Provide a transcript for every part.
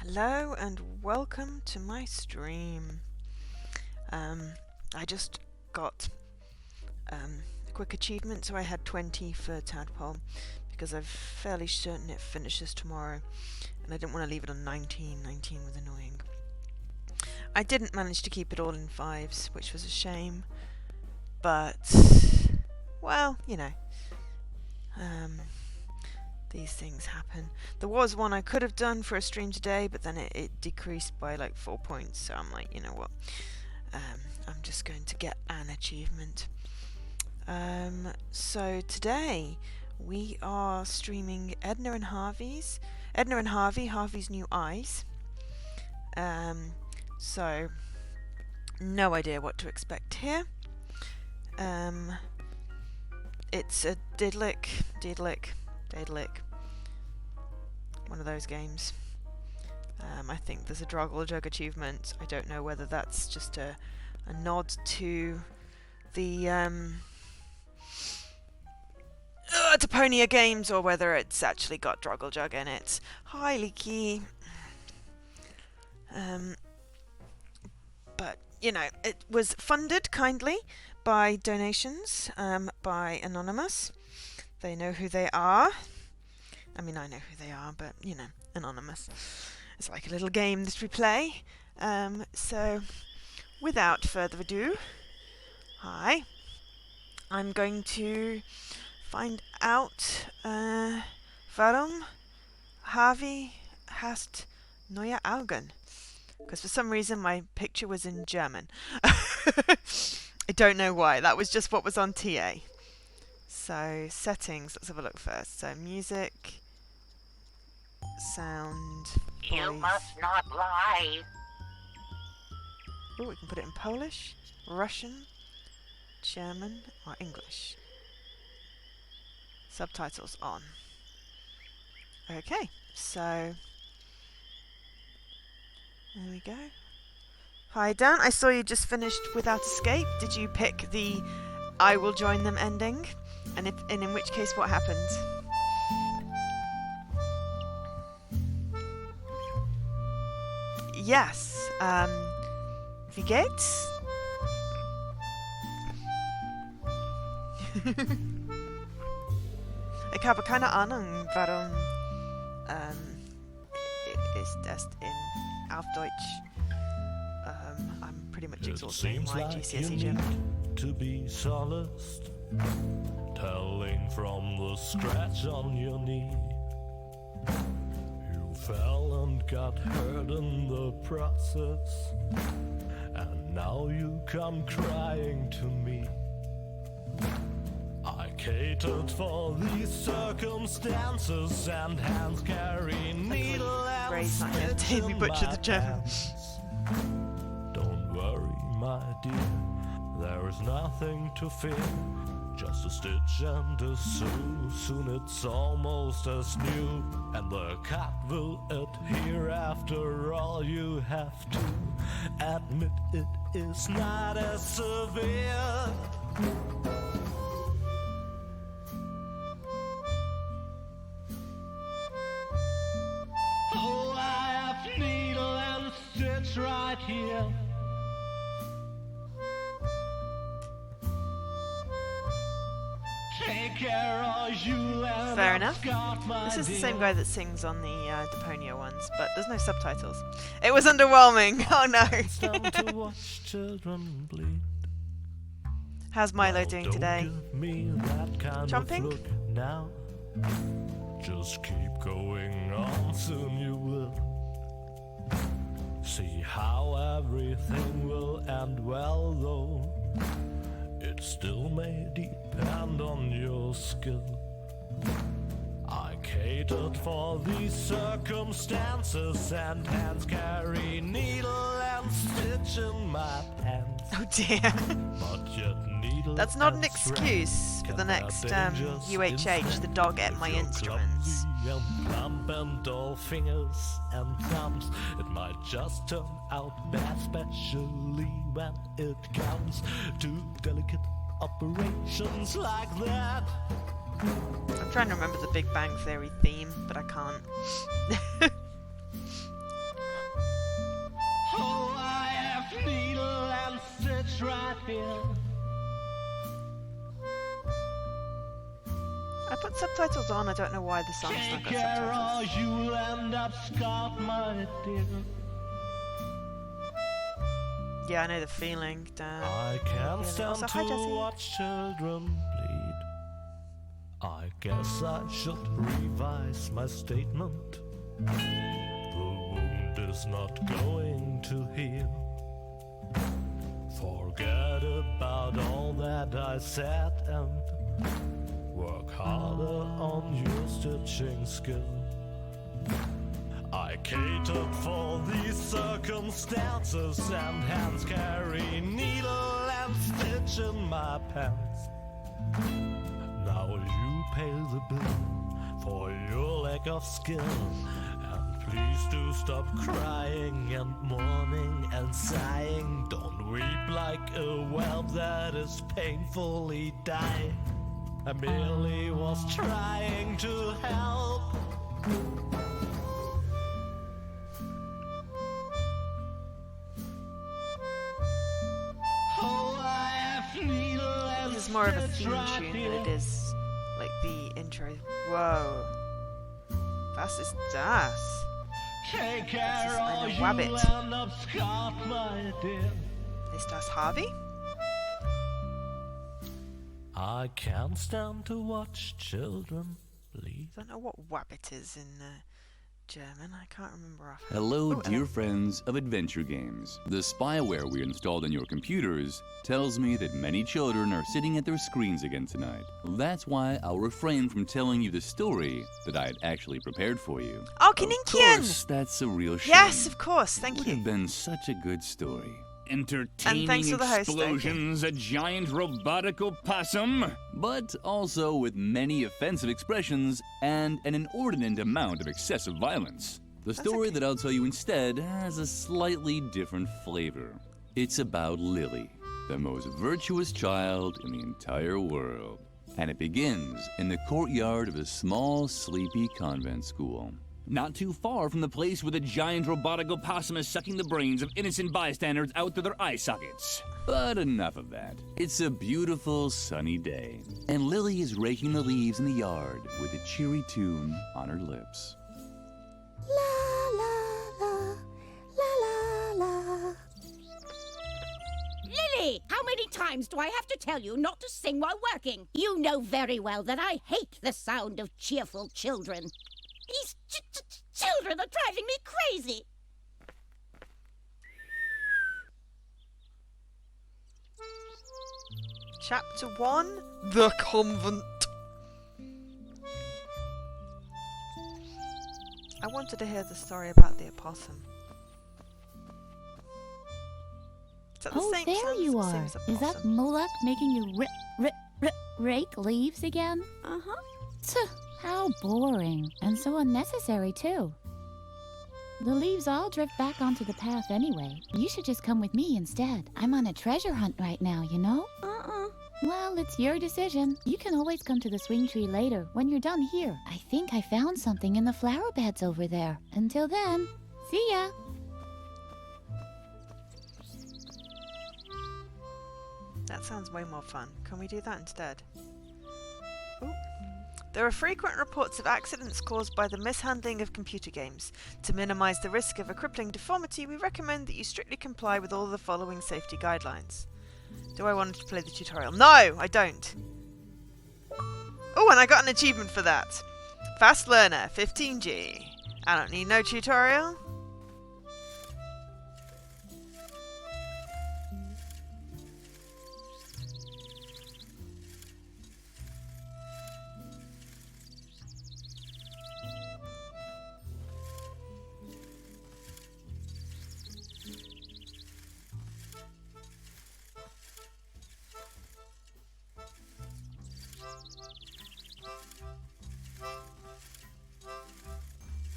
Hello and welcome to my stream. I just got a quick achievement, so I had 20 for Tadpole because I'm fairly certain it finishes tomorrow and I didn't want to leave it on 19. 19 was annoying. I didn't manage to keep it all in 5s, which was a shame, but well, you know, these things happen. There was one I could have done for a stream today, but then it decreased by like 4 points, so I'm like, you know what, I'm just going to get an achievement. So today we are streaming Edna and Harvey, Harvey's New Eyes. So no idea what to expect here. It's a Didlick, one of those games. I think there's a Droggle Jug achievement. I don't know whether that's just a nod to the Deponia games or whether it's actually got Droggle Jug in it. Hi, Leaky. But, you know, it was funded kindly by donations by Anonymous. They know who they are. I mean, I know who they are, but, you know, Anonymous. It's like a little game that we play. So, without further ado, hi. I'm going to find out warum Harvey hast neue Augen. Because for some reason my picture was in German. I don't know why. That was just what was on TA. So, settings, let's have a look first. So, music, sound, voice. You must not lie. Oh, we can put it in Polish, Russian, German, or English. Subtitles on. Okay, so there we go. Hi Dan, I saw you just finished Without Escape. Did you pick the I will join them ending? And in which case, what happened? Yes. Wie geht's? Ich habe keine Ahnung, warum ist das auf Deutsch. I'm pretty much exhausting my GCSE German. To be solaced, telling from the scratch on your knee. You fell and got hurt in the process, and now you come crying to me. I catered for these circumstances, and hands carry needle and stitch in my hands. Don't worry, my dear, there is nothing to fear. Just a stitch and a sew, soon it's almost as new, and the cut will adhere after all. You have to admit it is not as severe. Oh, I have needle and stitch right here. Take care of you. Fair enough. This is the same guy that sings on the Deponia ones, but there's no subtitles. It was underwhelming. Oh no. It's time to watch children bleed. How's Milo doing today? Don't give me that kind Jumping? of look now. Just keep going on, soon you will see how everything will end well, though it still may depend on your skill. I catered for these circumstances, and hands carry needle and stitch in my pants. Oh dear. But yet needle That's not an and excuse for the next UHH, the dog ate my instruments. And plump and dull fingers and thumbs, it might just turn out bad, especially when it comes to delicate operations like that. I'm trying to remember the Big Bang Theory theme, but I can't. subtitles on. I don't know why the song's not Take got care or subtitles. you'll end up scarred, my dear. Yeah, I know the feeling. I can't stand Also, hi, to Jessie. watch children bleed. I guess I should revise my statement. The wound is not going to heal. Forget about all that I said and work harder on your stitching skill. I catered for these circumstances, and hands carry needle and stitch in my pants. Now you pay the bill for your lack of skill, and please do stop crying and mourning and sighing. Don't weep like a whelp that is painfully dying. I merely was trying to help. This is more of a theme tune than it is like the intro. Whoa. Was ist das? Take care Das ist or eine you Wabbit. end up scarred, my dear. Ist das Harvey? I can't stand to watch children bleed. I don't know what wabbit is in German. I can't remember off. Hello, Oh, dear hello. friends of adventure games. The spyware we installed on your computers tells me that many children are sitting at their screens again tonight. That's why I'll refrain from telling you the story that I had actually prepared for you. Oh, Of Kaninkian! course, that's a real shame. Yes, of course. Thank Would you. have been such a good story. Entertaining thanks for the host, explosions, a giant robotic opossum, but also with many offensive expressions and an inordinate amount of excessive violence. The story okay. that I'll tell you instead has a slightly different flavor. It's about Lily, the most virtuous child in the entire world. And it begins in the courtyard of a small, sleepy convent school. Not too far from the place where the giant robotic opossum is sucking the brains of innocent bystanders out through their eye sockets. But enough of that. It's a beautiful sunny day, and Lily is raking the leaves in the yard with a cheery tune on her lips. La la la, la la la. Lily, how many times do I have to tell you not to sing while working? You know very well that I hate the sound of cheerful children. These children are driving me crazy. Chapter 1, The Convent. I wanted to hear the story about the opossum. Is that the Oh, same there sounds you the same are. as Is that opossum? Moloch making you rake leaves again? Uh-huh. Tuh, how boring. And so unnecessary, too. The leaves all drift back onto the path anyway. You should just come with me instead. I'm on a treasure hunt right now, you know? Well, it's your decision. You can always come to the swing tree later, when you're done here. I think I found something in the flower beds over there. Until then, see ya! That sounds way more fun. Can we do that instead? Ooh. There are frequent reports of accidents caused by the mishandling of computer games. To minimize the risk of a crippling deformity, we recommend that you strictly comply with all the following safety guidelines. Do I want to play the tutorial? No, I don't. Oh, and I got an achievement for that. Fast Learner, 15G. I don't need no tutorial.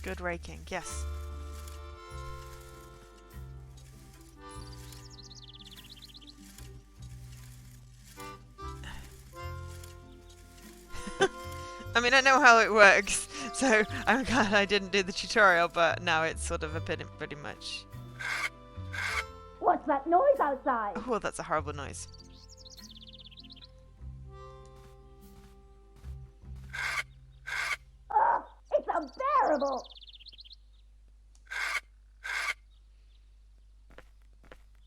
Good raking, yes. I mean, I know how it works, so I'm glad I didn't do the tutorial, but now it's sort of a bit pretty much. What's that noise outside? Oh, that's a horrible noise. Ugh, it's unbearable.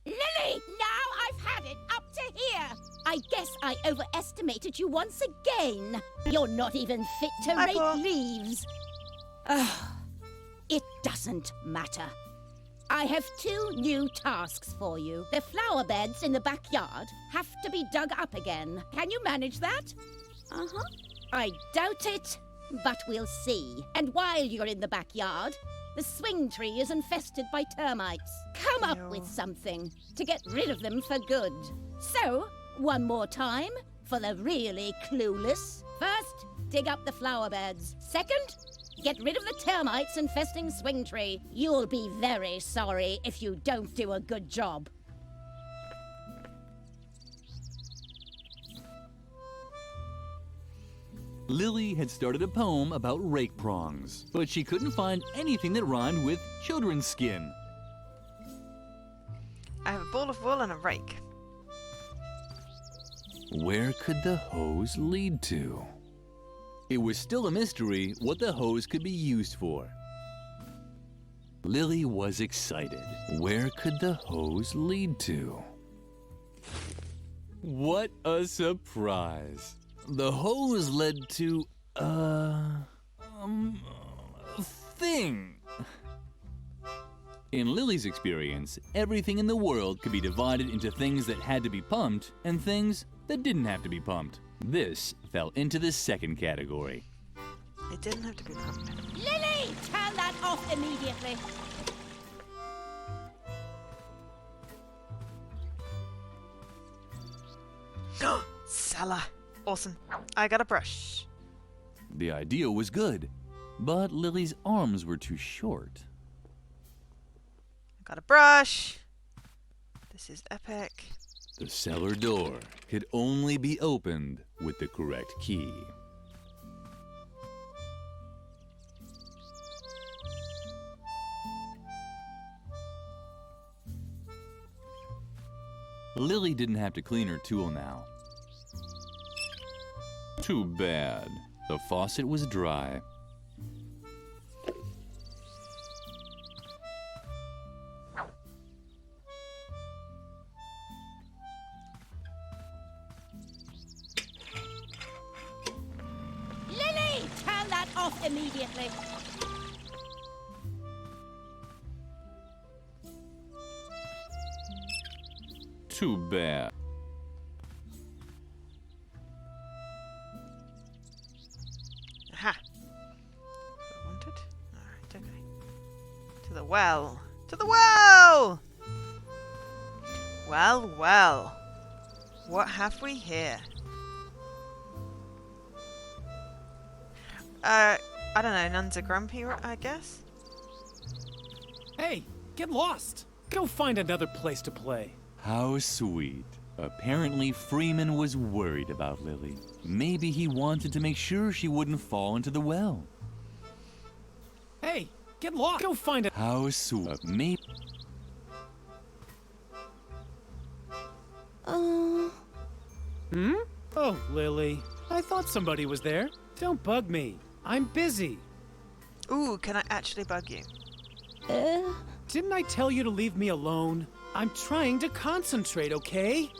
Lily, now I've had it up to here. I guess I overestimated you once again. You're not even fit to Hi, rake Paul. leaves. Ugh, it doesn't matter. I have 2 new tasks for you. The flower beds in the backyard have to be dug up again. Can you manage that? Uh-huh. I doubt it, but we'll see. And while you're in the backyard, the swing tree is infested by termites. Come up Ew. with something to get rid of them for good. So, one more time for the really clueless. First, dig up the flower beds. Second, get rid of the termites infesting swing tree. You'll be very sorry if you don't do a good job. Lily had started a poem about rake prongs, but she couldn't find anything that rhymed with children's skin. I have a ball of wool and a rake. Where could the hose lead to? It was still a mystery what the hose could be used for. Lily was excited. Where could the hose lead to? What a surprise! The hose led to a thing. In Lily's experience, everything in the world could be divided into things that had to be pumped and things that didn't have to be pumped. This fell into the second category. It didn't have to be pumped. Lily, turn that off immediately. Cellar. Awesome. I got a brush. The idea was good, but Lily's arms were too short. I got a brush. This is epic. The cellar door could only be opened with the correct key. Lily didn't have to clean her tool now. Too bad. The faucet was dry. Lily, turn that off immediately. Too bad. Aha. What I wanted. Alright, okay. To the well. To the well! Well, well. What have we here? I don't know, nuns are grumpy, I guess? Hey, get lost. Go find another place to play. How sweet. Apparently, Freeman was worried about Lily. Maybe he wanted to make sure she wouldn't fall into the well. Hey, get lost. Go find a... How sweet. Maybe... Hmm? Oh, Lily. I thought somebody was there. Don't bug me. I'm busy. Ooh, can I actually bug you? Didn't I tell you to leave me alone? I'm trying to concentrate, okay?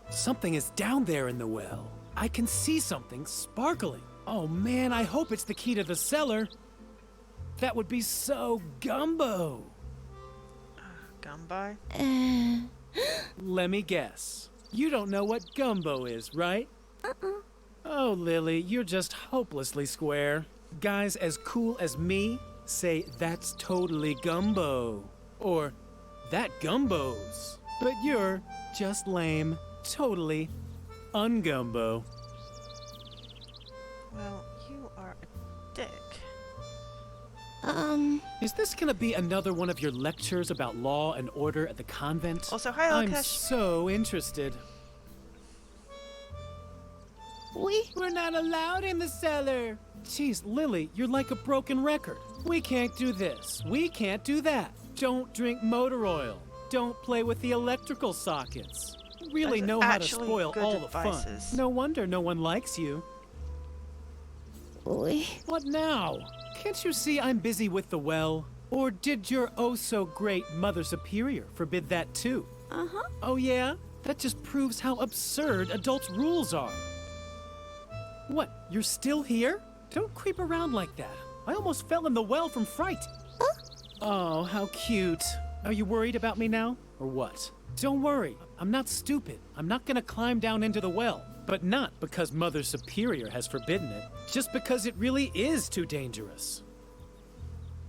Something is down there in the well. I can see something sparkling. Oh man, I hope it's the key to the cellar. That would be so gumbo. Gumbo? Let me guess. You don't know what gumbo is, right? Oh, Lily, you're just hopelessly square. Guys as cool as me say that's totally gumbo. Or that gumbos. But you're just lame. Totally ungumbo. Well, you are a dick. Is this gonna be another one of your lectures about law and order at the convent? Also, hi, I'm Alkesh. so interested. We're not allowed in the cellar. Jeez, Lily, you're like a broken record. We can't do this. We can't do that. Don't drink motor oil. Don't play with the electrical sockets. You really Those are know how to actually spoil good all the fun. advices. No wonder no one likes you. Oy. What now? Can't you see I'm busy with the well? Or did your oh-so-great Mother Superior forbid that too? Uh-huh. Oh yeah? That just proves how absurd adults' rules are. What, you're still here? Don't creep around like that. I almost fell in the well from fright. Oh, how cute. Are you worried about me now, or what? Don't worry, I'm not stupid. I'm not gonna climb down into the well. But not because Mother Superior has forbidden it, just because it really is too dangerous.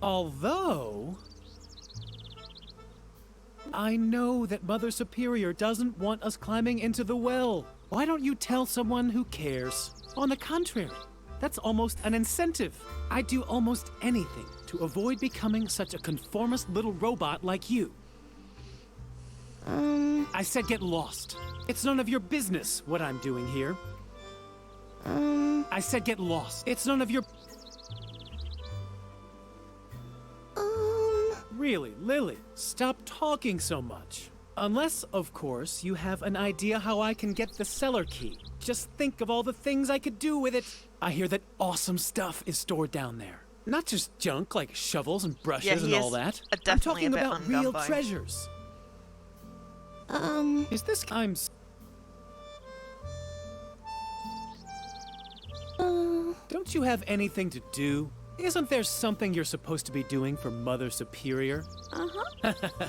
Although, I know that Mother Superior doesn't want us climbing into the well. Why don't you tell someone who cares? On the contrary, that's almost an incentive. I'd do almost anything to avoid becoming such a conformist little robot like you. I said get lost. It's none of your business what I'm doing here. I said get lost. It's none of your... Really, Lily, stop talking so much. Unless, of course, you have an idea how I can get the cellar key. Just think of all the things I could do with it. I hear that awesome stuff is stored down there. Not just junk like shovels and brushes and all that. I'm talking about real treasures. Is this... Don't you have anything to do? Isn't there something you're supposed to be doing for Mother Superior? Uh-huh.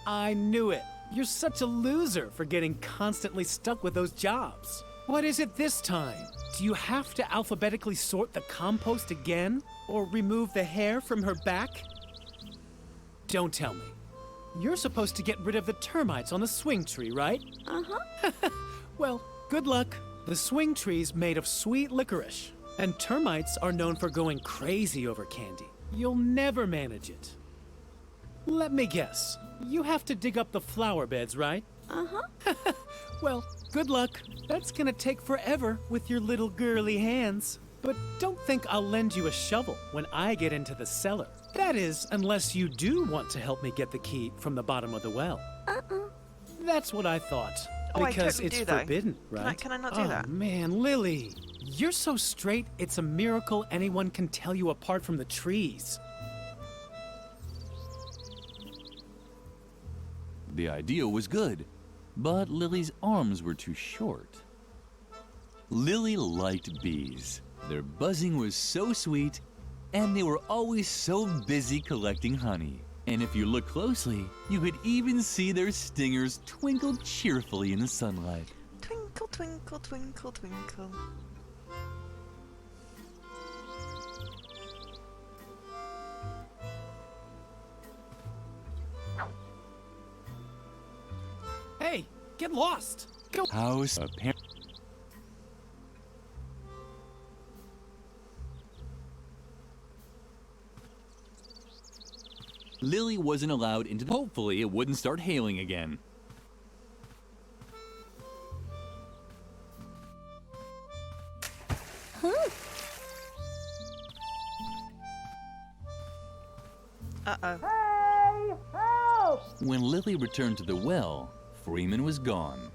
I knew it. You're such a loser for getting constantly stuck with those jobs. What is it this time? Do you have to alphabetically sort the compost again? Or remove the hair from her back? Don't tell me. You're supposed to get rid of the termites on the swing tree, right? Uh-huh. Well, good luck. The swing tree's made of sweet licorice, and termites are known for going crazy over candy. You'll never manage it. Let me guess. You have to dig up the flower beds, right? Uh-huh. Well, good luck. That's gonna take forever with your little girly hands. But don't think I'll lend you a shovel when I get into the cellar. That is, unless you do want to help me get the key from the bottom of the well. That's what I thought. Oh, Because I totally it's do, though. forbidden, right? Can I not do that? Oh, man, Lily. You're so straight, it's a miracle anyone can tell you apart from the trees. The idea was good, but Lily's arms were too short. Lily liked bees. Their buzzing was so sweet, and they were always so busy collecting honey. And if you look closely, you could even see their stingers twinkle cheerfully in the sunlight. Twinkle, twinkle, twinkle, twinkle. Hey, get lost! Go! House apparently. Lily wasn't allowed into the... Hopefully it wouldn't start hailing again. Uh-oh. When Lily returned to the well, Freeman was gone.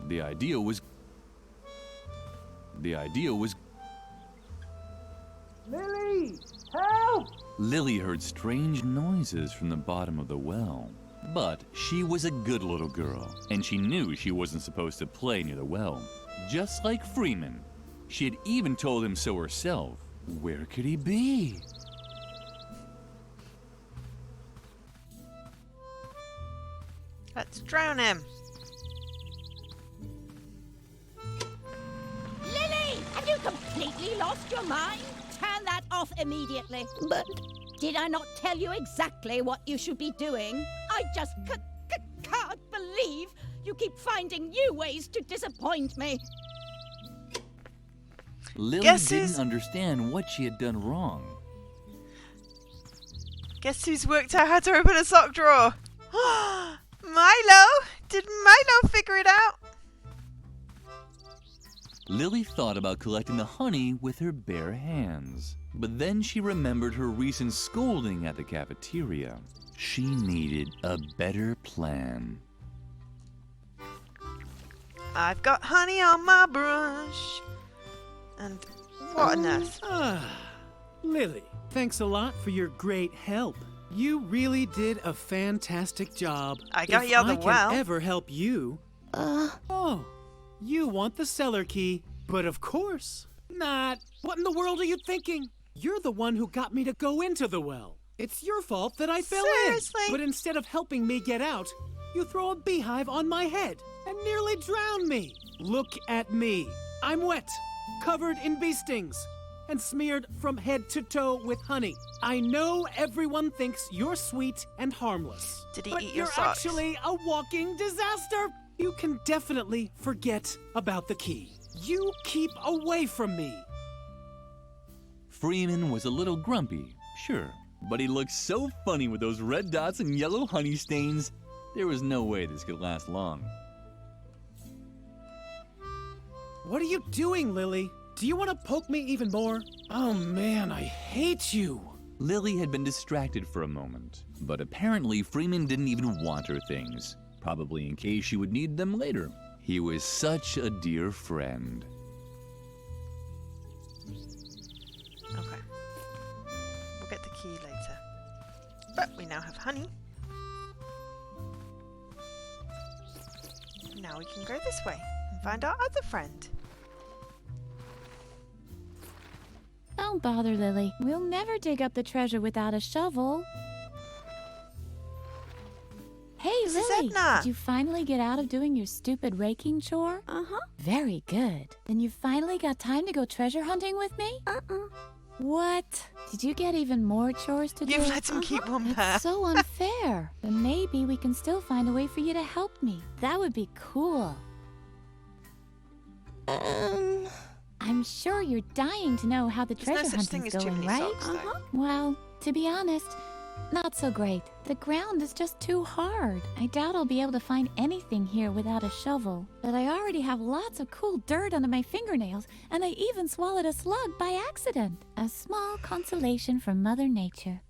The idea was... Lily! Help! Lily heard strange noises from the bottom of the well. But she was a good little girl, and she knew she wasn't supposed to play near the well. Just like Freeman. She had even told him so herself. Where could he be? Let's drown him. Lily, have you completely lost your mind? Turn that off immediately. But did I not tell you exactly what you should be doing? I just can't believe you keep finding new ways to disappoint me. Lily Guess didn't who's- understand what she had done wrong. Guess who's worked out how to open a sock drawer? Milo! Did Milo figure it out? Lily thought about collecting the honey with her bare hands. But then she remembered her recent scolding at the cafeteria. She needed a better plan. I've got honey on my brush. And what on earth? Lily, thanks a lot for your great help. You really did a fantastic job. I got you out the If well. I can ever help you... Oh, you want the cellar key. But of course not. What in the world are you thinking? You're the one who got me to go into the well. It's your fault that I fell Seriously? in. But instead of helping me get out, you throw a beehive on my head and nearly drown me. Look at me. I'm wet, covered in bee stings, and smeared from head to toe with honey. I know everyone thinks you're sweet and harmless. Did he but eat your you're socks? actually a walking disaster. You can definitely forget about the key. You keep away from me. Freeman was a little grumpy, sure, but he looked so funny with those red dots and yellow honey stains. There was no way this could last long. What are you doing, Lily? Do you want to poke me even more? Oh man, I hate you. Lily had been distracted for a moment, but apparently Freeman didn't even want her things, probably in case she would need them later. He was such a dear friend. Okay. We'll get the key later. But we now have honey. Now we can go this way and find our other friend. Don't bother, Lily. We'll never dig up the treasure without a shovel. Hey, This is Lily, Edna. did you finally get out of doing your stupid raking chore? Uh-huh. Very good. Then you finally got time to go treasure hunting with me? What? Did you get even more chores to do? You've let him keep one pair. That's so unfair. But maybe we can still find a way for you to help me. That would be cool. I'm sure you're dying to know how the There's no treasure such thing hunting's as too going, many right? socks, though. Well, to be honest, not so great. The ground is just too hard. I doubt I'll be able to find anything here without a shovel. But I already have lots of cool dirt under my fingernails, and I even swallowed a slug by accident. A small consolation from Mother Nature.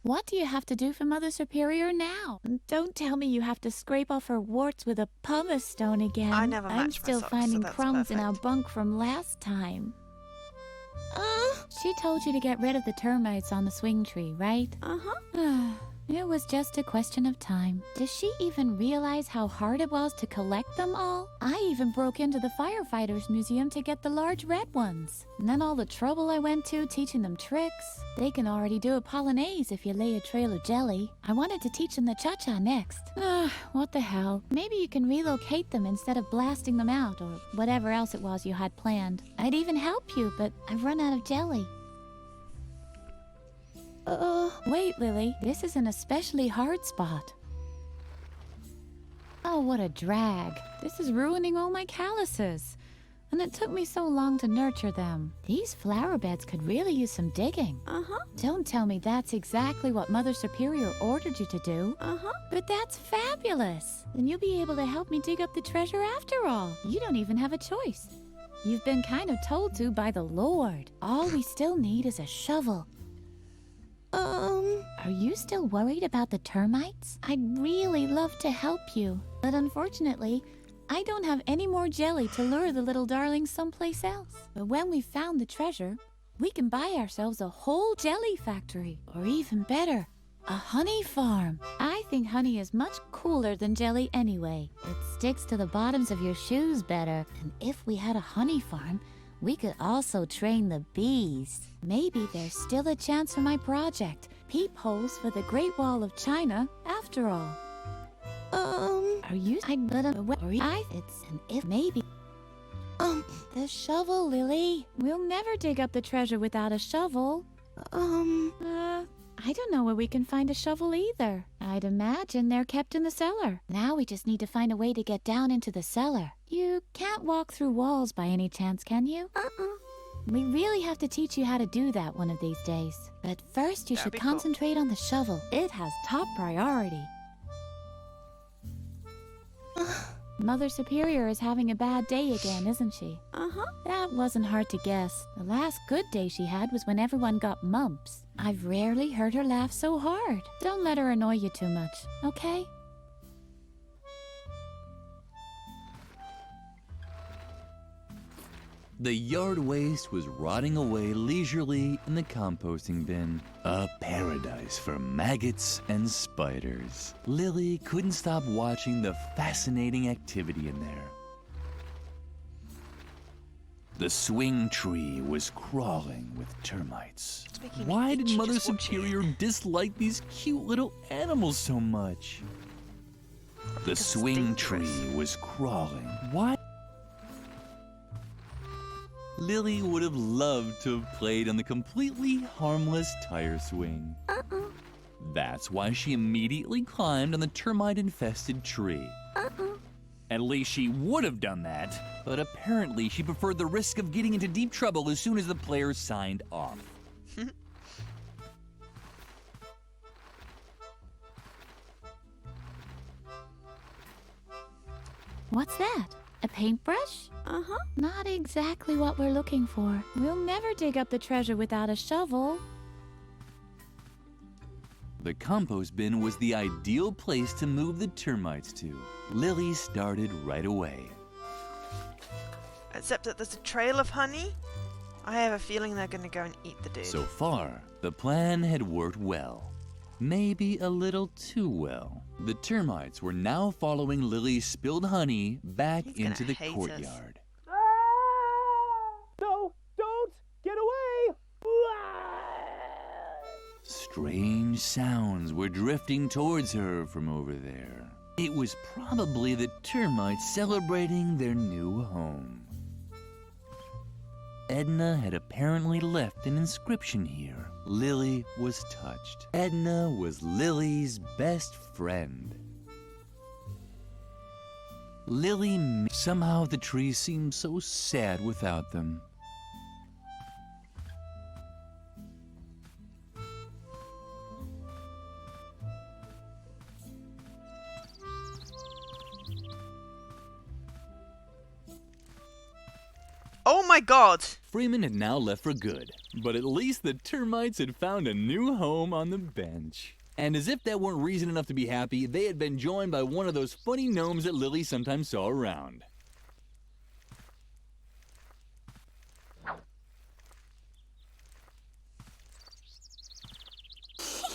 What do you have to do for Mother Superior now? Don't tell me you have to scrape off her warts with a pumice stone again. I never I'm match my still socks, so finding that's crumbs in our perfect. bunk from last time. She told you to get rid of the termites on the swing tree, right? It was just a question of time. Does she even realize how hard it was to collect them all? I even broke into the firefighters museum to get the large red ones. And then all the trouble I went to teaching them tricks. They can already do a polonaise if you lay a trail of jelly. I wanted to teach them the cha-cha next. What the hell? Maybe you can relocate them instead of blasting them out or whatever else it was you had planned. I'd even help you, but I've run out of jelly. Wait, Lily. This is an especially hard spot. Oh, what a drag. This is ruining all my calluses. And it took me so long to nurture them. These flower beds could really use some digging. Don't tell me that's exactly what Mother Superior ordered you to do. But that's fabulous. Then you'll be able to help me dig up the treasure after all. You don't even have a choice. You've been kind of told to by the Lord. All we still need is a shovel. Are you still worried about the termites? I'd really love to help you, but unfortunately, I don't have any more jelly to lure the little darlings someplace else. But when we've found the treasure, we can buy ourselves a whole jelly factory, or even better, a honey farm. I think honey is much cooler than jelly anyway. It sticks to the bottoms of your shoes better, and if we had a honey farm, we could also train the bees. Maybe there's still a chance for my project, peepholes for the Great Wall of China, after all. Are you? It's an if maybe. The shovel, Lily. We'll never dig up the treasure without a shovel. I don't know where we can find a shovel either. I'd imagine they're kept in the cellar. Now we just need to find a way to get down into the cellar. You can't walk through walls by any chance, can you? We really have to teach you how to do that one of these days. But first you That'd should be cool. concentrate on the shovel. It has top priority. Mother Superior is having a bad day again, isn't she? Uh-huh. That wasn't hard to guess. The last good day she had was when everyone got mumps. I've rarely heard her laugh so hard. Don't let her annoy you too much, okay? The yard waste was rotting away leisurely in the composting bin. A paradise for maggots and spiders. Lily couldn't stop watching the fascinating activity in there. The swing tree was crawling with termites. It's making me Why did itchy Mother just watching it. Superior dislike these cute little animals so much? The Because it's swing dangerous. tree was crawling. Why? Lily would have loved to have played on the completely harmless tire swing. That's why she immediately climbed on the termite-infested tree. At least she would have done that, but apparently she preferred the risk of getting into deep trouble as soon as the players signed off. What's that? A paintbrush? Uh-huh. Not exactly what we're looking for. We'll never dig up the treasure without a shovel. The compost bin was the ideal place to move the termites to. Lily started right away. Except that there's a trail of honey. I have a feeling they're going to go and eat the dude. So far, the plan had worked well. Maybe a little too well. The termites were now following Lily's spilled honey back He's gonna into the hate us. courtyard. No, don't! Get away! Strange sounds were drifting towards her from over there. It was probably the termites celebrating their new home. Edna had apparently left an inscription here. Lily was touched. Edna was Lily's best friend. Somehow the trees seemed so sad without them. Oh my god! Freeman had now left for good, but at least the termites had found a new home on the bench. And as if that weren't reason enough to be happy, they had been joined by one of those funny gnomes that Lily sometimes saw around.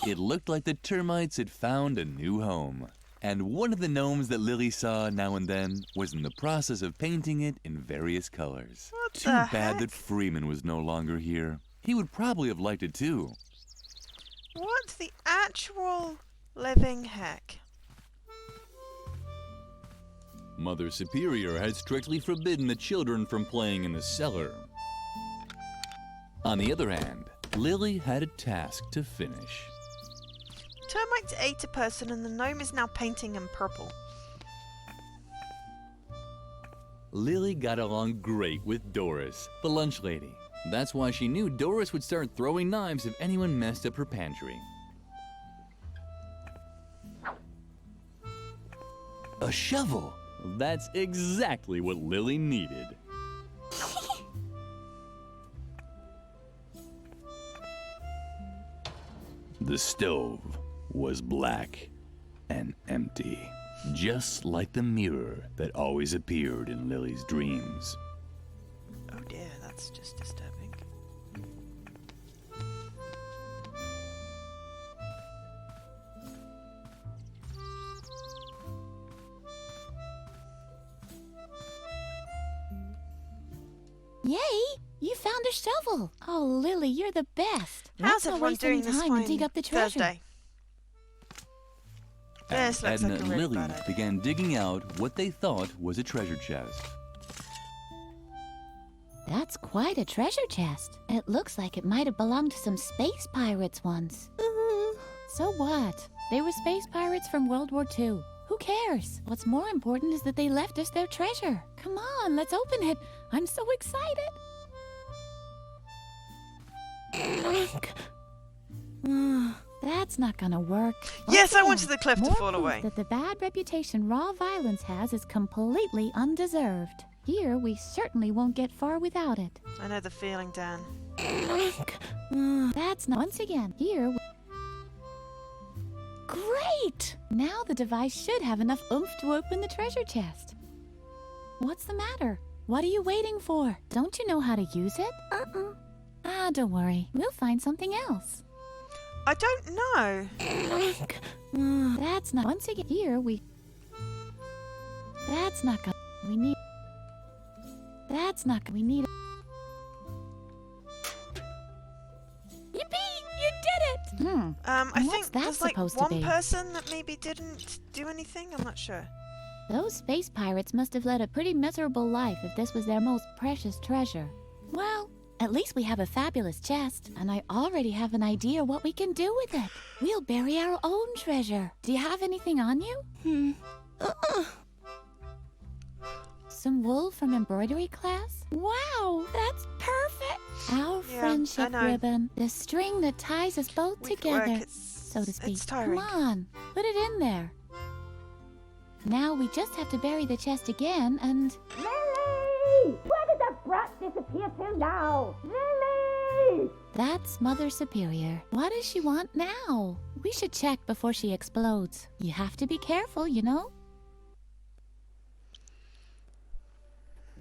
It looked like the termites had found a new home. And one of the gnomes that Lily saw now and then was in the process of painting it in various colors. What Too the bad heck? that Freeman was no longer here. He would probably have liked it too. What the actual living heck? Mother Superior had strictly forbidden the children from playing in the cellar. On the other hand, Lily had a task to finish. Termites ate a person and the gnome is now painting him purple. Lily got along great with Doris, the lunch lady. That's why she knew Doris would start throwing knives if anyone messed up her pantry. A shovel! That's exactly what Lily needed. The stove was black and empty, just like the mirror that always appeared in Lily's dreams. Oh dear, that's just disturbing. Yay! You found a shovel! Oh, Lily, you're the best. How's Let's not everyone waste any doing this time fine and dig up the treasure. Thursday? This looks Edna like a and really Lily bad idea. began digging out what they thought was a treasure chest. That's quite a treasure chest. It looks like it might have belonged to some space pirates once. So what? They were space pirates from World War II. Who cares? What's more important is that they left us their treasure. Come on, let's open it. I'm so excited. That's not gonna work. Yes, I Once wanted again, the cliff to more fall proof away. that the bad reputation raw violence has is completely undeserved. Here, we certainly won't get far without it. I know the feeling, Dan. That's not. Once again, here. Great! Now the device should have enough oomph to open the treasure chest. What's the matter? What are you waiting for? Don't you know how to use it? Ah, don't worry. We'll find something else. I don't know. That's not. Once again, here we. That's not gonna. We need. That's not gonna. We need. Yippee! You did it! I And what's think that there's like supposed to one be? person that maybe didn't do anything. I'm not sure. Those space pirates must have led a pretty miserable life if this was their most precious treasure. Well, at least we have a fabulous chest, and I already have an idea what we can do with it. We'll bury our own treasure. Do you have anything on you? Some wool from embroidery class? Wow, that's perfect! Our Yeah, friendship I know. ribbon, the string that ties us both Week at together, work, it's, so to speak. It's tiring. Come on, put it in there. Now we just have to bury the chest again and... Lily! Where did that brat disappear to now? Lily! That's Mother Superior. What does she want now? We should check before she explodes. You have to be careful, you know?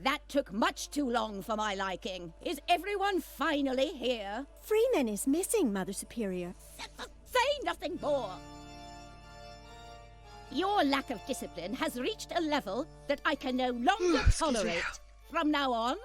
That took much too long for my liking. Is everyone finally here? Freeman is missing, Mother Superior. Say nothing more! Your lack of discipline has reached a level that I can no longer Excuse me. tolerate. From now on,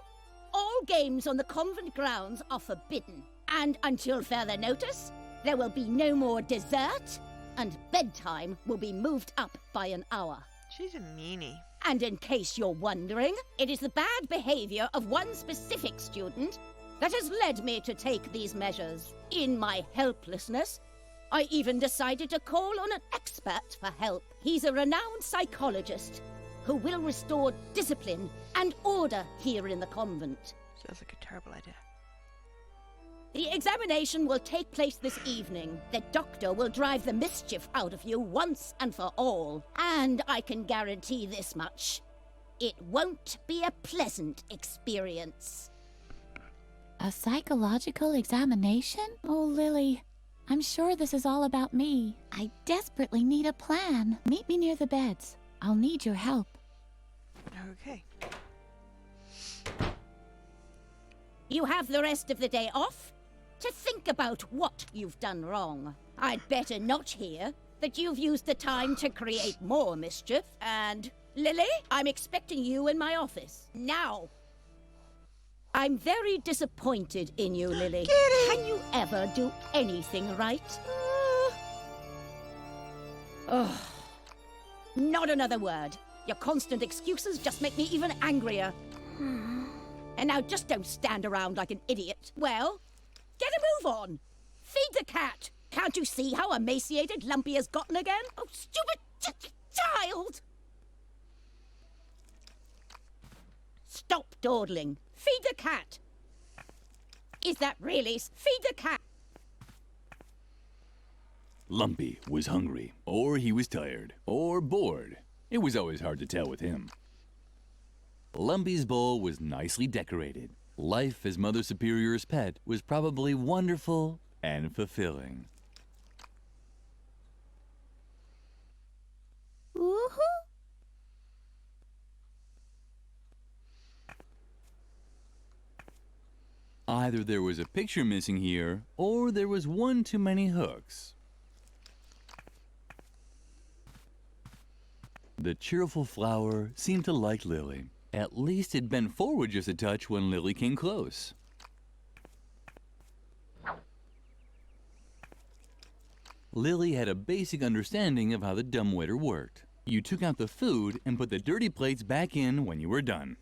all games on the convent grounds are forbidden. And until further notice, there will be no more dessert, and bedtime will be moved up by an hour. She's a meanie. And in case you're wondering, it is the bad behavior of one specific student that has led me to take these measures. In my helplessness, I even decided to call on an expert for help. He's a renowned psychologist who will restore discipline and order here in the convent. Sounds like a terrible idea. The examination will take place this evening. The doctor will drive the mischief out of you once and for all. And I can guarantee this much. It won't be a pleasant experience. A psychological examination? Oh, Lily, I'm sure this is all about me. I desperately need a plan. Meet me near the beds. I'll need your help. Okay. You have the rest of the day off to think about what you've done wrong. I'd better not hear that you've used the time to create more mischief. And, Lily, I'm expecting you in my office. Now! I'm very disappointed in you, Lily. Can you ever do anything right? Ugh. Not another word. Your constant excuses just make me even angrier. And now just don't stand around like an idiot. Well, get a move on. Feed the cat. Can't you see how emaciated Lumpy has gotten again? Oh, stupid child! Stop dawdling. Feed the cat. Is that really? Feed the cat. Lumpy was hungry, or he was tired, or bored. It was always hard to tell with him. Lumpy's bowl was nicely decorated. Life as Mother Superior's pet was probably wonderful and fulfilling. Woohoo! Either there was a picture missing here, or there was one too many hooks. The cheerful flower seemed to like Lily. At least it bent forward just a touch when Lily came close. Lily had a basic understanding of how the dumbwaiter worked. You took out the food and put the dirty plates back in when you were done.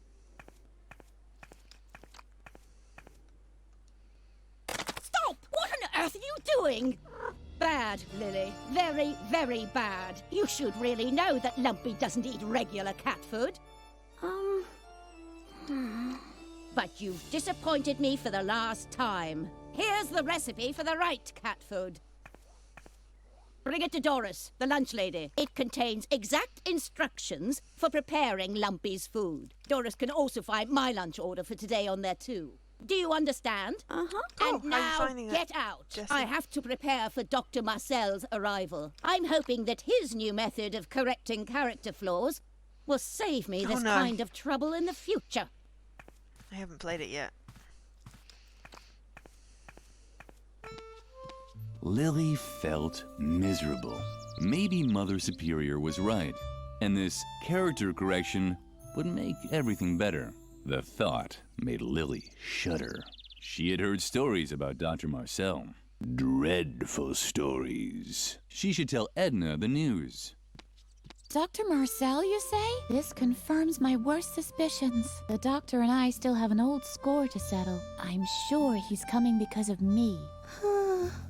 Stop! What on earth are you doing? Bad, Lily. Very, very bad. You should really know that Lumpy doesn't eat regular cat food. But you've disappointed me for the last time. Here's the recipe for the right cat food. Bring it to Doris, the lunch lady. It contains exact instructions for preparing Lumpy's food. Doris can also find my lunch order for today on there too. Do you understand? Uh-huh. And Oh, now, how are you finding that, get out. Jessie? I have to prepare for Dr. Marcel's arrival. I'm hoping that his new method of correcting character flaws will save me Oh, this no. kind of trouble in the future. I haven't played it yet. Lily felt miserable. Maybe Mother Superior was right, and this character correction would make everything better. The thought made Lily shudder. She had heard stories about Dr. Marcel. Dreadful stories. She should tell Edna the news. Dr. Marcel, you say? This confirms my worst suspicions. The doctor and I still have an old score to settle. I'm sure he's coming because of me.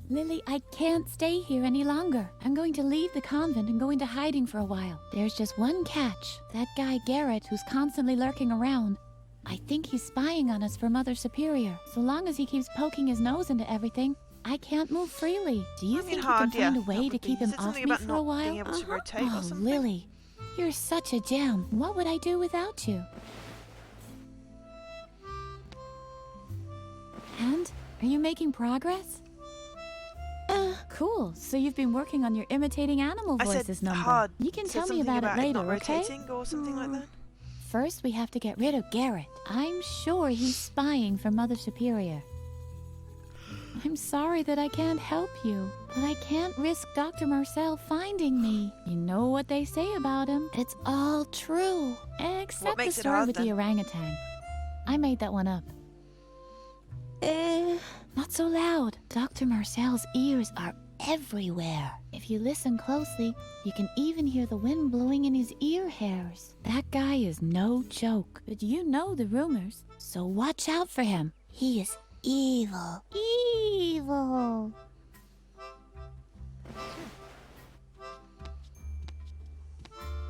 Lily, I can't stay here any longer. I'm going to leave the convent and go into hiding for a while. There's just one catch. That guy Garrett, who's constantly lurking around. I think he's spying on us for Mother Superior. So long as he keeps poking his nose into everything, I can't move freely. Do you think you can find a way to keep him off me for a while? Being able to rotate or Oh, something? Lily, you're such a gem. What would I do without you? And? Are you making progress? Cool. So you've been working on your imitating animal I voices said number. hard. You can Said tell me something about it later, not okay? rotating or something like that. First, we have to get rid of Garrett. I'm sure he's spying for Mother Superior. I'm sorry that I can't help you, but I can't risk Dr. Marcel finding me. You know what they say about him. It's all true. Except the makes it story hard, with then? the orangutan. I made that one up. Not so loud. Dr. Marcel's ears are everywhere. If you listen closely, you can even hear the wind blowing in his ear hairs. That guy is no joke, but you know the rumors, so watch out for him. He is evil. Evil.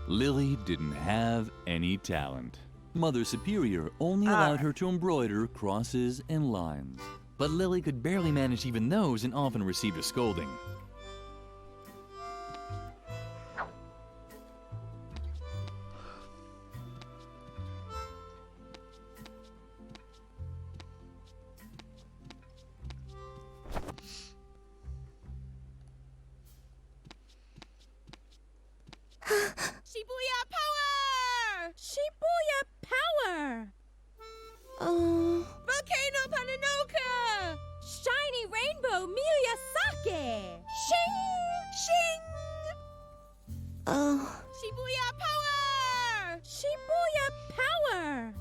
Lily didn't have any talent. Mother Superior only allowed her to embroider crosses and lines. But Lily could barely manage even those and often received a scolding. Shibuya power! Shibuya power! Volcano Pananoka! Shiny rainbow Miyazaki! Shing! Shibuya power! Shibuya power!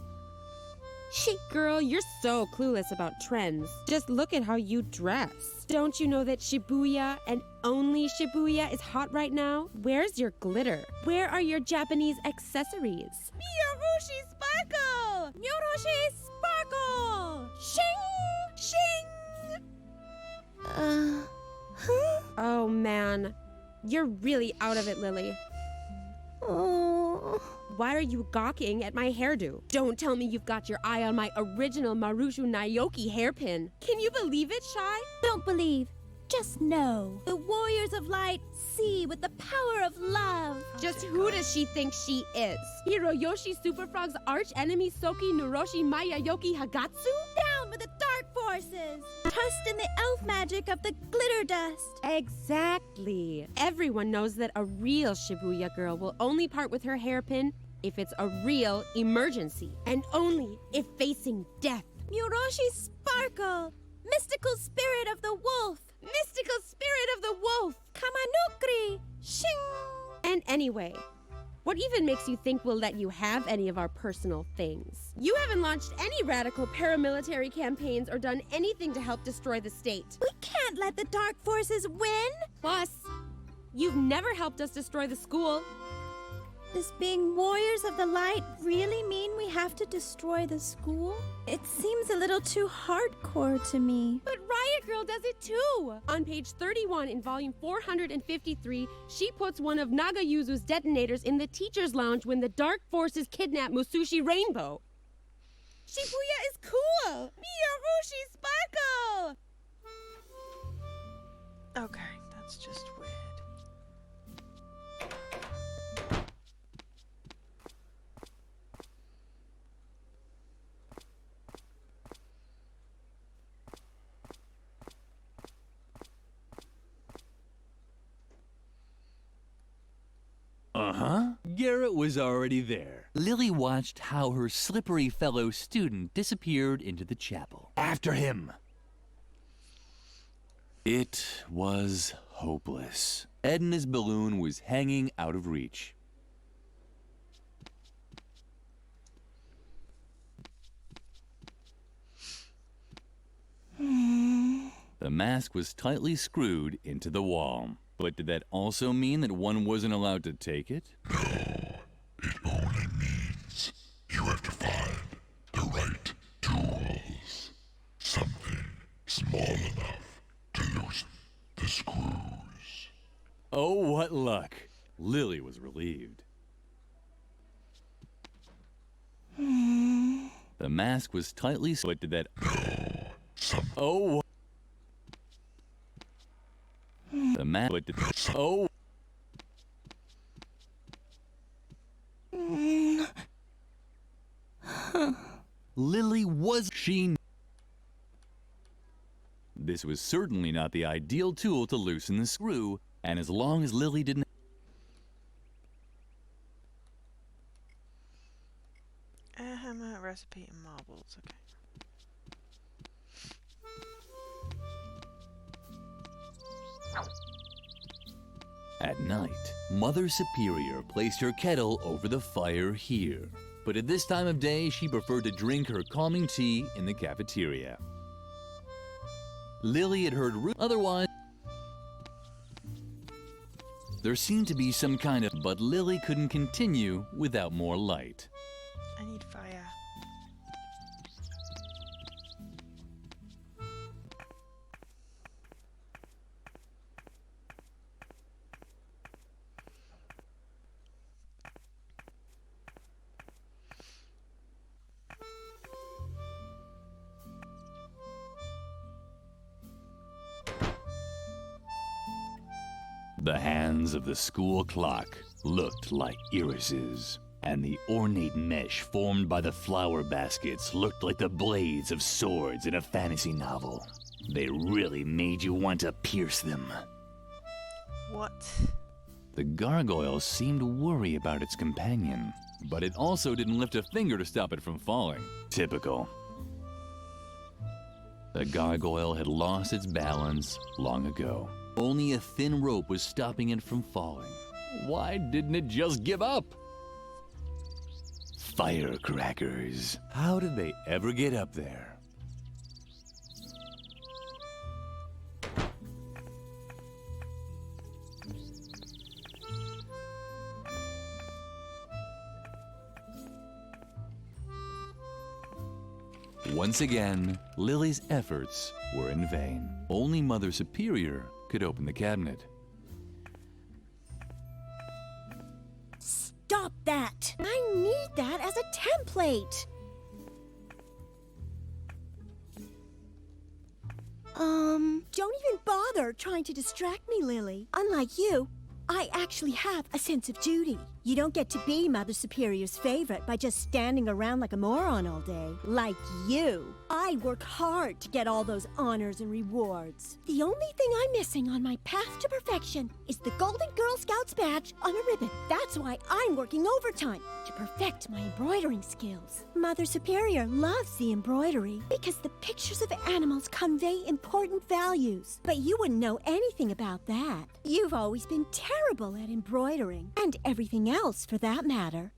Girl, you're so clueless about trends. Just look at how you dress. Don't you know that Shibuya and only Shibuya is hot right now? Where's your glitter? Where are your Japanese accessories? Miyorushi sparkle! Nyoroshi sparkle! Shing! Oh man, you're really out of it, Lily. Why are you gawking at my hairdo? Don't tell me you've got your eye on my original Marushu Naoki hairpin. Can you believe it, Shy? Don't believe, just know. The warriors of light see with the power of love. Just who does she think she is? Hiroyoshi Superfrog's arch enemy Soki Nuroshi Mayayoki Hagatsu? Down with the dark forces! Trust in the elf magic of the glitter dust. Exactly. Everyone knows that a real Shibuya girl will only part with her hairpin if it's a real emergency, and only if facing death. Nyoroshi sparkle! Mystical spirit of the wolf! Mystical spirit of the wolf! Kamanukri! Shing! And anyway, what even makes you think we'll let you have any of our personal things? You haven't launched any radical paramilitary campaigns or done anything to help destroy the state. We can't let the dark forces win! Plus, you've never helped us destroy the school. Does being warriors of the light really mean we have to destroy the school? It seems a little too hardcore to me. But Riot Girl does it too! On page 31 in volume 453, she puts one of Nagayuzu's detonators in the teacher's lounge when the dark forces kidnap Musushi Rainbow. Shibuya is cool! Miyorushi sparkle! Okay, that's just weird. Garrett was already there. Lily watched how her slippery fellow student disappeared into the chapel. After him! It was hopeless. Edna's balloon was hanging out of reach. The mask was tightly screwed into the wall. But did that also mean that one wasn't allowed to take it? No, it only means you have to find the right tools. Something small enough to loosen the screws. Oh, what luck. Lily was relieved. The mask was tightly... But did that... No, some... Oh... The mask... But did... Oh... Lily was... She... This was certainly not the ideal tool to loosen the screw, and as long as Lily didn't... A hammer, recipe, and marbles. Okay. At night, Mother Superior placed her kettle over the fire here. But at this time of day, she preferred to drink her calming tea in the cafeteria. Lily had heard otherwise. There seemed to be some kind of... But Lily couldn't continue without more light. I need fire. The hands of the school clock looked like irises, and the ornate mesh formed by the flower baskets looked like the blades of swords in a fantasy novel. They really made you want to pierce them. What? The gargoyle seemed to worry about its companion, but it also didn't lift a finger to stop it from falling. Typical. The gargoyle had lost its balance long ago. Only a thin rope was stopping it from falling. Why didn't it just give up? Firecrackers. How did they ever get up there? Once again, Lily's efforts were in vain. Only Mother Superior could open the cabinet. Stop that! I need that as a template! Don't even bother trying to distract me, Lily. Unlike you, I actually have a sense of duty. You don't get to be Mother Superior's favorite by just standing around like a moron all day. Like you. I work hard to get all those honors and rewards. The only thing I'm missing on my path to perfection is the Golden Girl Scouts badge on a ribbon. That's why I'm working overtime, to perfect my embroidering skills. Mother Superior loves the embroidery because the pictures of animals convey important values. But you wouldn't know anything about that. You've always been terrible at embroidering, and everything else for that matter.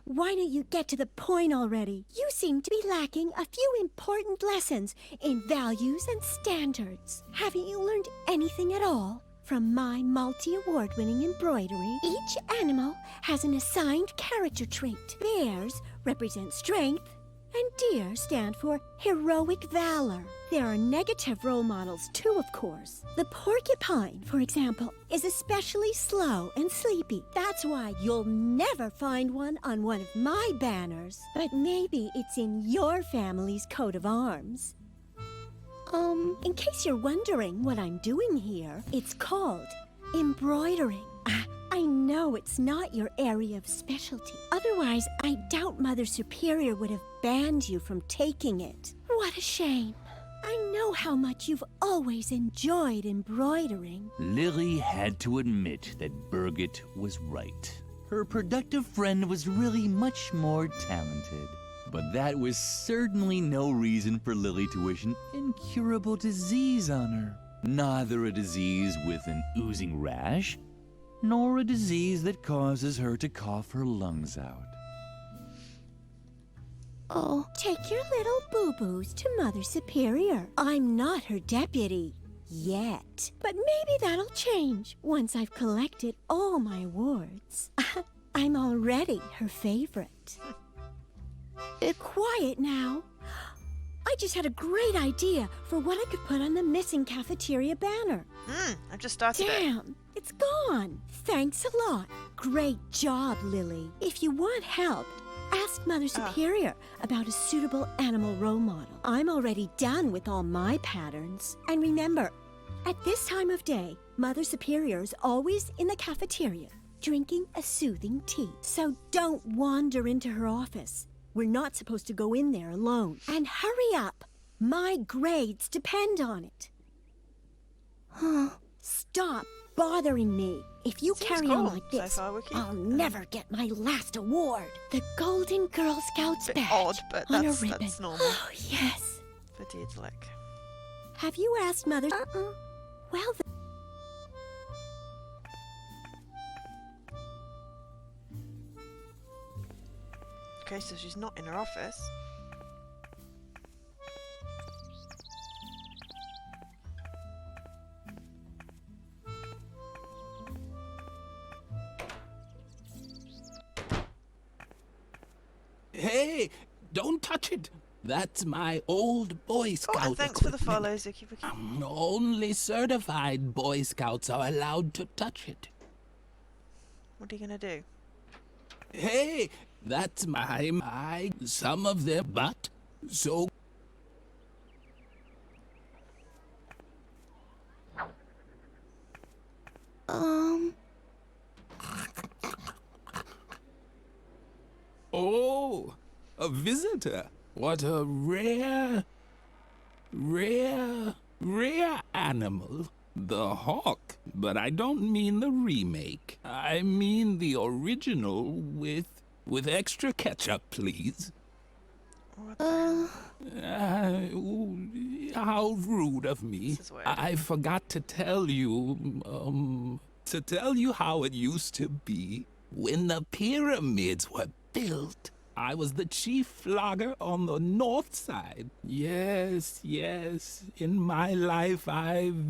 Why don't you get to the point already? You seem to be lacking a few important lessons in values and standards. Haven't you learned anything at all from my multi-award-winning embroidery? Each animal has an assigned character trait. Bears represent strength, and deer stand for heroic valor. There are negative role models too, of course. The porcupine, for example, is especially slow and sleepy. That's why you'll never find one on one of my banners. But maybe it's in your family's coat of arms. In case you're wondering what I'm doing here, it's called embroidering. I know it's not your area of specialty. Otherwise, I doubt Mother Superior would have banned you from taking it. What a shame. I know how much you've always enjoyed embroidering. Lily had to admit that Birgit was right. Her productive friend was really much more talented. But that was certainly no reason for Lily to wish an incurable disease on her. Neither a disease with an oozing rash, nor a disease that causes her to cough her lungs out. Oh, take your little boo-boos to Mother Superior. I'm not her deputy. Yet. But maybe that'll change once I've collected all my awards. I'm already her favorite. Quiet now. I just had a great idea for what I could put on the missing cafeteria banner. I've just started it. Damn, it's gone. Thanks a lot. Great job, Lily. If you want help, ask Mother Superior about a suitable animal role model. I'm already done with all my patterns. And remember, at this time of day, Mother Superior is always in the cafeteria, drinking a soothing tea. So don't wander into her office. We're not supposed to go in there alone. And hurry up. My grades depend on it. Stop bothering me. If you Seems carry cool on like this, so far, Wiki. I'll never get my last award. The Golden Girl Scouts Bit badge odd, but on that's a ribbon. normal. Oh, yes. For Deirdre. Have you asked Mother? Well, Okay, so she's not in her office. Hey, don't touch it. That's my old Boy Scout Oh, thanks for the equipment. follow, Zuki Wiki. Only certified Boy Scouts are allowed to touch it. What are you gonna do? Hey, that's my, some of them, but so. Oh, a visitor. What a rare animal. The hawk. But I don't mean the remake. I mean the original with extra ketchup, please. What the How rude of me. This is weird. I forgot to tell you, how it used to be when the pyramids were built. I was the chief flogger on the north side. Yes, in my life I've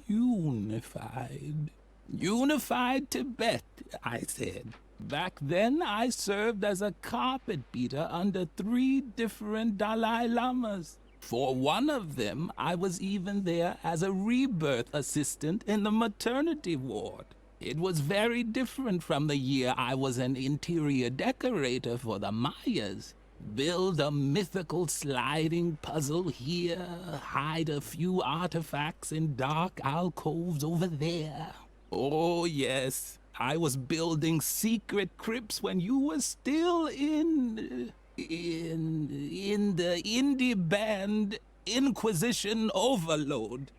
unified. Unified Tibet, I said. Back then I served as a carpet beater under 3 different Dalai Lamas. For one of them, I was even there as a rebirth assistant in the maternity ward. It was very different from the year I was an interior decorator for the Mayas. Build a mythical sliding puzzle here, hide a few artifacts in dark alcoves over there. Oh yes, I was building secret crypts when you were still in the indie band Inquisition Overload.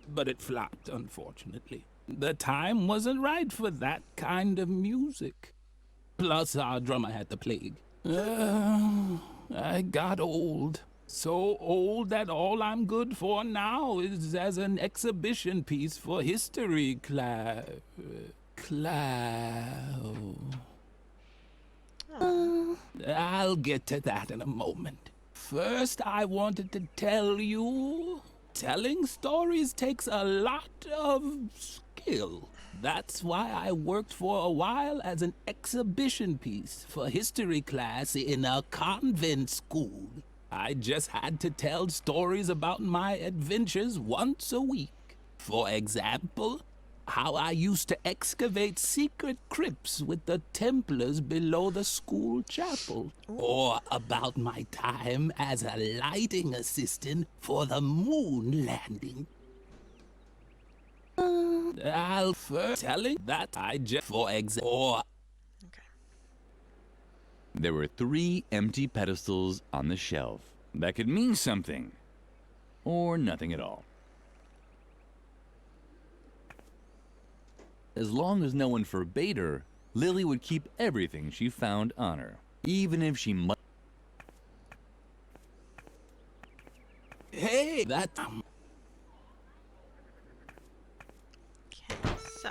But it flopped, unfortunately. The time wasn't right for that kind of music. Plus, our drummer had the plague. I got old. So old that all I'm good for now is as an exhibition piece for history class. I'll get to that in a moment. First, I wanted to tell you, telling stories takes a lot of skill. That's why I worked for a while as an exhibition piece for history class in a convent school. I just had to tell stories about my adventures once a week. For example, how I used to excavate secret crypts with the Templars below the school chapel. Or about my time as a lighting assistant for the moon landing. I'll first telling that I just, for example, Okay. There were 3 empty pedestals on the shelf. That could mean something. or nothing at all. As long as no one forbade her, Lily would keep everything she found on her, even if she might. Hey, that. Okay, so.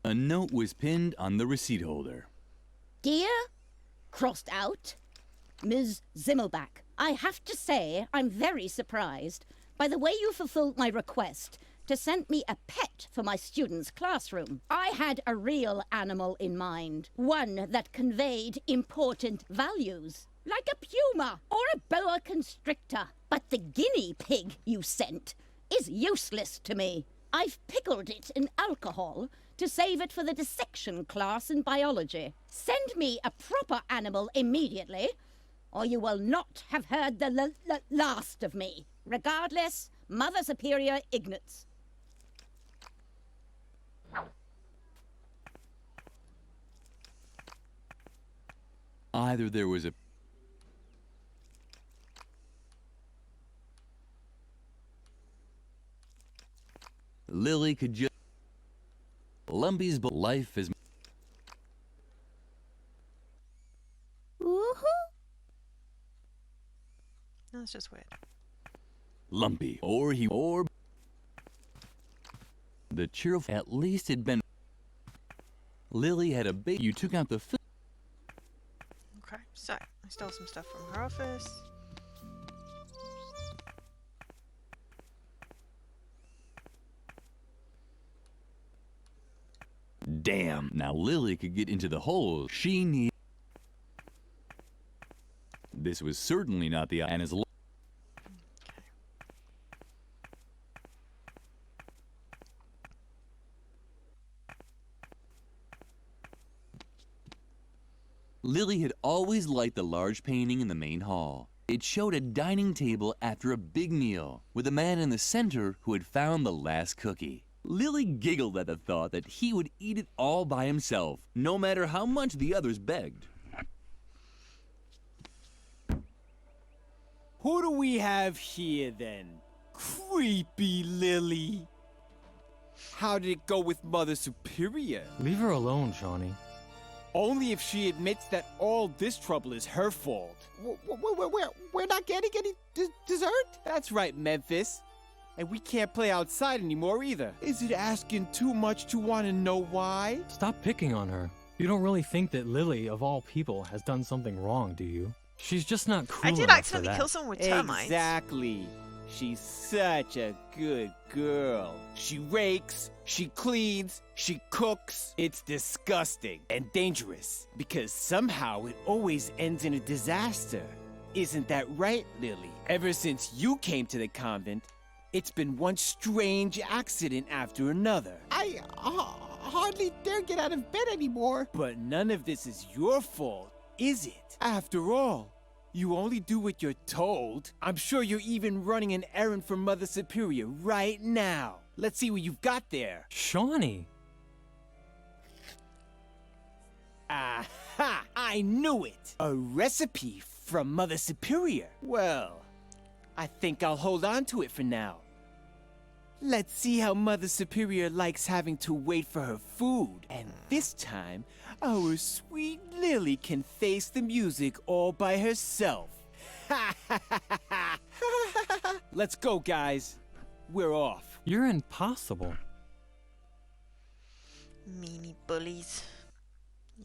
A note was pinned on the receipt holder. Dear, crossed out, Ms. Zimmelbach, I have to say I'm very surprised by the way you fulfilled my request to send me a pet for my students' classroom. I had a real animal in mind, one that conveyed important values, like a puma or a boa constrictor. But the guinea pig you sent is useless to me. I've pickled it in alcohol to save it for the dissection class in biology. Send me a proper animal immediately, or you will not have heard the last of me. Regardless, Mother Superior Ignatz. Either there was a Lily could just Lumpy's life is Woohoo! No, it's just weird. Lumpy, or the cheerful. At least it'd been. Lily had a baby. You took out the. Okay, so I stole some stuff from her office. Damn! Now Lily could get into the hole she needed. This was certainly not the and as. Lily had always liked the large painting in the main hall. It showed a dining table after a big meal, with a man in the center who had found the last cookie. Lily giggled at the thought that he would eat it all by himself, no matter how much the others begged. Who do we have here, then? Creepy Lily. How did it go with Mother Superior? Leave her alone, Shawnee. Only if she admits that all this trouble is her fault. We're not getting any dessert? That's right, Memphis. And we can't play outside anymore either. Is it asking too much to want to know why? Stop picking on her. You don't really think that Lily, of all people, has done something wrong, do you? She's just not cool I did enough accidentally for that. kill someone with termites. Exactly. She's such a good girl. She rakes, she cleans, she cooks. It's disgusting and dangerous because somehow it always ends in a disaster. Isn't that right, Lily? Ever since you came to the convent, it's been one strange accident after another. I hardly dare get out of bed anymore. But none of this is your fault, is it? After all, you only do what you're told. I'm sure you're even running an errand for Mother Superior right now. Let's see what you've got there. Shawnee! Aha! I knew it! A recipe from Mother Superior. Well, I think I'll hold on to it for now. Let's see how Mother Superior likes having to wait for her food. And this time, our sweet Lily can face the music all by herself. Let's go, guys. We're off. You're impossible. Meanie bullies.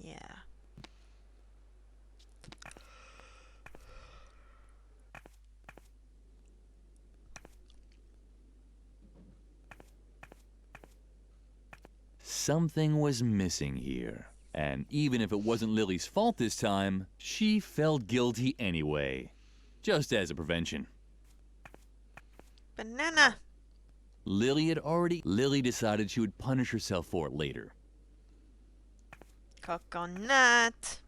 Yeah. Something was missing here. And even if it wasn't Lily's fault this time, she felt guilty anyway. Just as a prevention. Banana! Lily decided she would punish herself for it later. Coconut!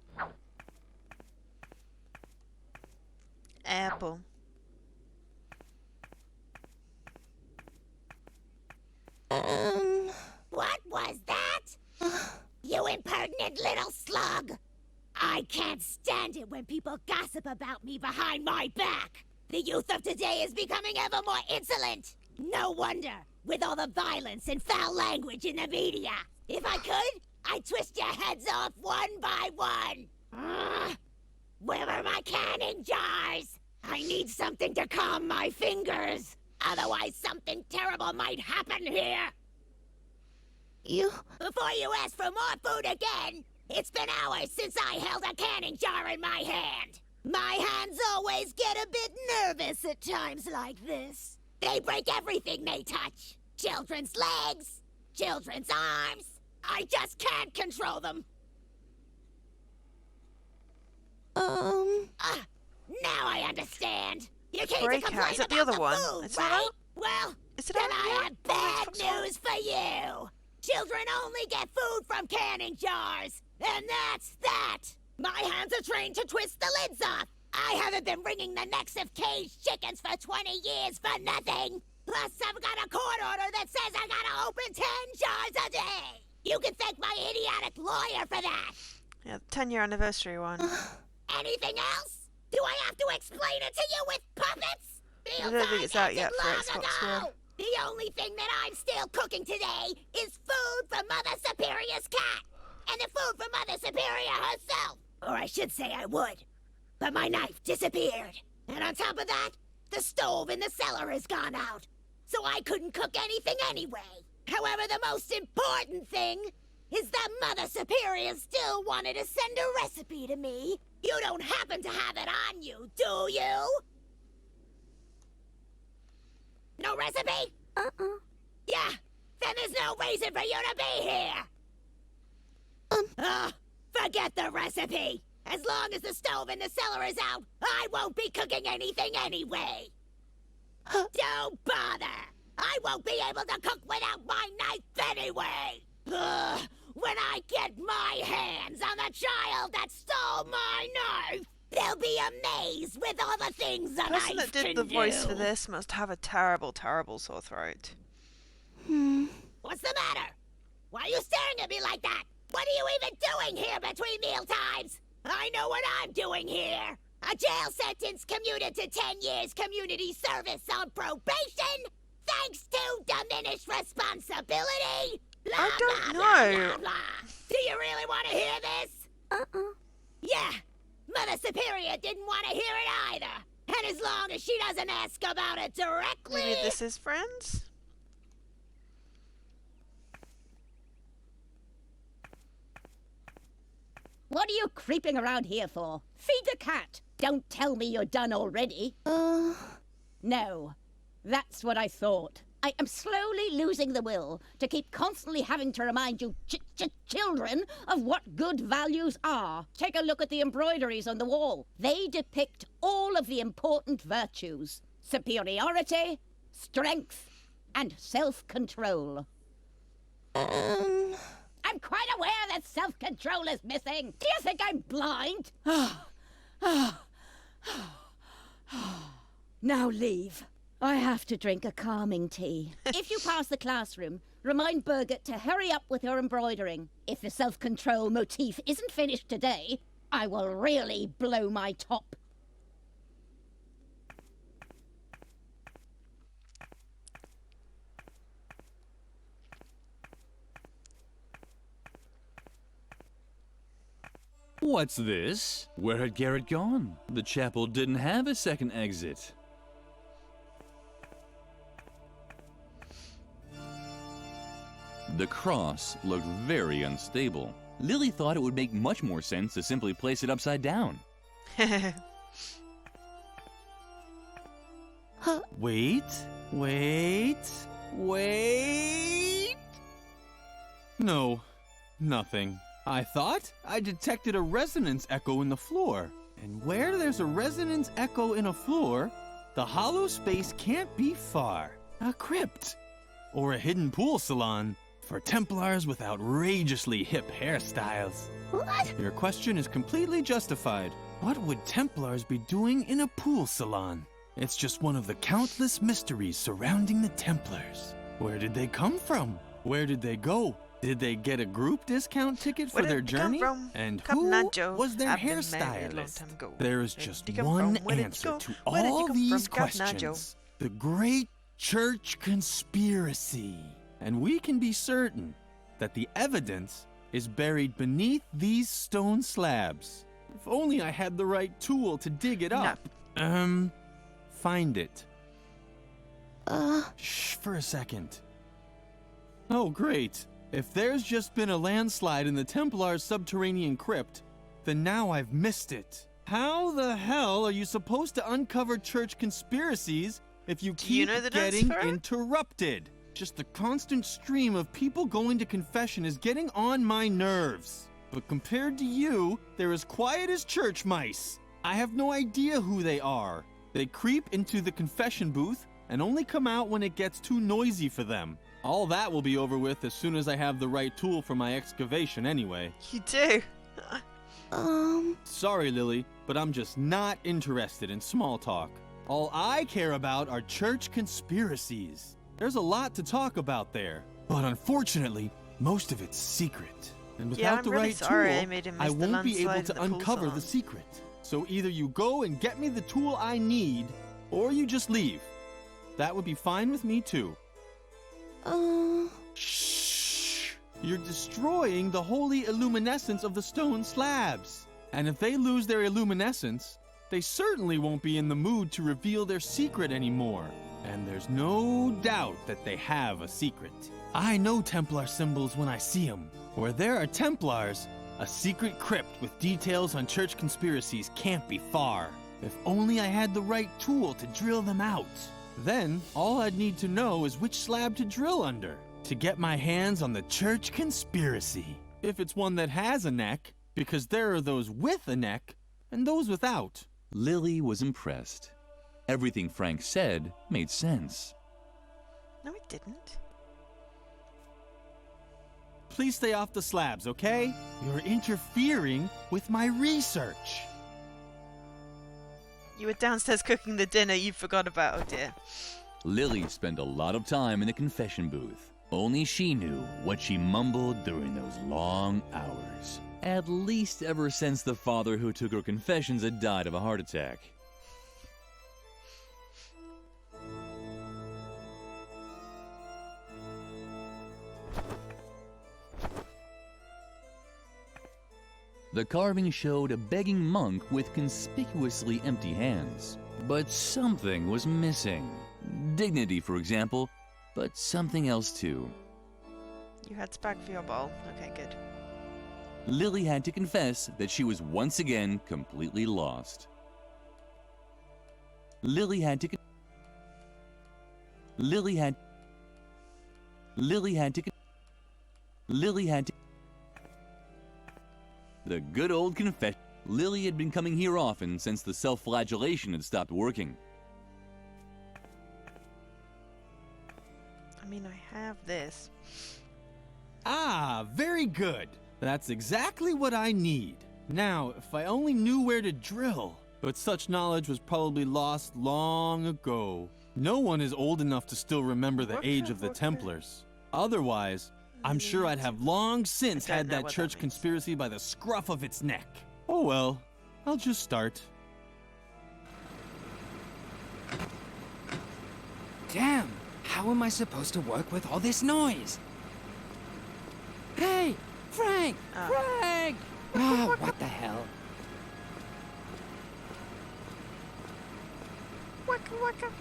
Apple. What was that? You impertinent little slug! I can't stand it when people gossip about me behind my back. The youth of today is becoming ever more insolent. No wonder, with all the violence and foul language in the media. If I could, I'd twist your heads off one by one. Where are my canning jars? I need something to calm my fingers. Otherwise, something terrible might happen here. Before you ask for more food again, it's been hours since I held a canning jar in my hand. My hands always get a bit nervous at times like this. They break everything they touch. Children's legs, children's arms. I just can't control them. Now I understand. You came to complain Is it about the other one? food, Is it right? that? Well, Is it then out I yet? have bad news for you. Children only get food from canning jars, and that's that. My hands are trained to twist the lids off. I haven't been wringing the necks of caged chickens for 20 years for nothing. Plus, I've got a court order that says I gotta open 10 jars a day. You can thank my idiotic lawyer for that. Yeah, the 10-year anniversary one. Anything else? Do I have to explain it to you with puppets? I don't think it's out yet for Long Xbox ago. One. The only thing that I'm still cooking today is food for Mother Superior's cat. And the food for Mother Superior herself. Or I should say I would. But my knife disappeared. And on top of that, the stove in the cellar has gone out. So I couldn't cook anything anyway. However, the most important thing is that Mother Superior still wanted to send a recipe to me. You don't happen to have it on you, do you? No recipe? Yeah, then there's no reason for you to be here. Forget the recipe. As long as the stove in the cellar is out, I won't be cooking anything anyway. Don't bother. I won't be able to cook without my knife anyway. When I get my hands on the child that stole my knife, they'll be amazed with all the things a The person knife that did can the voice do. for this must have a terrible, terrible sore throat. What's the matter? Why are you staring at me like that? What are you even doing here between meal times? I know what I'm doing here. A jail sentence commuted to 10 years community service on probation, thanks to diminished responsibility. Blah, I don't blah, blah, know. blah, blah. Do you really want to hear this? Yeah, Mother Superior didn't want to hear it either. And as long as she doesn't ask about it directly... Maybe this is Friends? What are you creeping around here for? Feed the cat. Don't tell me you're done already. No. That's what I thought. I am slowly losing the will to keep constantly having to remind you children of what good values are. Take a look at the embroideries on the wall. They depict all of the important virtues. Superiority, strength, and self-control. I'm quite aware that self-control is missing. Do you think I'm blind? Now leave. I have to drink a calming tea. If you pass the classroom, remind Birgit to hurry up with her embroidering. If the self-control motif isn't finished today, I will really blow my top. What's this? Where had Garrett gone? The chapel didn't have a second exit. The cross looked very unstable. Lily thought it would make much more sense to simply place it upside down. Wait. No, nothing. I thought I detected a resonance echo in the floor. And where there's a resonance echo in a floor, the hollow space can't be far. A crypt. Or a hidden pool salon. for Templars with outrageously hip hairstyles. What? Your question is completely justified. What would Templars be doing in a pool salon? It's just one of the countless mysteries surrounding the Templars. Where did they come from? Where did they go? Did they get a group discount ticket for their journey? And who was their hairstylist? There is just one answer to all these questions. The Great Church Conspiracy. And we can be certain that the evidence is buried beneath these stone slabs. If only I had the right tool to dig it up. Find it. Shh, for a second. Oh, great. If there's just been a landslide in the Templar's subterranean crypt, then now I've missed it. How the hell are you supposed to uncover church conspiracies if you keep getting interrupted? Just the constant stream of people going to confession is getting on my nerves. But compared to you, they're as quiet as church mice. I have no idea who they are. They creep into the confession booth and only come out when it gets too noisy for them. All that will be over with as soon as I have the right tool for my excavation anyway. You do? Sorry, Lily, but I'm just not interested in small talk. All I care about are church conspiracies. There's a lot to talk about there, but unfortunately, most of it's secret. And without the right tool, I won't be able to uncover the secret. So either you go and get me the tool I need, or you just leave. That would be fine with me too. Shh! You're destroying the holy illuminescence of the stone slabs. And if they lose their illuminescence, they certainly won't be in the mood to reveal their secret anymore. And there's no doubt that they have a secret. I know Templar symbols when I see them. Where there are Templars, a secret crypt with details on church conspiracies can't be far. If only I had the right tool to drill them out. Then, all I'd need to know is which slab to drill under to get my hands on the church conspiracy. If it's one that has a neck, because there are those with a neck and those without. Lily was impressed. Everything Frank said made sense. No, it didn't. Please stay off the slabs, okay? You're interfering with my research. You were downstairs cooking the dinner you forgot about, oh dear. Lily spent a lot of time in the confession booth. Only she knew what she mumbled during those long hours. At least ever since the father who took her confessions had died of a heart attack. The carving showed a begging monk with conspicuously empty hands. But something was missing. Dignity, for example, but something else too. You had spag for your bowl. Okay, good. Lily had to confess that she was once again completely lost. Lily had to The good old confession. Lily had been coming here often since the self-flagellation had stopped working. I mean, I have this. Ah, very good. That's exactly what I need. Now, if I only knew where to drill. But such knowledge was probably lost long ago. No one is old enough to still remember the age of the Templars. Otherwise, I'm sure I'd have long since had that church conspiracy by the scruff of its neck. Oh well, I'll just start. Damn, how am I supposed to work with all this noise? Hey, Frank! Frank! Ah, what the hell? Waka waka.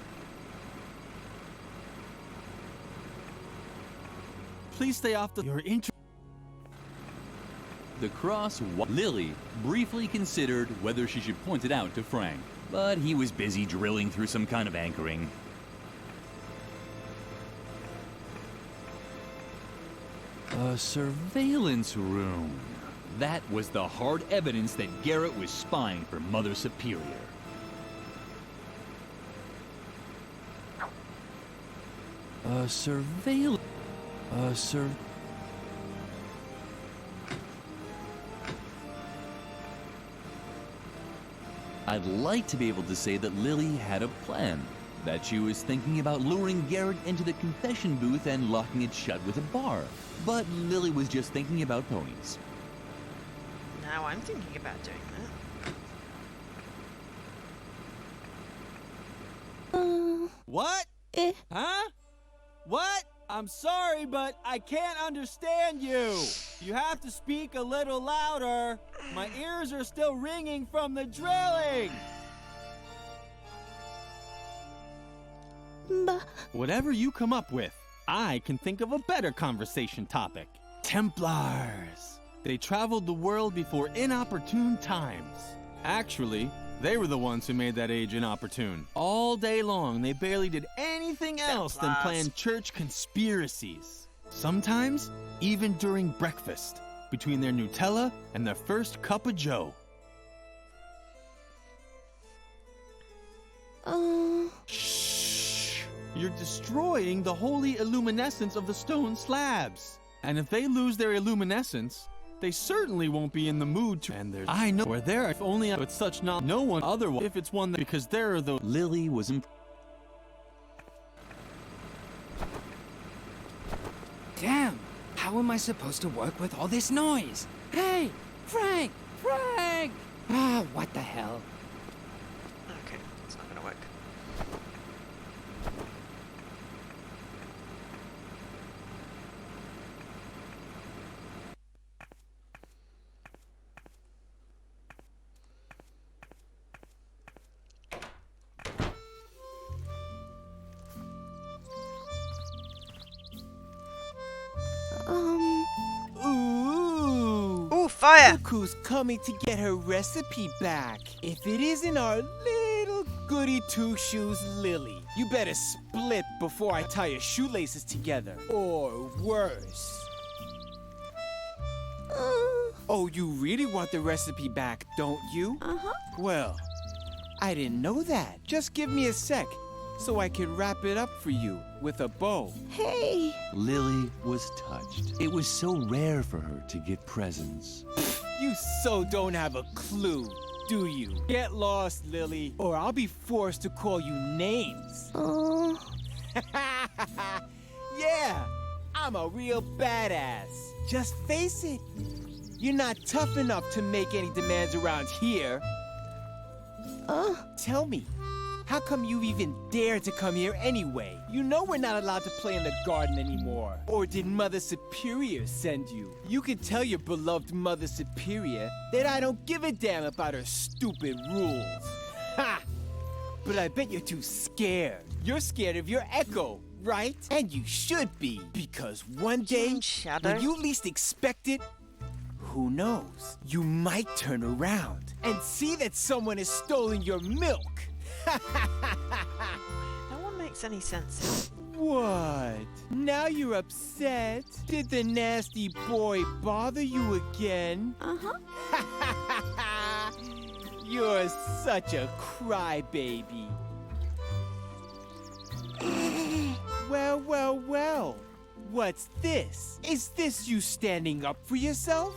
Please stay off the... The cross Lily briefly considered whether she should point it out to Frank, but he was busy drilling through some kind of anchoring. A surveillance room. That was the hard evidence that Garrett was spying for Mother Superior. I'd like to be able to say that Lily had a plan, that she was thinking about luring Garrett into the confession booth and locking it shut with a bar. But Lily was just thinking about ponies. Now I'm thinking about doing that. What? Huh? What? I'm sorry, but I can't understand you. You have to speak a little louder. My ears are still ringing from the drilling. Whatever you come up with, I can think of a better conversation topic. Templars. They traveled the world before inopportune times. Actually, they were the ones who made that age inopportune. All day long, they barely did anything else than plan church conspiracies. Sometimes, even during breakfast, between their Nutella and their first cup of joe. Shh! You're destroying the holy illuminescence of the stone slabs. And if they lose their illuminescence, they certainly won't be in the mood to. And I know where they're, if only with such not no one otherwise. If it's one that, because there are the. Lily was Damn! How am I supposed to work with all this noise? Hey! Frank! Frank! Ah, what the hell? Okay, it's not gonna work. Ooh, fire! Look who's coming to get her recipe back. If it isn't our little goody two-shoes Lily, you better split before I tie your shoelaces together. Or worse. Oh, you really want the recipe back, don't you? Uh-huh. Well, I didn't know that. Just give me a sec, so I can wrap it up for you with a bow. Hey! Lily was touched. It was so rare for her to get presents. You so don't have a clue, do you? Get lost, Lily, or I'll be forced to call you names. Yeah, I'm a real badass. Just face it. You're not tough enough to make any demands around here. Tell me, how come you even dared to come here anyway? You know we're not allowed to play in the garden anymore. Or did Mother Superior send you? You can tell your beloved Mother Superior that I don't give a damn about her stupid rules. Ha! But I bet you're too scared. You're scared of your echo, right? And you should be, because one day, when you least expect it, who knows? You might turn around and see that someone has stolen your milk. No one makes any sense. What? Now you're upset? Did the nasty boy bother you again? Uh-huh. You're such a crybaby. Well, well, well. What's this? Is this you standing up for yourself?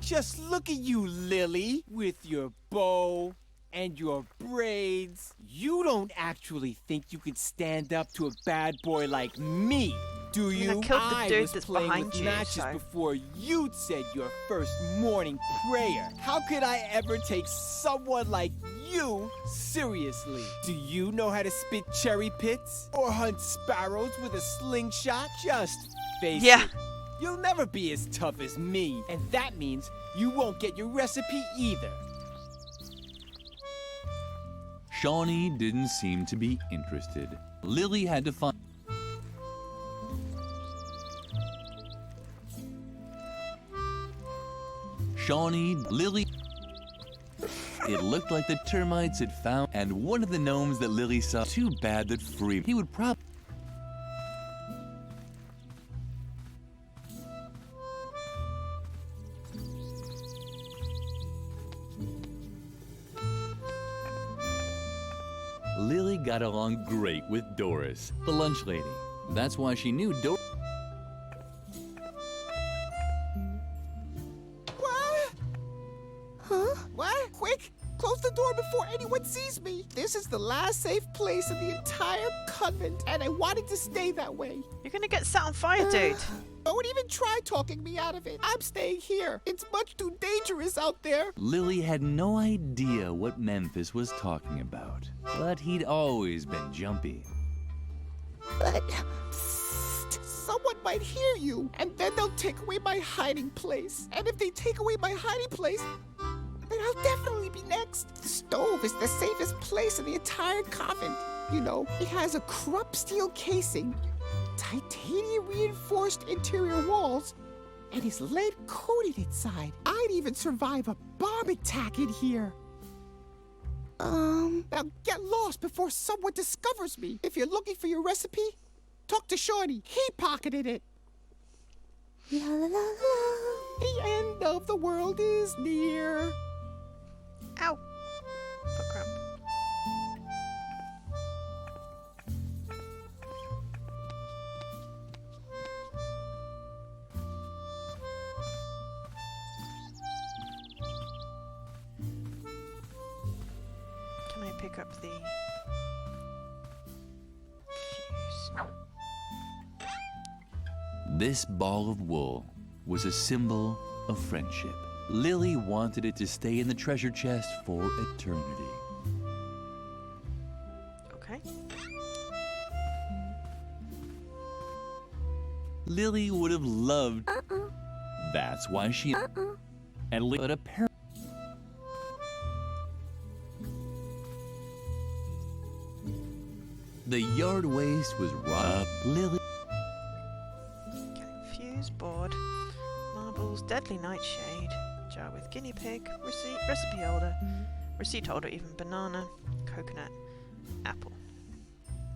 Just look at you, Lily, with your bow and your braids. You don't actually think you could stand up to a bad boy like me, do you? I mean, I killed the dude was that's playing behind with you, matches so- before you'd said your first morning prayer. How could I ever take someone like you seriously? Do you know how to spit cherry pits? Or hunt sparrows with a slingshot? Just face it. You'll never be as tough as me, and that means you won't get your recipe either. Shawnee didn't seem to be interested. Lily had to find. Lily. It looked like the termites had found, and one of the gnomes that Lily saw. Too bad that free. He would probably. Lily got along great with Doris, the lunch lady. That's why she knew Doris. What? Huh? What? Quick, before anyone sees me. This is the last safe place in the entire convent, and I want it to stay that way. You're gonna get set on fire, dude. Don't even try talking me out of it. I'm staying here. It's much too dangerous out there. Lily had no idea what Memphis was talking about, but he'd always been jumpy. But someone might hear you, and then they'll take away my hiding place. And if they take away my hiding place, then I'll definitely be next. The stove is the safest place in the entire convent. You know, it has a crump steel casing, titanium reinforced interior walls, and is lead coated inside. I'd even survive a bomb attack in here. Now get lost before someone discovers me. If you're looking for your recipe, talk to Shawnee. He pocketed it. La la la la. The end of the world is near. Ow. Foot cramp. Can I pick up the fuse? This ball of wool was a symbol of friendship. Lily wanted it to stay in the treasure chest for eternity. Okay. Lily would have loved. That's why she. And but apparently. The yard waste was robbed. Lily. Okay, fuse, board, marbles, deadly nightshade, jar with guinea pig, recipe holder, receipt holder, even banana, coconut, apple.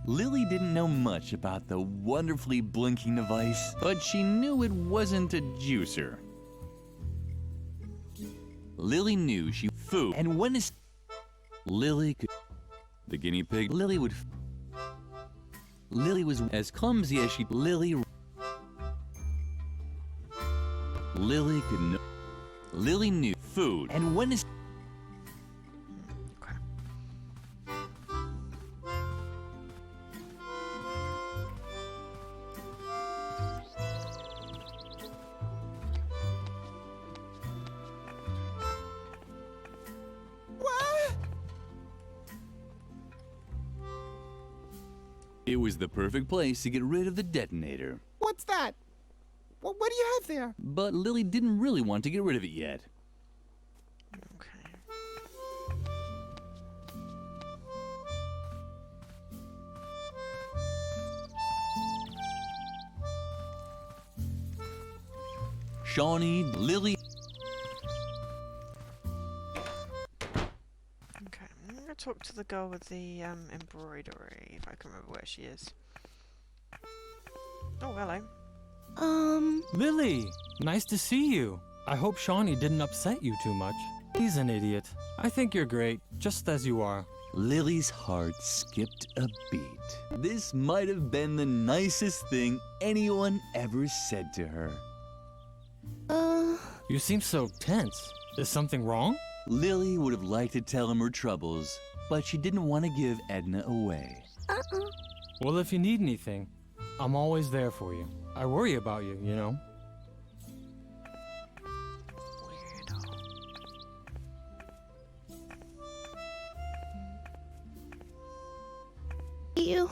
Lily didn't know much about the wonderfully blinking device, but she knew it wasn't a juicer. Lily knew she food, and when is Lily could the guinea pig Lily would Lily was as clumsy as she Lily could know Lily knew food, and when is It was the perfect place to get rid of the detonator. What's that? What do you have there? But Lily didn't really want to get rid of it yet. Shawnee, Lily. Okay, I'm gonna talk to the girl with the embroidery, if I can remember where she is. Oh, hello. Lily, nice to see you. I hope Shawnee didn't upset you too much. He's an idiot. I think you're great, just as you are. Lily's heart skipped a beat. This might have been the nicest thing anyone ever said to her. You seem so tense. Is something wrong? Lily would have liked to tell him her troubles, but she didn't want to give Edna away. Well, if you need anything, I'm always there for you. I worry about you, you know. You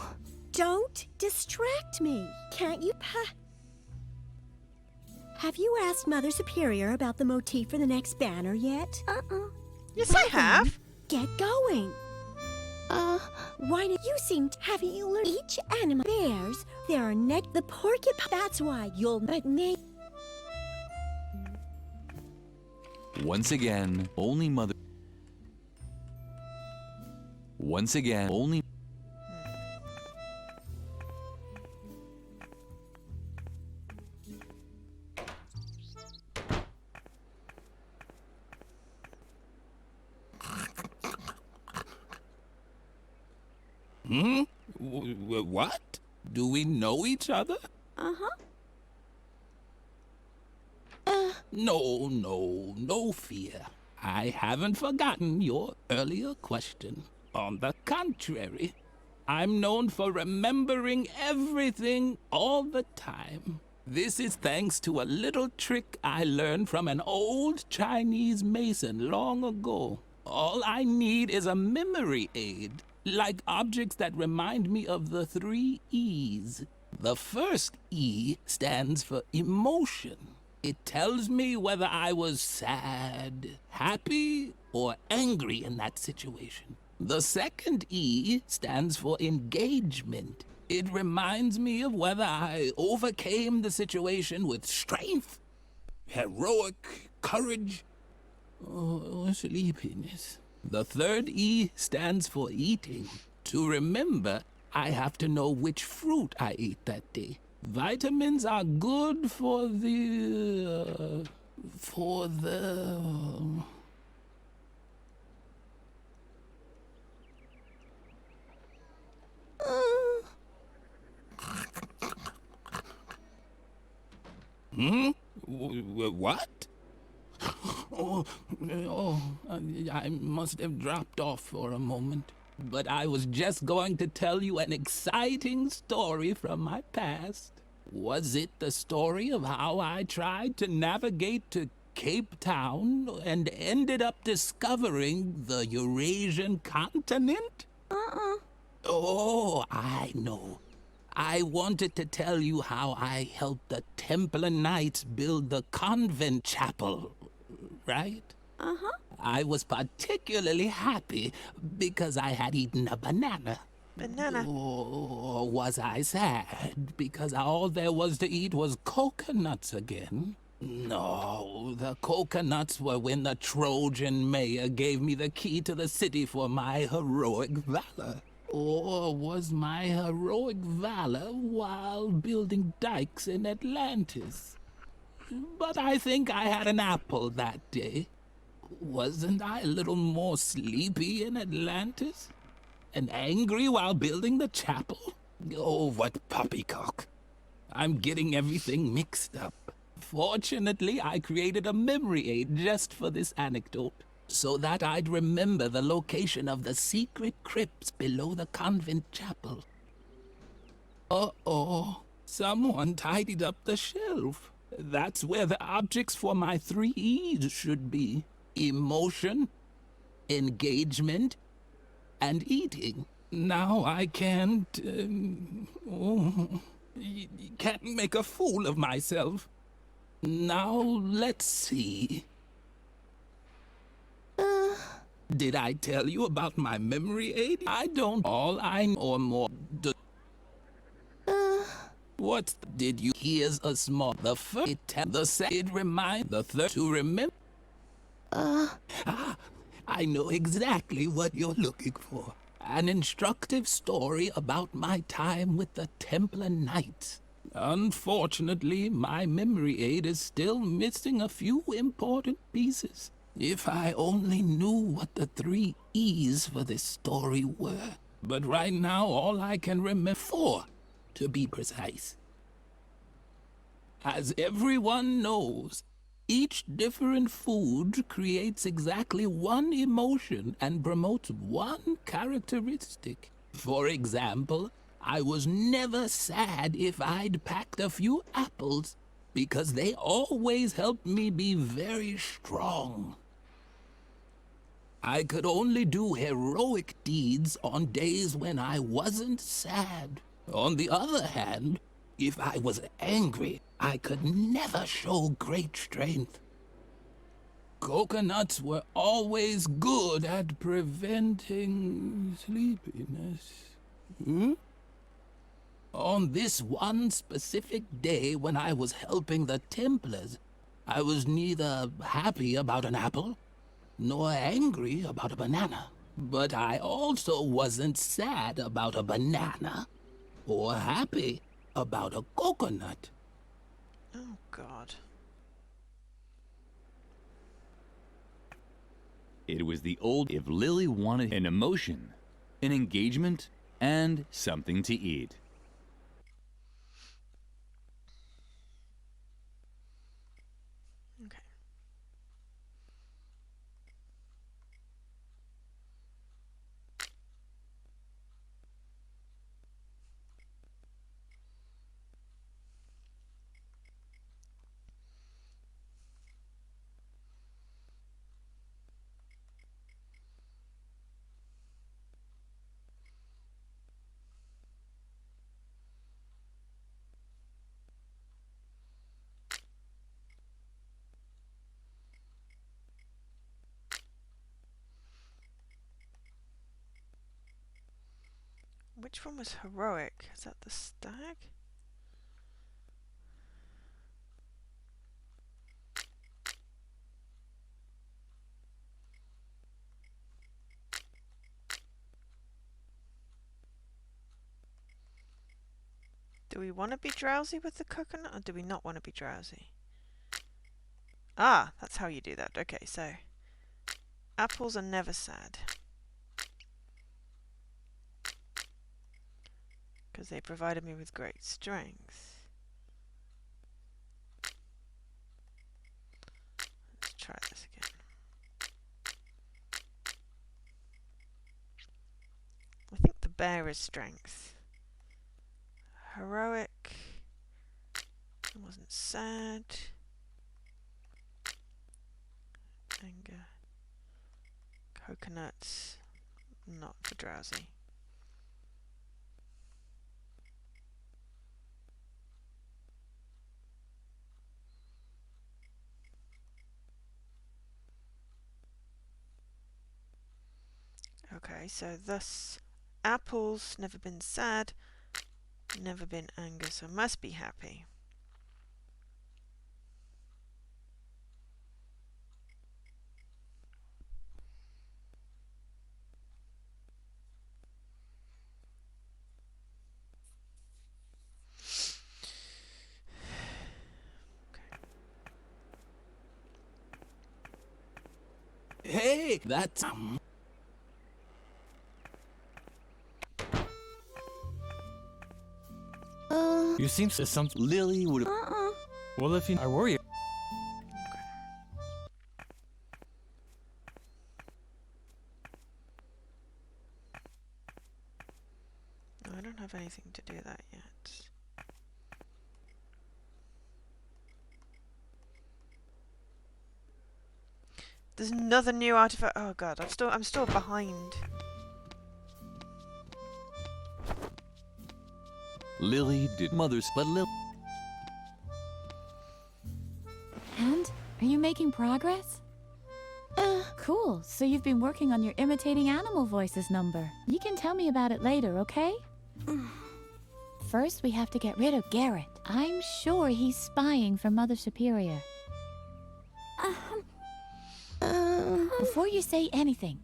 don't distract me. Can't you Have you asked Mother Superior about the motif for the next banner yet? Yes, I have. Get going. Why did you haven't you learned each animal bears their neck the porcupine? That's why you'll make. Once again, only Mother. Once again, only. What? Do we know each other? No fear. I haven't forgotten your earlier question. On the contrary, I'm known for remembering everything all the time. This is thanks to a little trick I learned from an old Chinese mason long ago. All I need is a memory aid, like objects that remind me of the 3 E's. The first E stands for emotion. It tells me whether I was sad, happy, or angry in that situation. The second E stands for engagement. It reminds me of whether I overcame the situation with strength, heroic courage, or sleepiness. The third E stands for eating. To remember, I have to know which fruit I ate that day. Vitamins are good for the... What? I must have dropped off for a moment. But I was just going to tell you an exciting story from my past. Was it the story of how I tried to navigate to Cape Town and ended up discovering the Eurasian continent? Oh, I know. I wanted to tell you how I helped the Templar Knights build the convent chapel, right? I was particularly happy because I had eaten a banana. Banana. Or was I sad because all there was to eat was coconuts again? No, the coconuts were when the Trojan mayor gave me the key to the city for my heroic valor. Or was my heroic valor while building dikes in Atlantis? But I think I had an apple that day. Wasn't I a little more sleepy in Atlantis? And angry while building the chapel? Oh, what poppycock. I'm getting everything mixed up. Fortunately, I created a memory aid just for this anecdote, so that I'd remember the location of the secret crypts below the convent chapel. Uh-oh, someone tidied up the shelf. That's where the objects for my 3 E's should be. Emotion, engagement, and eating. Now I can't make a fool of myself. Now let's see. Did I tell you about my memory aid? I don't. All I or more. What did you? Here's a small. The first. The second. Remind. The third. To remember. I know exactly what you're looking for. An instructive story about my time with the Templar Knights. Unfortunately, my memory aid is still missing a few important pieces. If I only knew what the 3 E's for this story were. But right now, all I can remember 4, to be precise. As everyone knows, each different food creates exactly 1 emotion and promotes 1 characteristic. For example, I was never sad if I'd packed a few apples, because they always helped me be very strong. I could only do heroic deeds on days when I wasn't sad. On the other hand, if I was angry, I could never show great strength. Coconuts were always good at preventing sleepiness. On this one specific day when I was helping the Templars, I was neither happy about an apple nor angry about a banana. But I also wasn't sad about a banana or happy about a coconut. Oh, God. It was the old if Lily wanted an emotion, an engagement, and something to eat. Okay. Which one was heroic? Is that the stag? Do we want to be drowsy with the coconut, or do we not want to be drowsy? Ah, that's how you do that. Okay, so apples are never sad, because they provided me with great strength. Let's try this again. I think the bear is strength. Heroic. It wasn't sad. Anger. Coconuts. Not for drowsy. Okay, so thus apples, never been sad, never been anger, so must be happy. Hey, that's... You seem to some... Lily would have... Well, if you... I worry... No, I don't have anything to do that yet. There's another new artifact. Oh god, I'm still behind. Lily did mother's, but Lily... And? Are you making progress? Cool. So you've been working on your imitating animal voices number. You can tell me about it later, okay? First, we have to get rid of Garrett. I'm sure he's spying for Mother Superior. Before you say anything,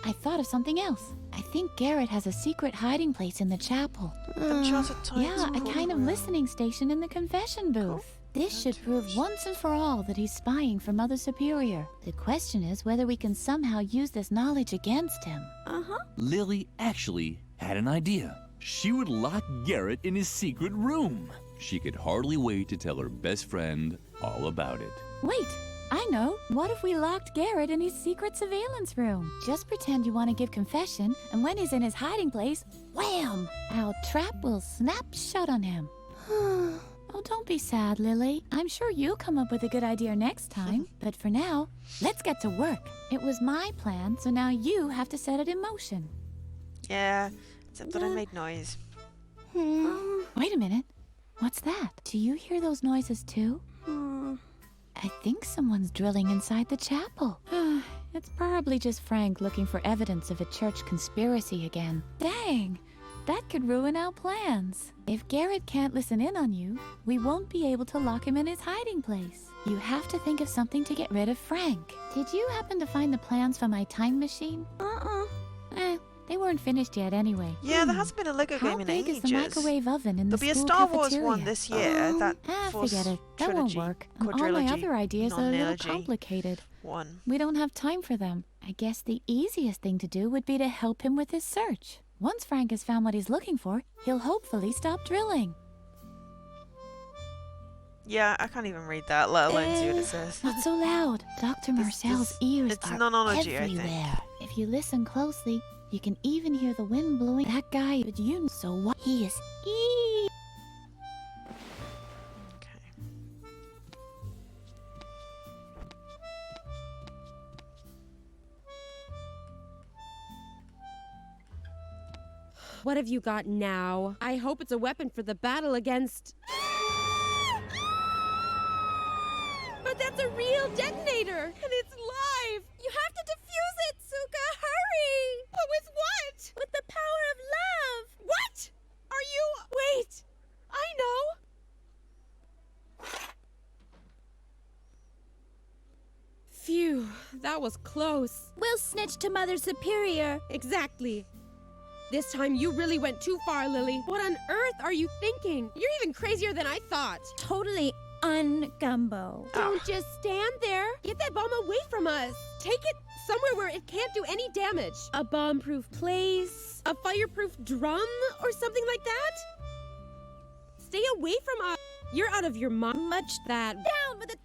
I thought of something else. I think Garrett has a secret hiding place in the chapel. Yeah, a kind of listening station in the confession booth. This should prove once and for all that he's spying for Mother Superior. The question is whether we can somehow use this knowledge against him. Lily actually had an idea. She would lock Garrett in his secret room. She could hardly wait to tell her best friend all about it. Wait, I know. What if we locked Garrett in his secret surveillance room? Just pretend you want to give confession, and when he's in his hiding place, wham! Our trap will snap shut on him. Oh, don't be sad, Lily. I'm sure you'll come up with a good idea next time. But for now, let's get to work. It was my plan, so now you have to set it in motion. Yeah, except that I made noise. Wait a minute. What's that? Do you hear those noises too? I think someone's drilling inside the chapel. It's probably just Frank looking for evidence of a church conspiracy again. Dang! That could ruin our plans. If Garrett can't listen in on you, we won't be able to lock him in his hiding place. You have to think of something to get rid of Frank. Did you happen to find the plans for my time machine? They weren't finished yet anyway. Yeah, there hasn't been a Lego game in How big ages. is the microwave oven in the There'll be a school Star Wars cafeteria? one this year. That Forget it. That won't work. And all my other ideas are a little complicated. One. We don't have time for them. I guess the easiest thing to do would be to help him with his search. Once Frank has found what he's looking for, he'll hopefully stop drilling. Yeah, I can't even read that, let alone see what it says. Not so loud. Dr. Marcel's ears it's are nonology, I think. everywhere. If you listen closely, you can even hear the wind blowing. That guy, but you know so what? He is What have you got now? I hope it's a weapon for the battle against... But that's a real detonator, and it's live! You have to defuse it, Suka! Hurry! But with what? With the power of love! What? that was close. We'll snitch to Mother Superior. Exactly. This time you really went too far, Lily. What on earth are you thinking? You're even crazier than I thought. Totally un-Gumbo. Don't just stand there. Get that bomb away from us. Take it somewhere where it can't do any damage. A bomb-proof place, a fireproof drum, or something like that? Stay away from us. You're out of your mind. Much that. Down with it.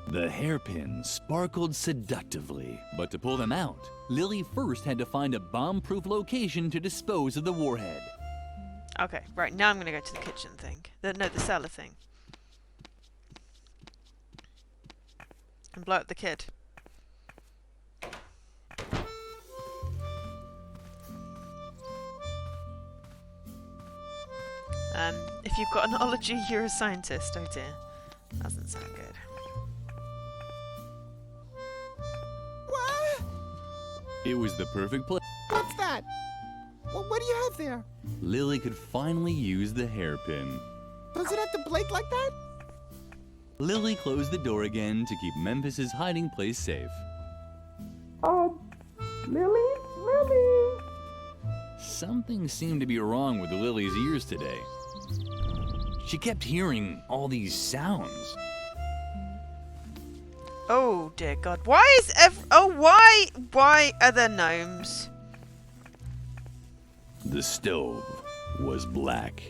The hairpin sparkled seductively, but to pull them out, Lily first had to find a bomb-proof location to dispose of the warhead. Okay, right, now I'm going to go to the kitchen thing. The cellar thing. And blow up the kid. If you've got an ology, you're a scientist. Oh dear. Doesn't sound good. What? It was the perfect place. What's that? Well, what do you have there? Lily could finally use the hairpin. Does it have to blink like that? Lily closed the door again to keep Memphis's hiding place safe. Lily? Something seemed to be wrong with Lily's ears today. She kept hearing all these sounds. Oh dear God! Why is why are there gnomes? The stove was black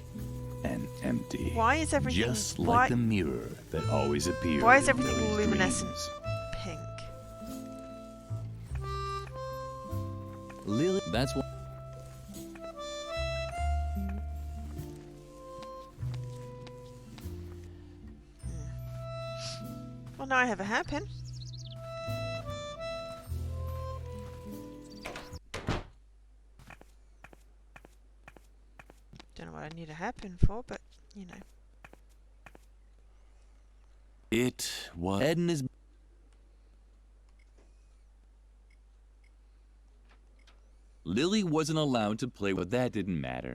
and empty. Why is everything just like the mirror that always appeared? Why is in everything Lily's luminescent dreams? pink? Lily, that's what. Well, now I have a hairpin. Don't know what I need a hairpin for, but you know. It was Edna's. Lily wasn't allowed to play, but that didn't matter.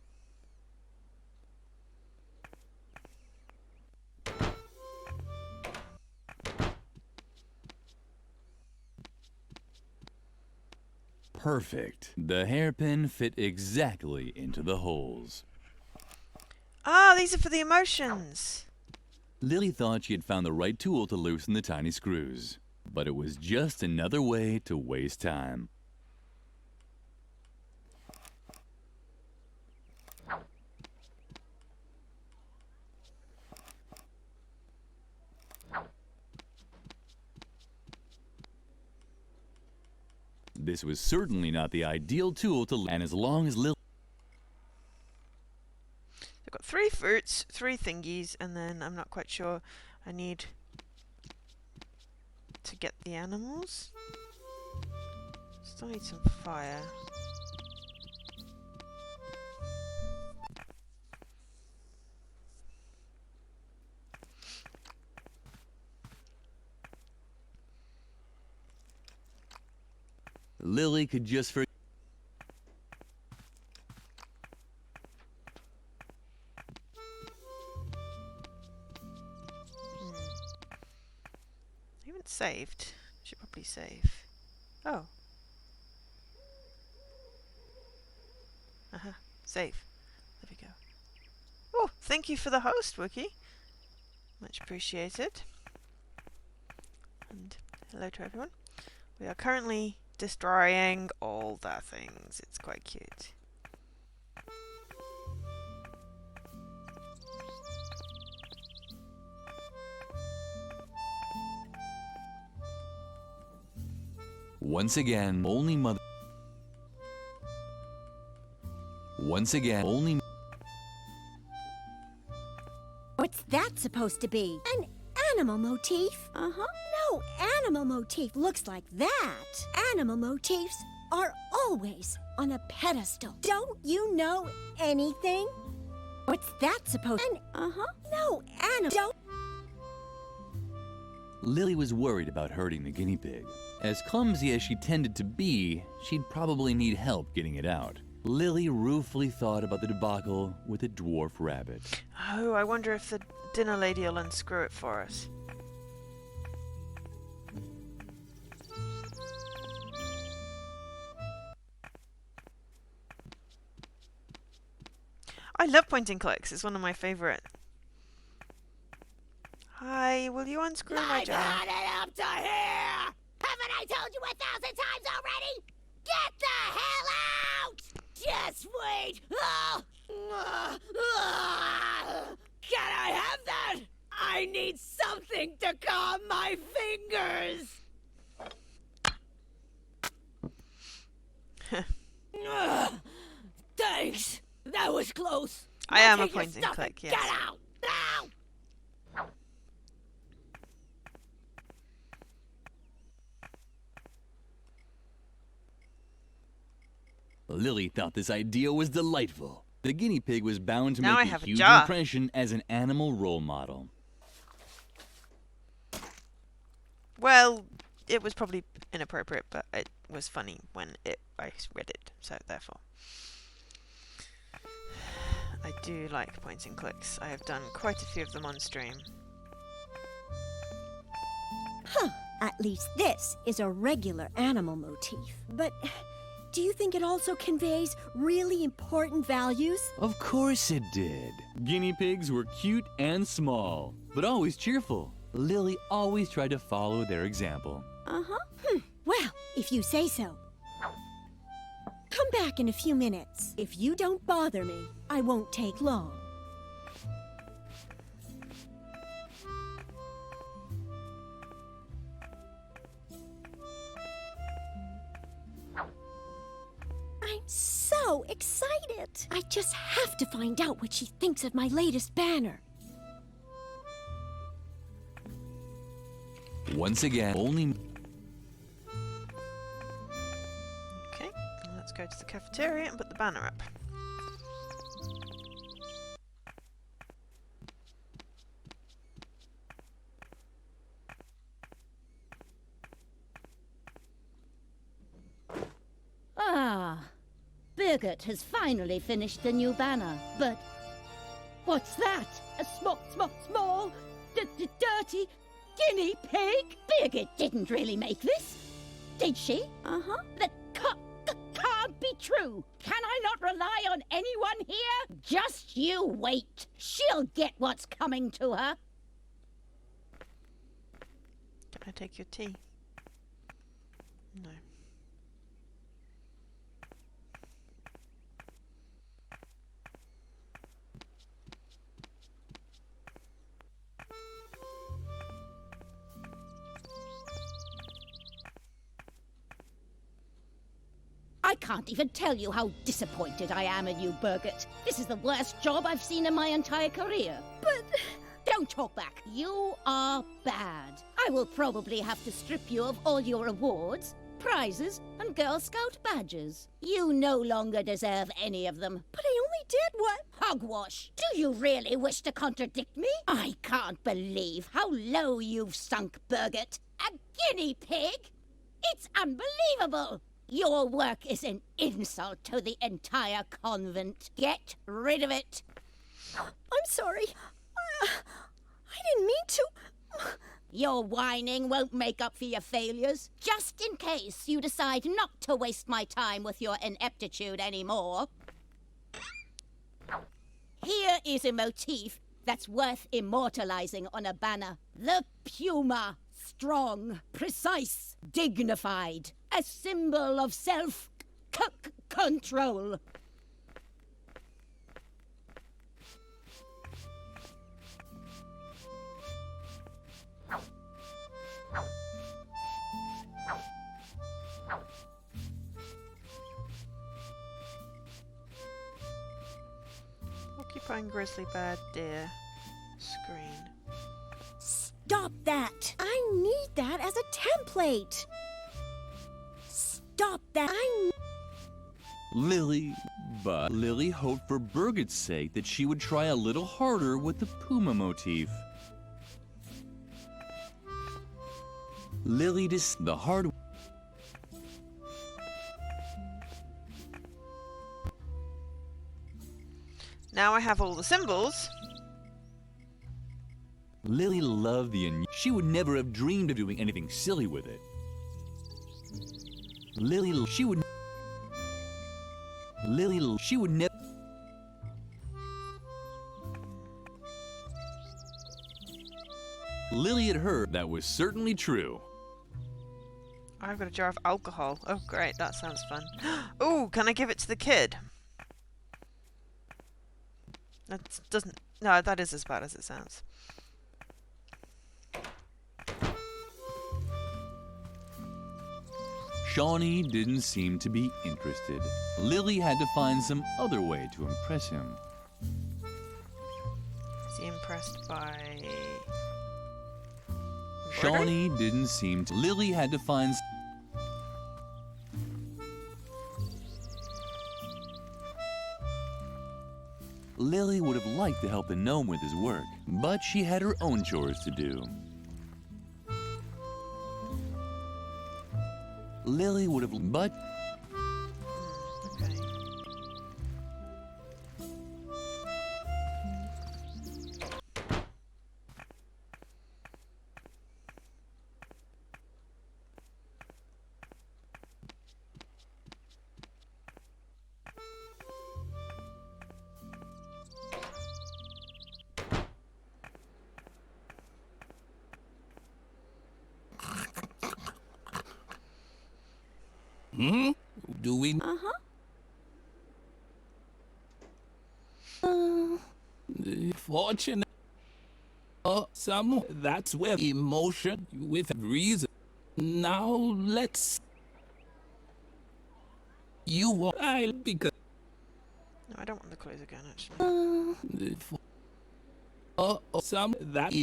Perfect. The hairpin fit exactly into the holes. Ah, these are for the emotions. Lily thought she had found the right tool to loosen the tiny screws, but it was just another way to waste time. This was certainly not the ideal tool to, and as long as Lily... I've got 3 fruits, 3 thingies, and then I'm not quite sure. I need to get the animals. Still need some fire. Lily could just forget. I haven't saved. Should probably save. Oh. Save. There we go. Oh, thank you for the host, Wookie. Much appreciated. And hello to everyone. We are currently destroying all the things. It's quite cute. Once again, only mother. Once again, only. What's that supposed to be? An animal motif? Uh-huh. No animal motif looks like that. Animal motifs are always on a pedestal. Don't you know anything? What's that supposed to be? Uh-huh. No animal. Don't. Lily was worried about hurting the guinea pig. As clumsy as she tended to be, she'd probably need help getting it out. Lily ruefully thought about the debacle with the dwarf rabbit. Oh, I wonder if the dinner lady will unscrew it for us. I love point and clicks. It's one of my favourite. Hi, will you unscrew my jar? I've had it up to here! Haven't I told you 1,000 times already? Get the hell out! Just wait! Can I have that? I need something to calm my fingers! Thanks! That was close! I am a Take your point and stuff click, and yes. Get out! Now! Lily thought this idea was delightful. The guinea pig was bound to Now I make a have a huge jar. impression as an animal role model. Well, it was probably inappropriate, but it was funny when I read it, so therefore. I do like point and clicks. I have done quite a few of them on stream. Huh. At least this is a regular animal motif. But do you think it also conveys really important values? Of course it did. Guinea pigs were cute and small, but always cheerful. Lily always tried to follow their example. Uh-huh. Well, if you say so. Come back in a few minutes. If you don't bother me, I won't take long. I'm so excited. I just have to find out what she thinks of my latest banner. Once again, only... Okay, let's go to the cafeteria and put the banner up. Ah, Birgit has finally finished the new banner, but what's that? A small, dirty guinea pig? Birgit didn't really make this, did she? Uh-huh. That can't be true. Can I not rely on anyone here? Just you wait. She'll get what's coming to her. Can I take your tea? No. I can't even tell you how disappointed I am in you, Birgit. This is the worst job I've seen in my entire career. But don't talk back. You are bad. I will probably have to strip you of all your awards, prizes, and Girl Scout badges. You no longer deserve any of them. But I only did what? Hogwash. Do you really wish to contradict me? I can't believe how low you've sunk, Birgit. A guinea pig? It's unbelievable. Your work is an insult to the entire convent. Get rid of it. I'm sorry. I didn't mean to. Your whining won't make up for your failures. Just in case you decide not to waste my time with your ineptitude anymore. Here is a motif that's worth immortalizing on a banner. The puma. Strong, precise, dignified. A symbol of self-control. Occupying grizzly bear deer screen. Stop that! I need that as a template! Stop that! Lily hoped for Birgit's sake that she would try a little harder with the puma motif. Lily the hard... Now I have all the symbols. Lily loved the she would never have dreamed of doing anything silly with it. she would never... Lily had heard that was certainly true. I've got a jar of alcohol. Oh, great. That sounds fun. Oh, can I give it to the kid? That doesn't... No, that is as bad as it sounds. Shawnee didn't seem to be interested. Lily had to find some other way to impress him. Is he impressed by... Shawnee didn't seem to... Lily had to find... Lily would have liked to help the gnome with his work, but she had her own chores to do. Lily would have... But... Okay. Do we? Fortunate. Some that's where emotion with reason. Now let's. You want I because. No, I don't want the clues again, actually. Some that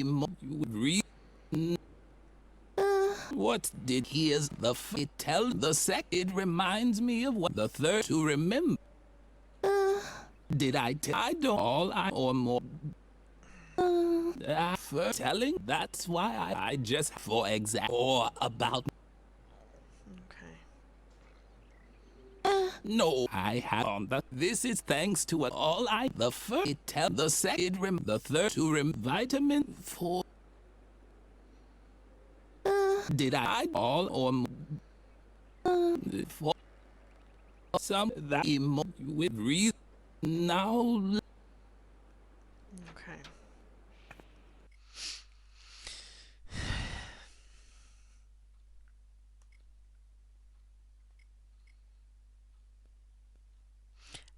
reason. What did here's the it tell the sec? It reminds me of what the third to remember. Did I tell? I don't all I or more. For telling. That's why I just for example or about. Okay. No, I have on that. This is thanks to all I the first it tell the second the third to vitamin 4. Did I all or for some that with reason now? Okay.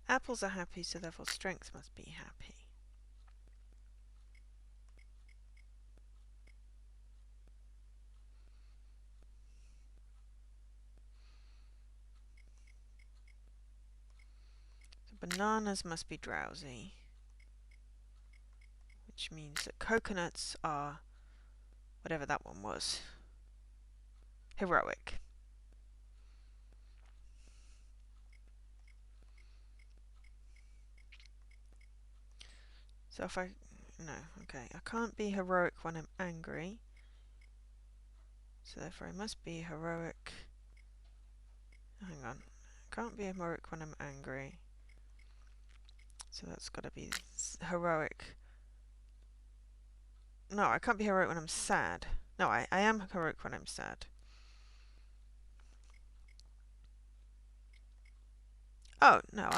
Apples are happy, so therefore strength must be happy. Bananas must be drowsy, which means that coconuts are, whatever that one was, heroic. So if I, no, okay, I can't be heroic when I'm angry, so therefore I must be heroic, hang on, I can't be heroic when I'm angry. So that's got to be heroic. No, I can't be heroic when I'm sad. No, I am heroic when I'm sad. Oh, no,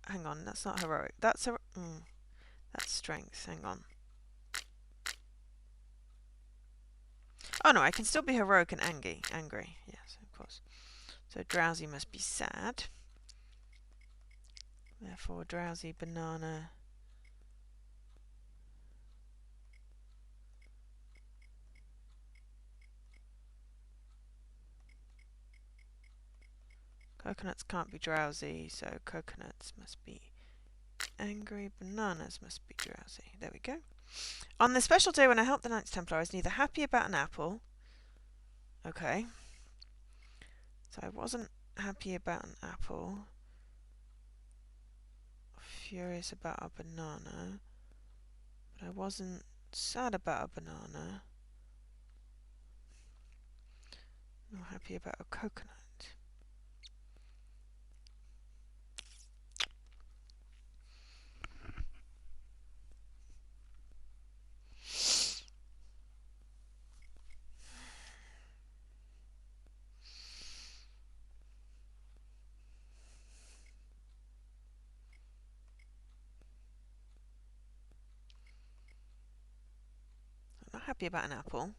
hang on, that's not heroic. That's that's strength, hang on. Oh no, I can still be heroic and angry. Yes, of course. So drowsy must be sad. Therefore, drowsy banana. Coconuts can't be drowsy, so coconuts must be angry. Bananas must be drowsy. There we go. On the special day when I helped the Knights Templar, I was neither happy about an apple. Okay. So I wasn't happy about an apple. Furious about a banana, but I wasn't sad about a banana, nor happy about a coconut. happy about an apple.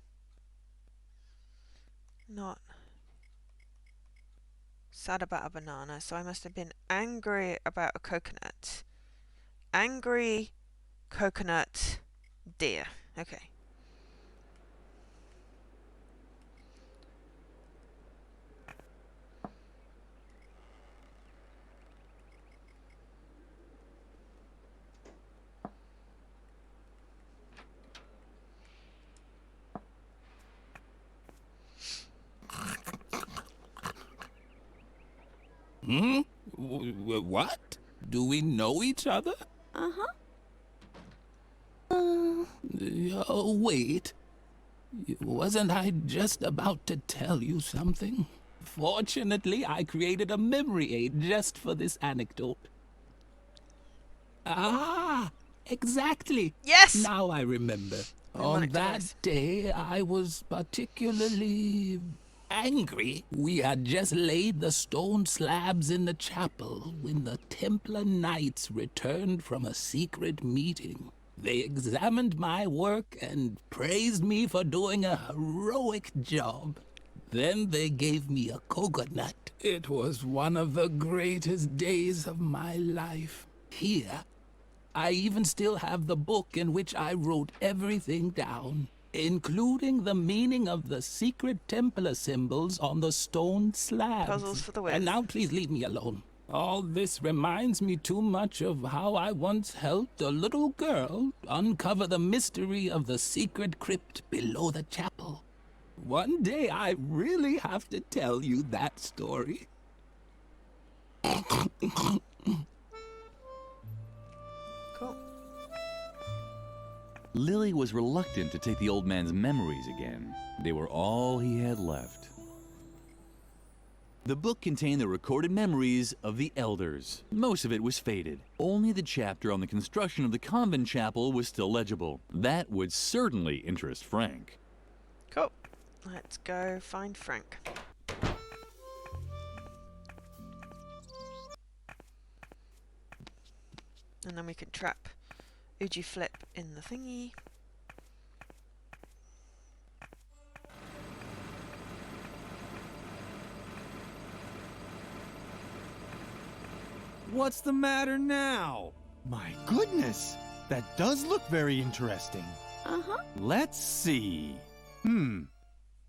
Not sad about a banana, so I must have been angry about a coconut. Angry coconut deer. Okay. Hmm? What? Do we know each other? Uh-huh. Oh, wait. Wasn't I just about to tell you something? Fortunately, I created a memory aid just for this anecdote. Ah, exactly. Yes! Now I remember. On that day, I was particularly angry. We had just laid the stone slabs in the chapel when the Templar Knights returned from a secret meeting. They examined my work and praised me for doing a heroic job. Then they gave me a coconut. It was one of the greatest days of my life. Here, I even still have the book in which I wrote everything down, including the meaning of the secret Templar symbols on the stone slabs. Puzzles for the win. And now please leave me alone. All this reminds me too much of how I once helped a little girl uncover the mystery of the secret crypt below the chapel. One day I really have to tell you that story. Cool. Lily was reluctant to take the old man's memories again. They were all he had left. The book contained the recorded memories of the elders. Most of it was faded. Only the chapter on the construction of the convent chapel was still legible. That would certainly interest Frank. Cool. Let's go find Frank. And then we can trap Uji Flip in the thingy. What's the matter now? My goodness, that does look very interesting. Uh-huh. Let's see.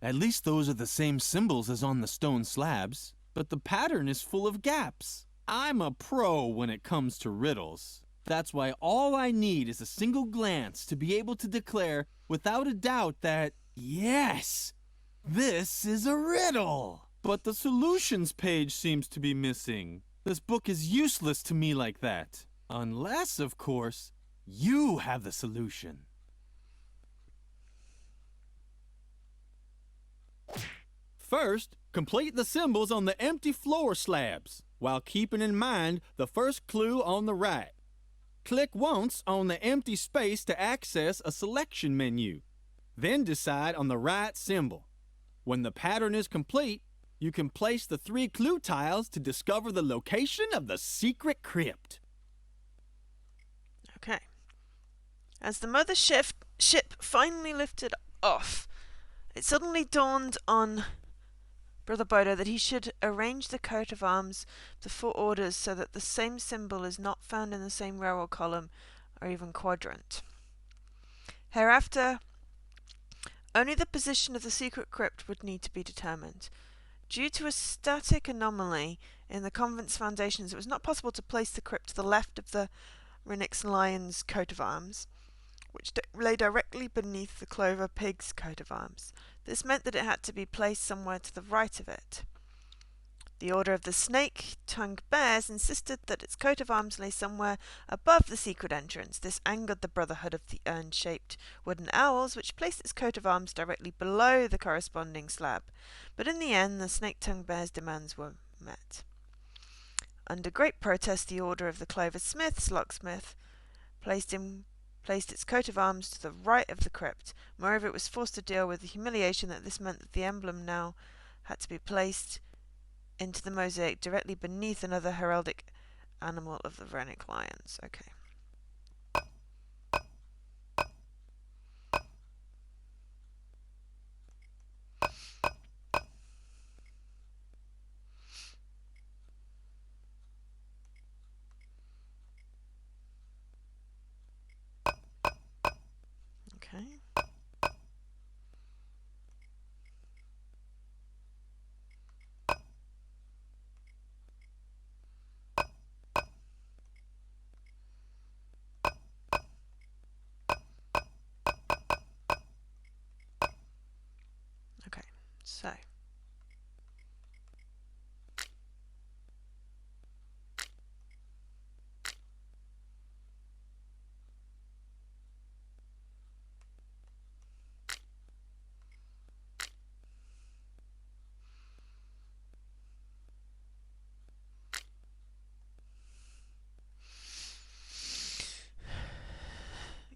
At least those are the same symbols as on the stone slabs, but the pattern is full of gaps. I'm a pro when it comes to riddles. That's why all I need is a single glance to be able to declare without a doubt that, yes, this is a riddle. But the solutions page seems to be missing. This book is useless to me like that. Unless, of course, you have the solution. First, complete the symbols on the empty floor slabs, while keeping in mind the first clue on the right. Click once on the empty space to access a selection menu. Then decide on the right symbol. When the pattern is complete, you can place the 3 clue tiles to discover the location of the secret crypt. Okay. As the mothership finally lifted off, it suddenly dawned on Brother Bodo that he should arrange the coat of arms of the 4 orders so that the same symbol is not found in the same row or column or even quadrant. Hereafter, only the position of the secret crypt would need to be determined. Due to a static anomaly in the convent's foundations, it was not possible to place the crypt to the left of the Rhynyx Lion's coat of arms, which lay directly beneath the Clover Pig's coat of arms. This meant that it had to be placed somewhere to the right of it. The Order of the Snake-Tongued Bears insisted that its coat of arms lay somewhere above the secret entrance. This angered the Brotherhood of the Urn-Shaped Wooden Owls, which placed its coat of arms directly below the corresponding slab. But in the end, the Snake-Tongued Bears' demands were met. Under great protest, the Order of the Clover Smiths, Locksmith, placed its coat of arms to the right of the crypt. Moreover, it was forced to deal with the humiliation that this meant that the emblem now had to be placed into the mosaic directly beneath another heraldic animal of the Rhynyx Lions. Okay. So.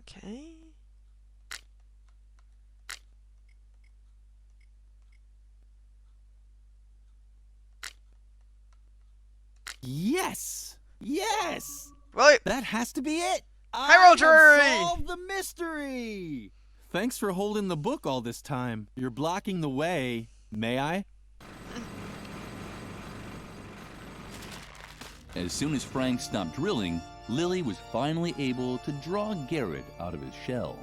Okay. Yes! Yes! Right. That has to be it. Heraldry! I have solved the mystery! Thanks for holding the book all this time. You're blocking the way. May I? As soon as Frank stopped drilling, Lily was finally able to draw Garrett out of his shell.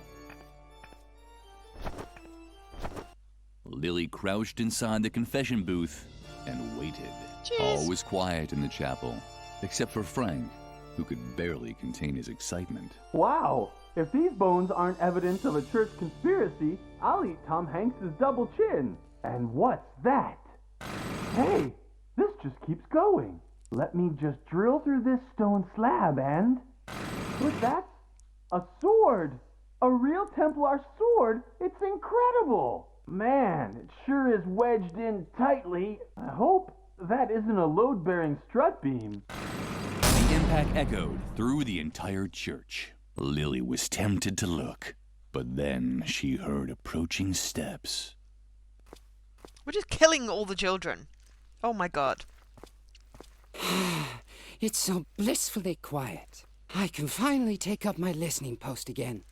Lily crouched inside the confession booth and waited. Jeez. All was quiet in the chapel, except for Frank, who could barely contain his excitement. Wow! If these bones aren't evidence of a church conspiracy, I'll eat Tom Hanks's double chin. And what's that? Hey, this just keeps going. Let me just drill through this stone slab and... What's that? A sword! A real Templar sword? It's incredible! Man, it sure is wedged in tightly. I hope that isn't a load-bearing strut beam. The impact echoed through the entire church. Lily was tempted to look, but then she heard approaching steps. We're just killing all the children. Oh my god. It's so blissfully quiet. I can finally take up my listening post again.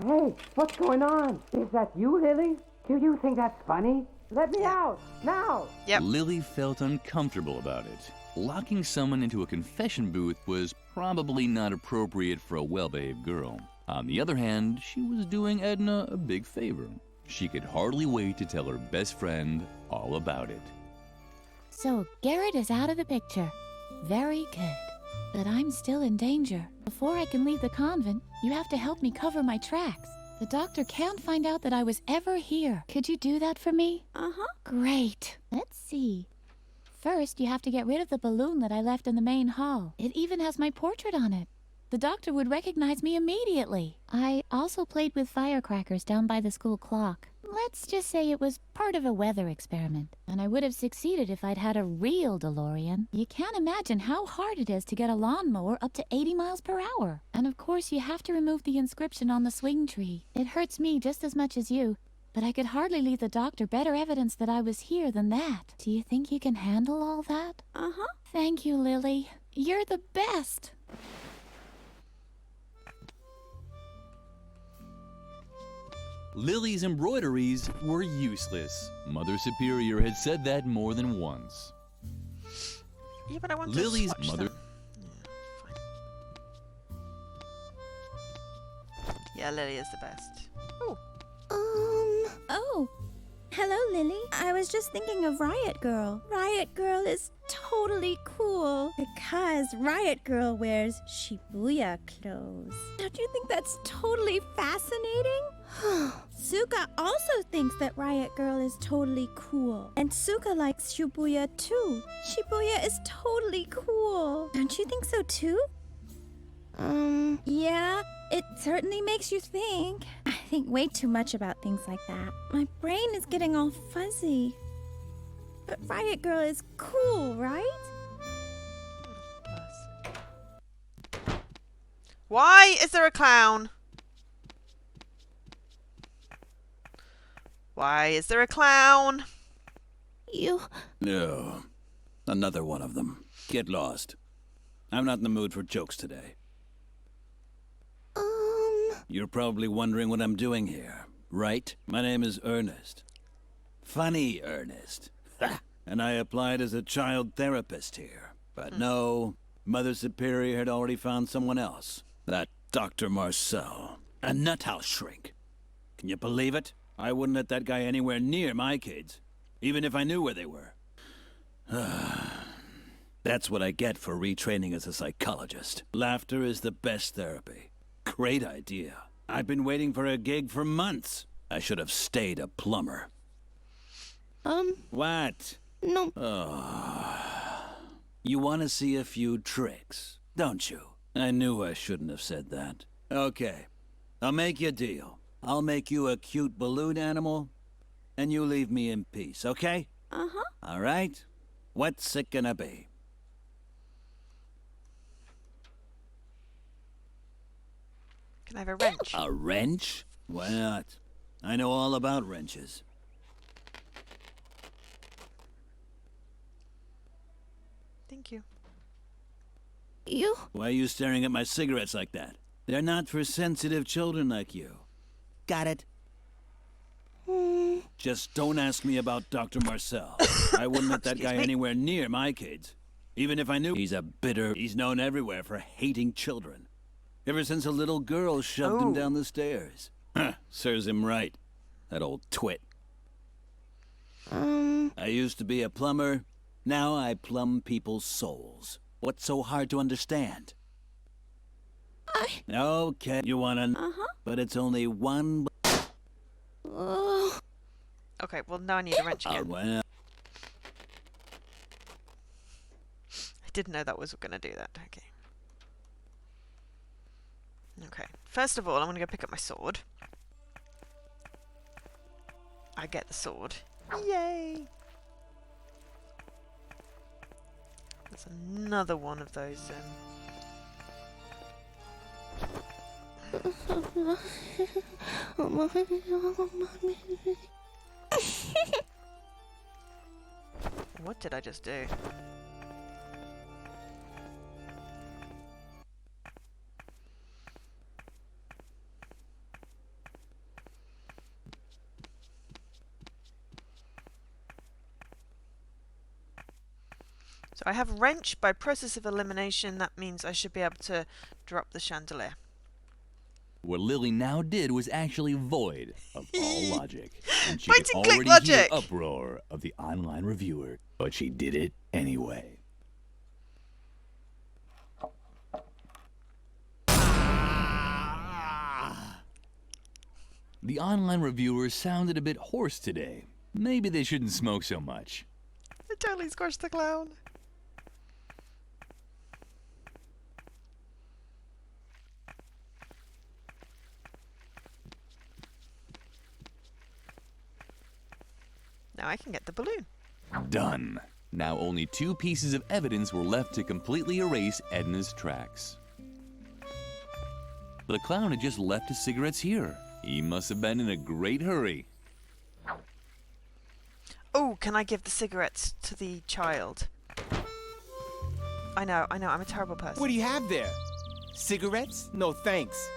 Hey, what's going on? Is that you, Lily? Do you think that's funny? Let me out, now! Yep. Lily felt uncomfortable about it. Locking someone into a confession booth was probably not appropriate for a well-behaved girl. On the other hand, she was doing Edna a big favor. She could hardly wait to tell her best friend all about it. So Garrett is out of the picture. Very good. But I'm still in danger. Before I can leave the convent, you have to help me cover my tracks. The doctor can't find out that I was ever here. Could you do that for me? Uh-huh. Great. Let's see. First, you have to get rid of the balloon that I left in the main hall. It even has my portrait on it. The doctor would recognize me immediately. I also played with firecrackers down by the school clock. Let's just say it was part of a weather experiment, and I would have succeeded if I'd had a real DeLorean. You can't imagine how hard it is to get a lawnmower up to 80 miles per hour. And of course, you have to remove the inscription on the swing tree. It hurts me just as much as you, but I could hardly leave the doctor better evidence that I was here than that. Do you think you can handle all that? Uh-huh. Thank you, Lily. You're the best. Lily's embroideries were useless. Mother Superior had said that more than once. Yeah, but I want Lily's to swatch mother. them. Yeah, Lily is the best. Oh. Oh. Hello, Lily. I was just thinking of Riot Girl. Riot Girl is totally cool because Riot Girl wears Shibuya clothes. Don't you think that's totally fascinating? Suka also thinks that Riot Girl is totally cool. And Suka likes Shibuya too. Shibuya is totally cool. Don't you think so too? Yeah, it certainly makes you think. I think way too much about things like that. My brain is getting all fuzzy. But Riot Girl is cool, right? Why is there a clown? Why is there a clown? You... No. Another one of them. Get lost. I'm not in the mood for jokes today. You're probably wondering what I'm doing here, right? My name is Ernest. Funny Ernest. And I applied as a child therapist here. But no, Mother Superior had already found someone else. That Dr. Marcel. A nuthouse shrink. Can you believe it? I wouldn't let that guy anywhere near my kids, even if I knew where they were. That's what I get for retraining as a psychologist. Laughter is the best therapy. Great idea. I've been waiting for a gig for months. I should have stayed a plumber. What? No. Oh. You want to see a few tricks, don't you? I knew I shouldn't have said that. Okay. I'll make you a deal. I'll make you a cute balloon animal, and you leave me in peace, okay? Uh-huh. All right? What's it gonna be? Can I have a wrench? A wrench? Why not? I know all about wrenches. Thank you. You? Why are you staring at my cigarettes like that? They're not for sensitive children like you. Got it? Just don't ask me about Dr. Marcel. I wouldn't let that guy anywhere near my kids. Even if I knew he's he's known everywhere for hating children. Ever since a little girl shoved him down the stairs. Huh, serves him right. That old twit. I used to be a plumber. Now I plumb people's souls. What's so hard to understand? Okay, you wanna... But it's only one... Okay, well now I need a wrench again. Well... I didn't know that was going to do that. Okay. Okay. First of all, I'm going to go pick up my sword. I get the sword. Yay! There's another one of those. What did I just do? So I have wrench. By process of elimination, that means I should be able to drop the chandelier. What Lily now did was actually void of all logic. And she Point could and click already logic. hear uproar of the online reviewer, but she did it anyway. The online reviewers sounded a bit hoarse today. Maybe they shouldn't smoke so much. I totally squashed the clown. Now I can get the balloon. Done. Now only 2 pieces of evidence were left to completely erase Edna's tracks. The clown had just left his cigarettes here. He must have been in a great hurry. Oh, can I give the cigarettes to the child? I know, I'm a terrible person. What do you have there? Cigarettes? No thanks.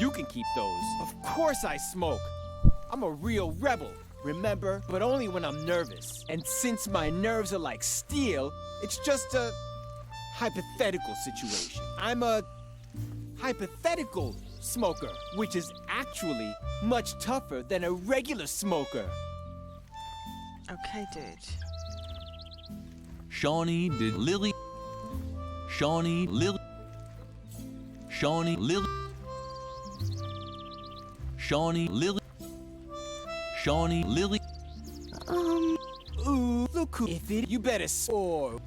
You can keep those. Of course I smoke. I'm a real rebel, remember? But only when I'm nervous. And since my nerves are like steel, it's just a hypothetical situation. I'm a hypothetical smoker, which is actually much tougher than a regular smoker. Okay, dude. Shawnee did Lily. Shawnee Lily. Shawnee Lily. Shawnee Lily. Shawnee Lily. Ooh, look who if it you better soar.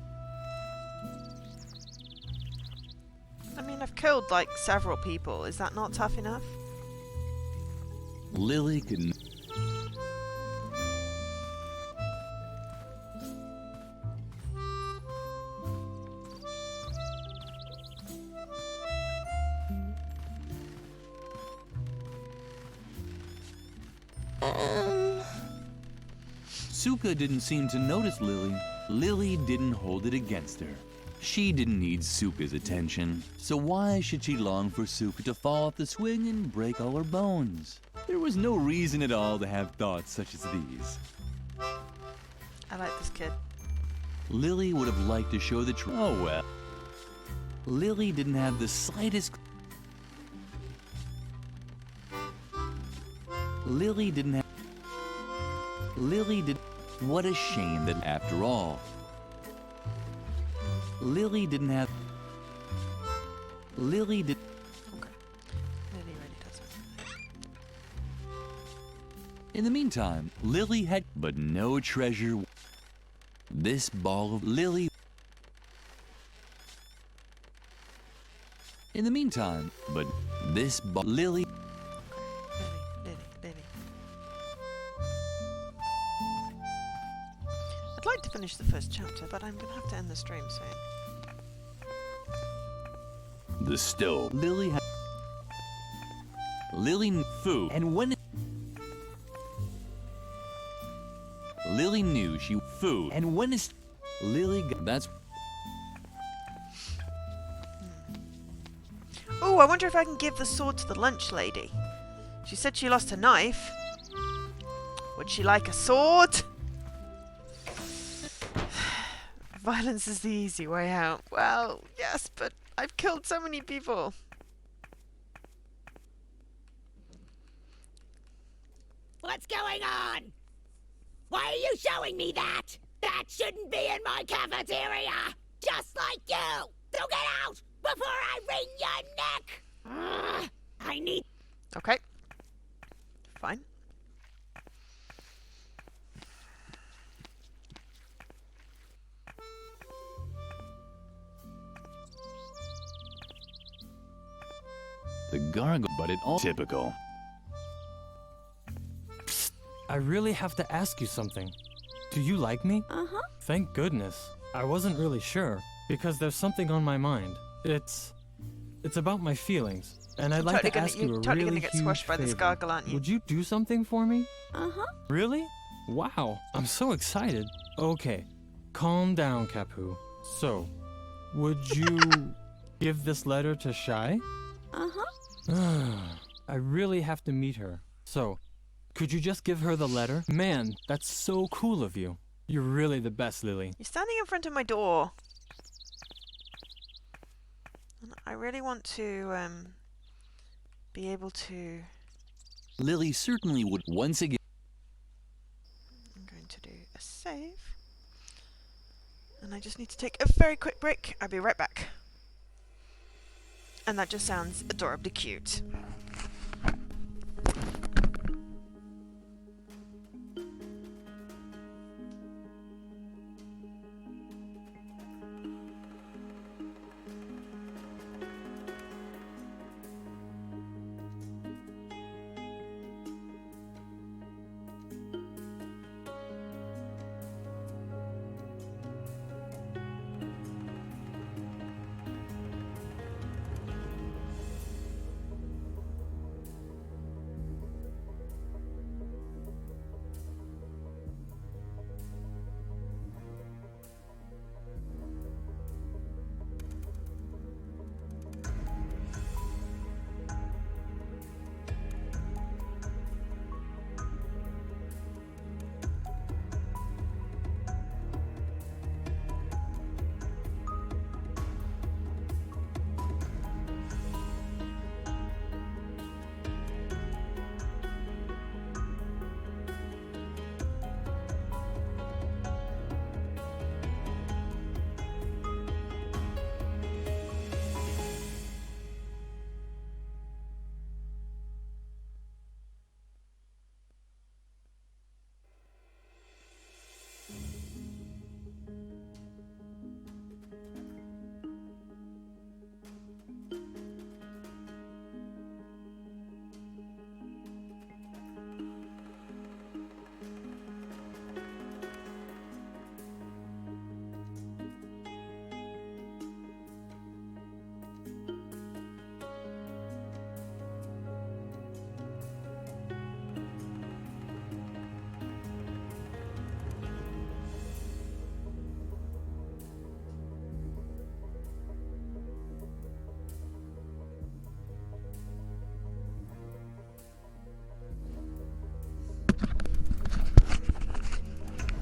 I mean, I've killed like several people. Is that not tough enough? Lily could. Suka didn't seem to notice Lily. Lily didn't hold it against her. She didn't need Suka's attention, so why should she long for Suka to fall off the swing and break all her bones? There was no reason at all to have thoughts such as these. I like this kid. Lily would have liked to show the oh well. Lily didn't have the slightest... Lily didn't have... Lily did... What a shame that after all... Lily didn't have... Lily did... Okay. Lily really doesn't. In the meantime, Lily had... But no treasure... This ball of Lily... In the meantime, but this ball... Lily... Lily. I'd like to finish the first chapter, but I'm going to have to end the stream soon. The stove. Lily had... Lily knew food. And when... Lily knew she... Food. And when is... Lily got... That's... Oh, I wonder if I can give the sword to the lunch lady. She said she lost her knife. Would she like a sword? Violence is the easy way out. Well, yes, but I've killed so many people. What's going on? Why are you showing me that? That shouldn't be in my cafeteria! Just like you! So get out before I wring your neck! I need... Okay. Fine. The gargle, but it all... Typical. Psst, I really have to ask you something. Do you like me? Uh-huh. Thank goodness. I wasn't really sure, because there's something on my mind. It's about my feelings, and I'd like to ask you a You're totally really gonna get huge squashed by this favor. gargle, aren't you? Would you do something for me? Uh-huh. Really? Wow, I'm so excited. Okay, calm down, Capu. So, would you give this letter to Shy? Uh-huh. I really have to meet her. So, could you just give her the letter? Man, that's so cool of you. You're really the best, Lily. You're standing in front of my door. And I really want to be able to... Lily certainly would once again... I'm going to do a save. And I just need to take a very quick break. I'll be right back. And that just sounds adorably cute.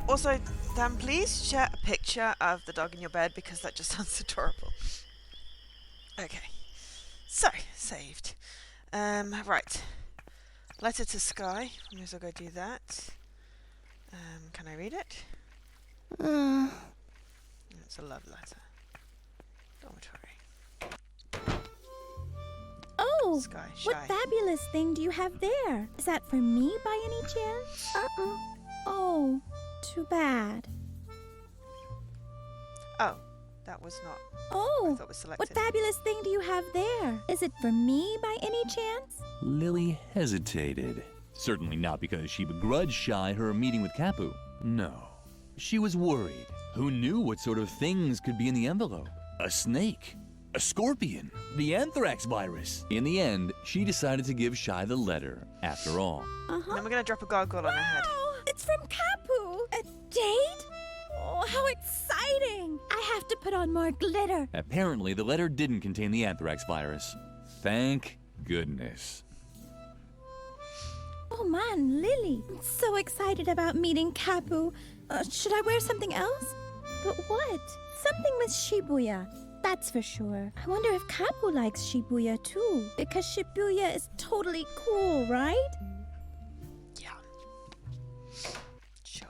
Also, Dan, please share a picture of the dog in your bed because that just sounds adorable. Okay. So, saved. Right. Letter to Sky. I may as well go do that. Can I read it? It's a love letter. Dormitory. Oh, Sky what Shy. fabulous thing do you have there? Is that for me by any chance? Oh, too bad. Oh, that was not. Oh, I thought it was selected. what fabulous thing do you have there? Is it for me by any chance? Lily hesitated. Certainly not because she begrudged Shy her meeting with Kapu. No. She was worried. Who knew what sort of things could be in the envelope? A snake? A scorpion? The anthrax virus? In the end, she decided to give Shy the letter, after all. And then we're going to drop a gargoyle on her head. Oh, it's from Kapu. A date? Oh, how exciting! I have to put on more glitter. Apparently, the letter didn't contain the anthrax virus. Thank goodness. Oh man, Lily, I'm so excited about meeting Kapu. Should I wear something else? But what? Something with Shibuya, that's for sure. I wonder if Kapu likes Shibuya too, because Shibuya is totally cool, right? Yeah. Sure.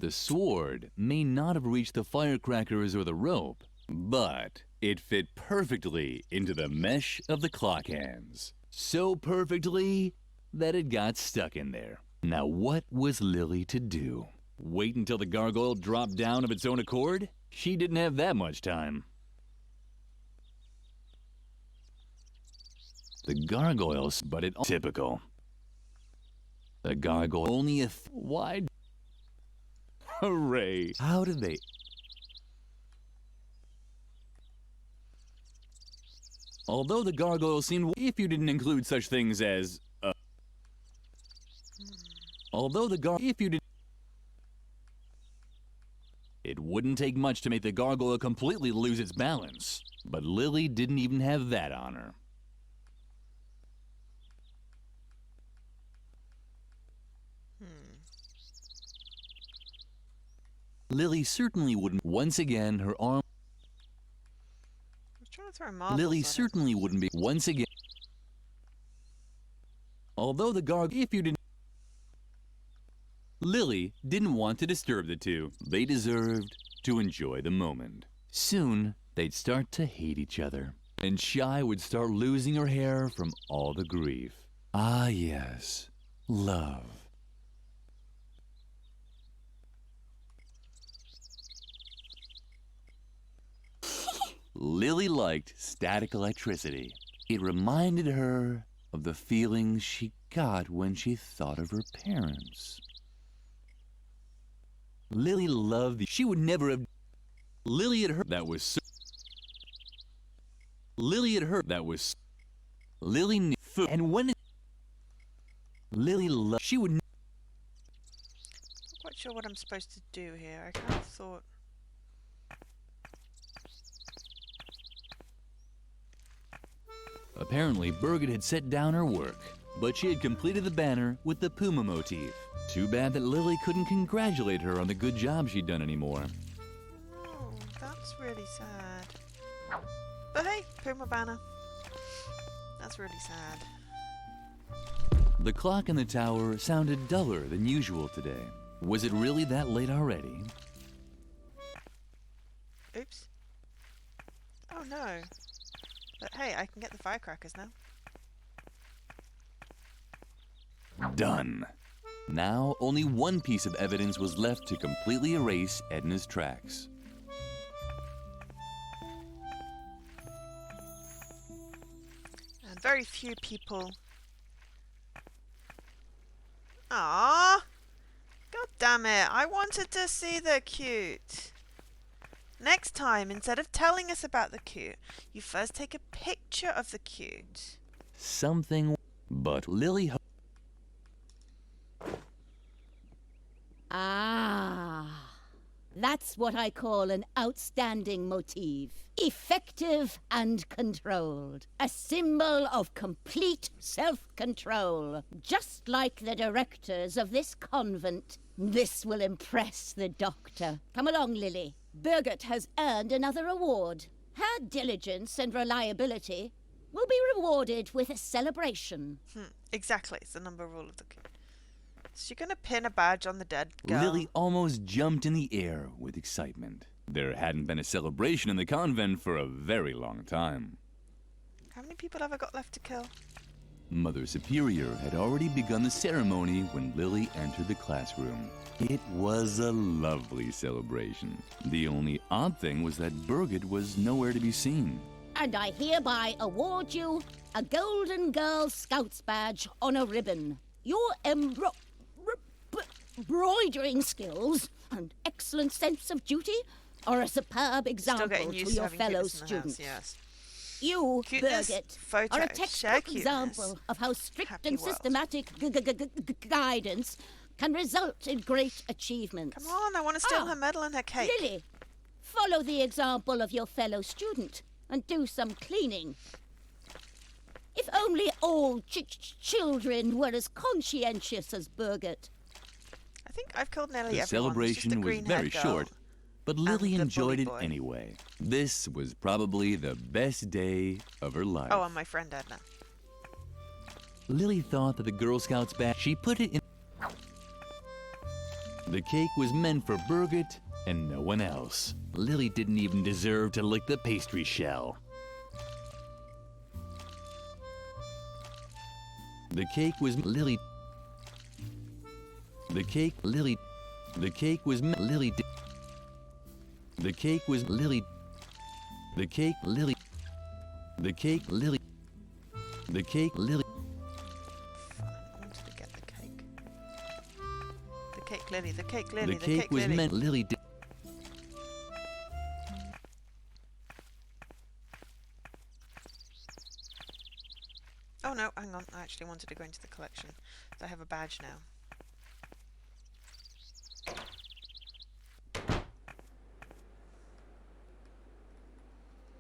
The sword may not have reached the firecrackers or the rope, but it fit perfectly into the mesh of the clock hands. So perfectly that it got stuck in there. Now what was Lily to do? Wait until the gargoyle dropped down of its own accord? She didn't have that much time. The gargoyles, but it typical. The gargoyle only why? Hooray! How did they? Although the gargoyle seemed, if you didn't include such things as, if you did, it wouldn't take much to make the gargoyle completely lose its balance. But Lily didn't even have that on her. Lily certainly wouldn't. Once again, her arm. I was trying to throw marbles Lily at it. certainly wouldn't be. Once again. Although the if you didn't. Lily didn't want to disturb the two. They deserved to enjoy the moment. Soon, they'd start to hate each other. And Shy would start losing her hair from all the grief. Ah, yes. Love. Lily liked static electricity. It reminded her of the feelings she got when she thought of her parents. Lily loved the... She would never have... Lily had heard that was so... Lily had heard that was... Lily knew... And when it... Lily loved... She would... Not quite sure what I'm supposed to do here. I kind of thought... Apparently, Birgit had set down her work, but she had completed the banner with the puma motif. Too bad that Lily couldn't congratulate her on the good job she'd done anymore. Oh, that's really sad. But hey, Puma banner. That's really sad. The clock in the tower sounded duller than usual today. Was it really that late already? Oops. Oh no. But hey, I can get the firecrackers now. Done. Now, only one piece of evidence was left to completely erase Edna's tracks. And very few people... Ah, God damn it, I wanted to see the cute. Next time, instead of telling us about the cute, you first take a picture of the cute. Something... But Lily... Ah, that's what I call an outstanding motif. Effective and controlled. A symbol of complete self-control. Just like the directors of this convent. This will impress the doctor. Come along, Lily. Birgit has earned another award. Her diligence and reliability will be rewarded with a celebration. Exactly, it's the number rule of the game. Is she gonna pin a badge on the dead girl? Lily almost jumped in the air with excitement. There hadn't been a celebration in the convent for a very long time. How many people have I got left to kill? Mother Superior had already begun the ceremony when Lily entered the classroom. It was a lovely celebration. The only odd thing was that Birgit was nowhere to be seen. And I hereby award you a Golden Girl Scouts badge on a ribbon. Your embroidering skills and excellent sense of duty are a superb example to your fellow students. Yes. You, Cuteness, Birgit, photos, are a share textbook cuteness. example of how strict Happy and world. systematic guidance can result in great achievements. Come on, I want to steal her medal and her cake. Lily, follow the example of your fellow student and do some cleaning. If only all children were as conscientious as Birgit. I think I've killed nearly The everyone. celebration was very short, but Lily the enjoyed bully it boy. anyway. This was probably the best day of her life. Oh, and my friend Edna. Lily thought that the Girl Scouts badge, she put it in. The cake was meant for Birgit and no one else. Lily didn't even deserve to lick the pastry shell. The cake was Lily. The cake Lily. The cake was Lily. The cake was Lily. The cake Lily. The cake Lily. The cake Lily. I wanted to get the cake. The cake Lily, the cake Lily, The cake was Lily. meant Lily did. Oh no, hang on. I actually wanted to go into the collection. So I have a badge now.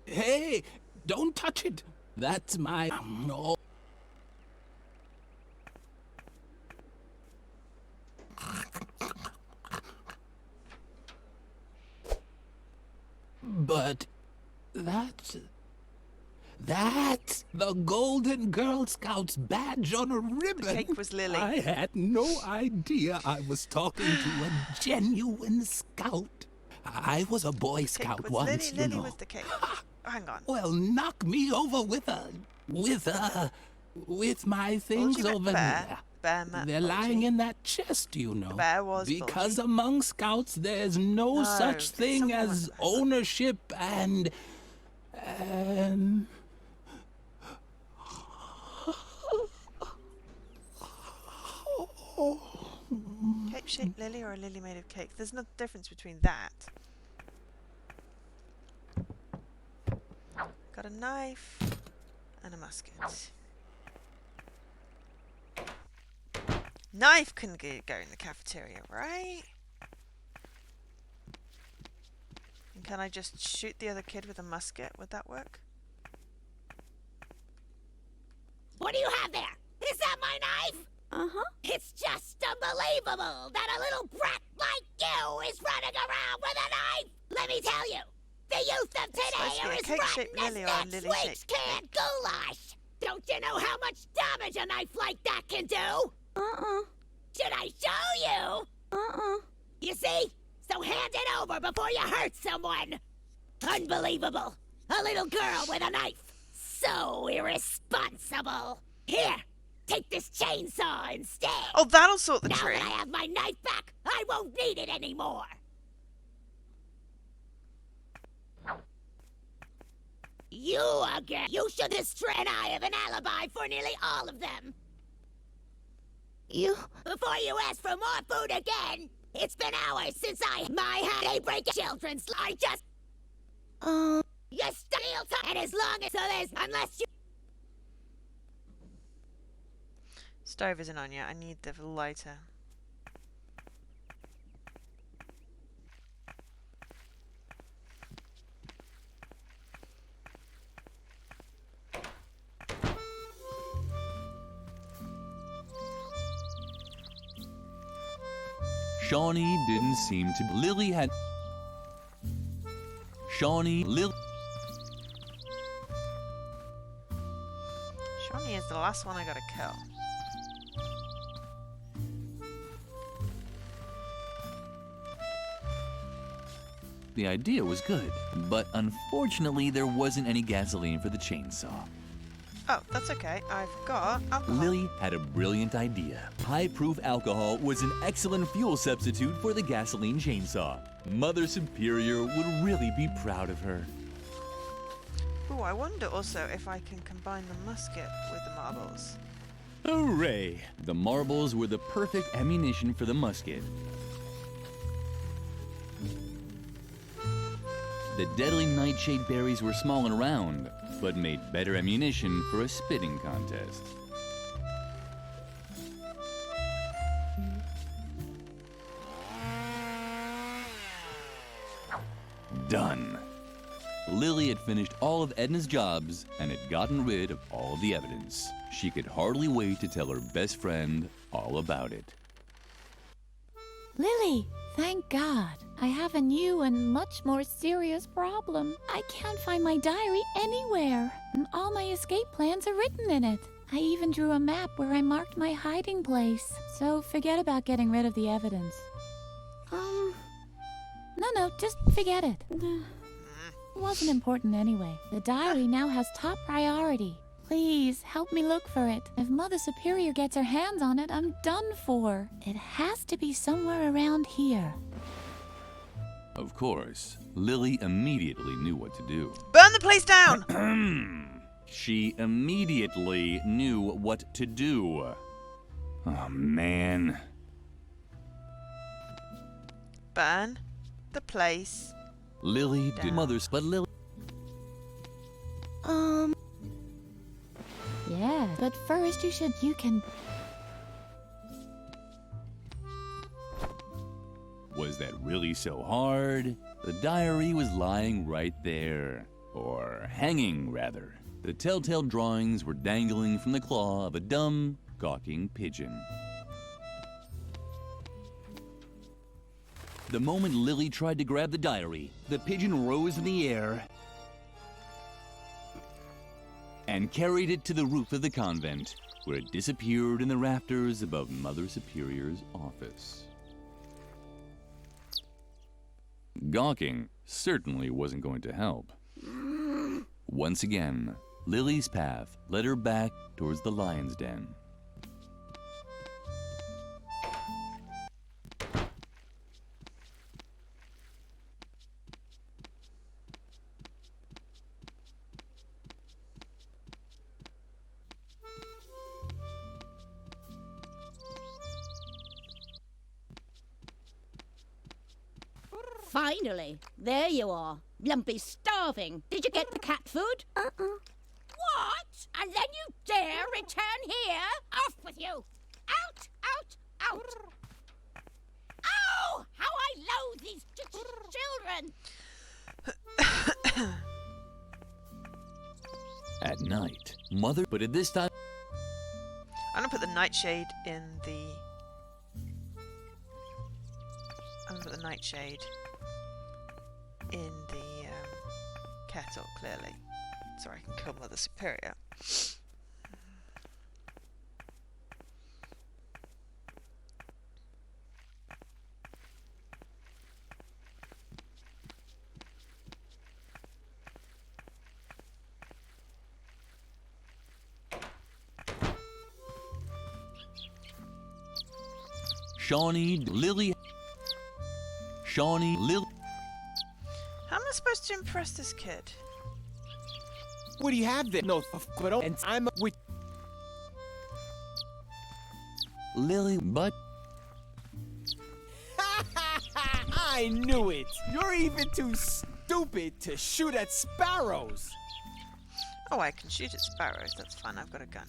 Hey, don't touch it. That's my... No. But that's the Golden Girl Scouts badge on a ribbon. The cake was Lily. I had no idea I was talking to a genuine scout. I was a Boy Scout Was once, Lily, you Lily know. was the cake. Oh, hang on. Well, knock me over with my things Bulgy over bear. there. Bear met They're Bulgy. lying in that chest, you know. The bear was because among scouts there's no such thing as ownership and Cape-shaped lily or a lily made of cake? There's no difference between that. Got a knife and a musket. Knife can go in the cafeteria, right? And can I just shoot the other kid with a musket? Would that work? What do you have there? Is that my knife? Uh-huh. It's just unbelievable that a little brat like you is running around with a knife. Let me tell you, the youth of today are as cake-shaped rotten as lily or a next lily week's canned goulash. Don't you know how much damage a knife like that can do? Should I show you? You see? So hand it over before you hurt someone. Unbelievable. A little girl with a knife. So irresponsible. Here, take this chainsaw instead. Oh, that'll sort the now tree. Now that I have my knife back, I won't need it anymore. You again. You should destroy, and I have an alibi for nearly all of them. Before you ask for more food again, it's been hours since they break children's. I just... You steal time, and as long as unless you... Stove isn't on yet. I need the lighter. Shawnee didn't seem to. Lily had. Shawnee, Lily. Shawnee is the last one I gotta kill. The idea was good, but unfortunately there wasn't any gasoline for the chainsaw. Oh, that's okay. I've got alcohol. Lily had a brilliant idea. High-proof alcohol was an excellent fuel substitute for the gasoline chainsaw. Mother Superior would really be proud of her. Ooh, I wonder also if I can combine the musket with the marbles. Hooray! The marbles were the perfect ammunition for the musket. The deadly nightshade berries were small and round, but made better ammunition for a spitting contest. Done. Lily had finished all of Edna's jobs and had gotten rid of all of the evidence. She could hardly wait to tell her best friend all about it. Lily, thank God. I have a new and much more serious problem. I can't find my diary anywhere, and all my escape plans are written in it. I even drew a map where I marked my hiding place. So forget about getting rid of the evidence. No, just forget it. It wasn't important anyway. The diary now has top priority. Please, help me look for it. If Mother Superior gets her hands on it, I'm done for. It has to be somewhere around here. Of course, Lily immediately knew what to do. Burn the place down! She immediately knew what to do. Oh, man. Burn the place. Lily did Mother's, but Lily... Yeah, but first you can... Was that really so hard? The diary was lying right there. Or hanging, rather. The telltale drawings were dangling from the claw of a dumb, gawking pigeon. The moment Lily tried to grab the diary, the pigeon rose in the air and carried it to the roof of the convent, where it disappeared in the rafters above Mother Superior's office. Gawking certainly wasn't going to help. Once again, Lily's path led her back towards the lion's den. Finally, there you are. Lumpy's starving. Did you get the cat food? What? And then you dare return here? Off with you! Out! Out! Out! Oh! How I loathe these children! At night, Mother, but at this time... I'm gonna put the nightshade in the... I'm gonna put the nightshade in the kettle, clearly. So I can kill Mother Superior. Shawnee, Lily... Shawnee, Lily... How am I supposed to impress this kid? What do you have there? No, and I'm with Lily, but... I knew it! You're even too stupid to shoot at sparrows! Oh, I can shoot at sparrows. That's fine. I've got a gun.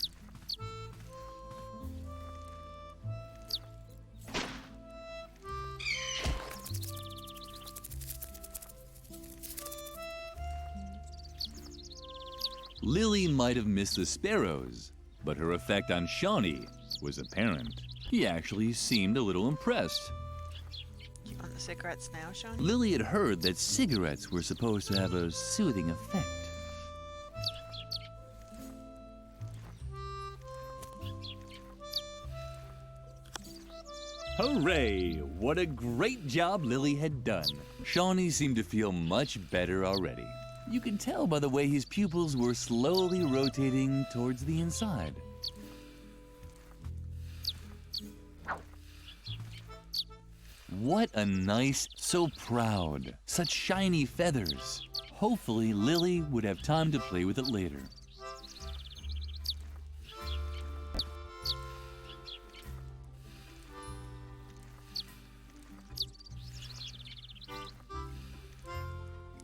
Lily might have missed the sparrows, but her effect on Shawnee was apparent. He actually seemed a little impressed. You want the cigarettes now, Shawnee? Lily had heard that cigarettes were supposed to have a soothing effect. Hooray! What a great job Lily had done. Shawnee seemed to feel much better already. You could tell by the way his pupils were slowly rotating towards the inside. What a nice, so proud, such shiny feathers. Hopefully Lily would have time to play with it later.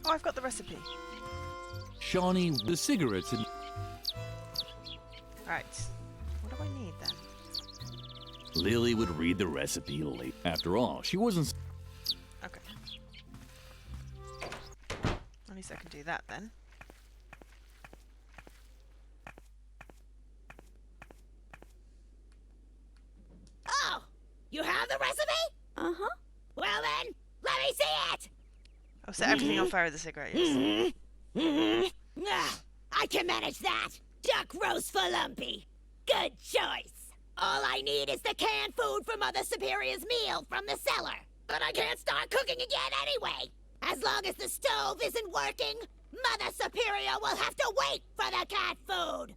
Oh, I've got the recipe. Shawnee, the cigarettes and... Right. What do I need then? Lily would read the recipe late. After all, she wasn't... Okay. At least I can do that then. Oh, you have the recipe? Uh-huh. Well then, let me see it. I'll set everything on fire with the cigarette, yes. I can manage that. Duck roast for Lumpy. Good choice. All I need is the canned food for Mother Superior's meal from the cellar. But I can't start cooking again anyway. As long as the stove isn't working, Mother Superior will have to wait for the cat food.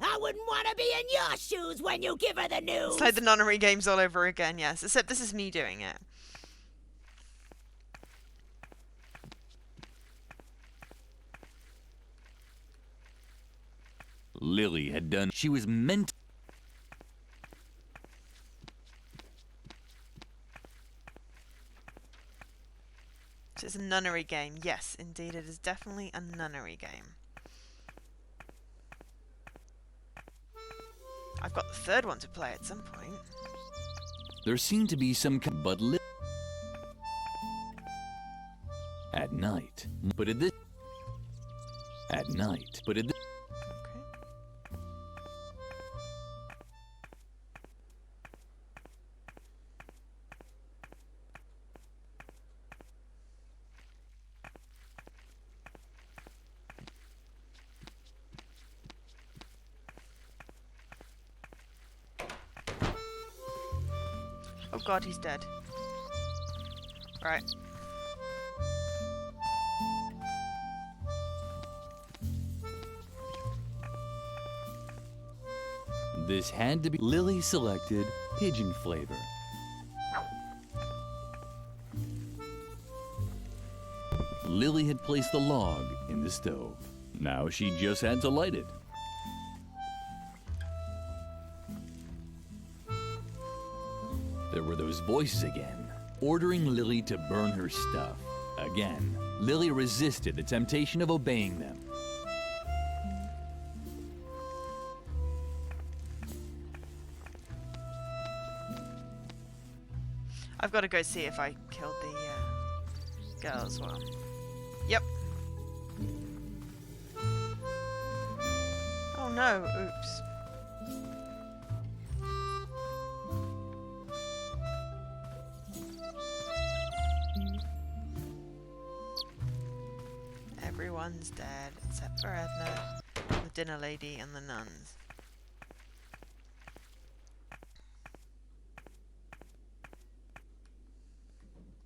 I wouldn't want to be in your shoes when you give her the news. It's like the nunnery games all over again, yes. Except this is me doing it. Lily had done... She was meant... So it's a nunnery game. Yes, indeed, it is definitely a nunnery game. I've got the third one to play at some point. There seemed to be some... But at night. But at this... At night. But at this... Oh god, he's dead. Right. This had to be... Lily selected pigeon flavor. Lily had placed the log in the stove. Now she just had to light it. There were those voices again, ordering Lily to burn her stuff. Again, Lily resisted the temptation of obeying them. I've got to go see if I killed the girl as well. Yep. Oh no, oops. Everyone's dead except for Edna, the dinner lady, and the nuns.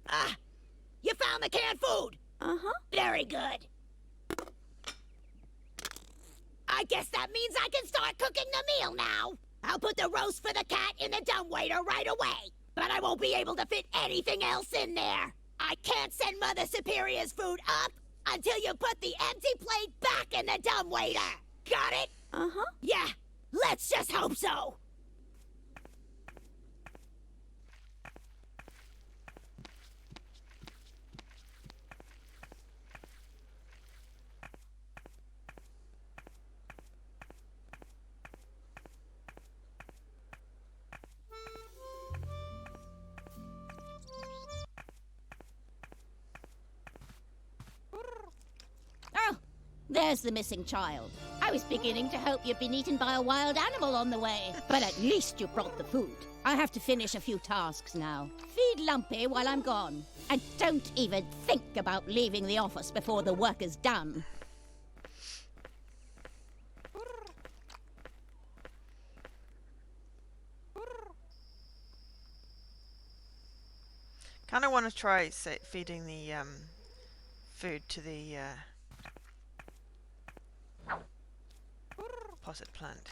Ah, you found the canned food. Uh-huh. Very good. I guess that means I can start cooking the meal now. I'll put the roast for the cat in the dumbwaiter right away. But I won't be able to fit anything else in there. I can't send Mother Superior's food up until you put the empty plate back in the dumbwaiter. Got it? Uh-huh. Yeah, let's just hope so. Oh, there's the missing child. I was beginning to hope you'd been eaten by a wild animal on the way. But at least you brought the food. I have to finish a few tasks now. Feed Lumpy while I'm gone. And don't even think about leaving the office before the work is done. Kind of want to try feeding the food to the posset plant.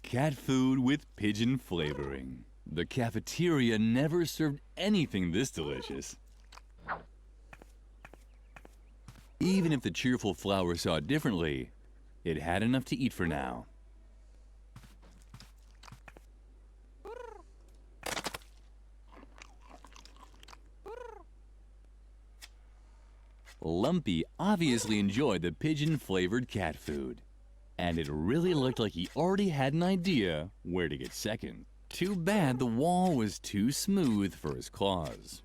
Cat food with pigeon flavoring. The cafeteria never served anything this delicious. Even if the cheerful flower saw it differently, it had enough to eat for now. Lumpy obviously enjoyed the pigeon-flavored cat food, and it really looked like he already had an idea where to get second. Too bad the wall was too smooth for his claws.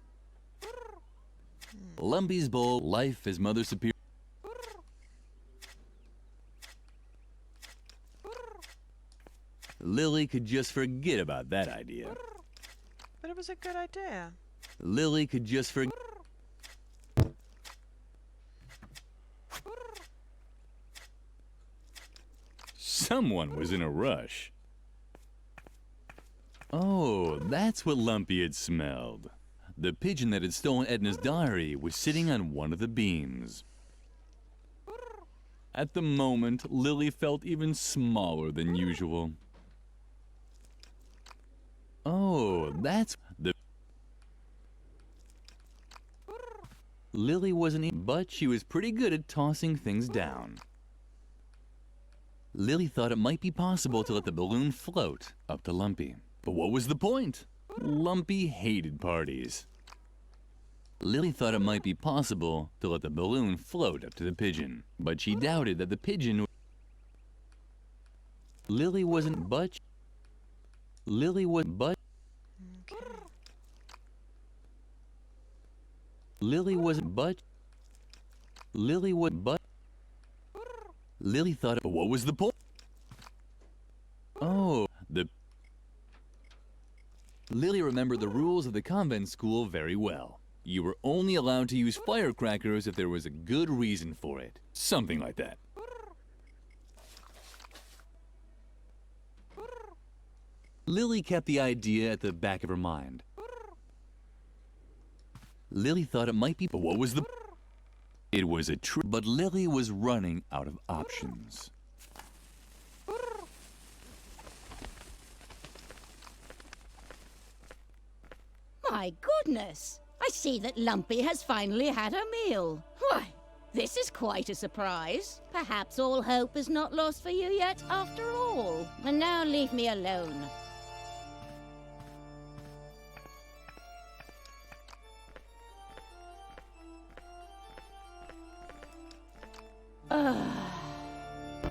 Lumpy's bowl, life as Mother Superior. Lily could just forget about that idea. But it was a good idea. Lily could just forget. Someone was in a rush. Oh, that's what Lumpy had smelled. The pigeon that had stolen Edna's diary was sitting on one of the beams. At the moment, Lily felt even smaller than usual. Oh, that's the... Lily wasn't, but she was pretty good at tossing things down. Lily thought it might be possible to let the balloon float up to Lumpy. But what was the point? Lumpy hated parties. Lily thought it might be possible to let the balloon float up to the pigeon, but she doubted that the pigeon... Lily wasn't, but... Lily was, but... Lily wasn't, but... Lily was, but... Lily thought, but what was the point? Oh, the... Lily remembered the rules of the convent school very well. You were only allowed to use firecrackers if there was a good reason for it. Something like that. Lily kept the idea at the back of her mind. Lily thought it might be, but what was the... It was a trick, but Lily was running out of options. My goodness! I see that Lumpy has finally had a meal. Why, this is quite a surprise. Perhaps all hope is not lost for you yet after all. And now leave me alone.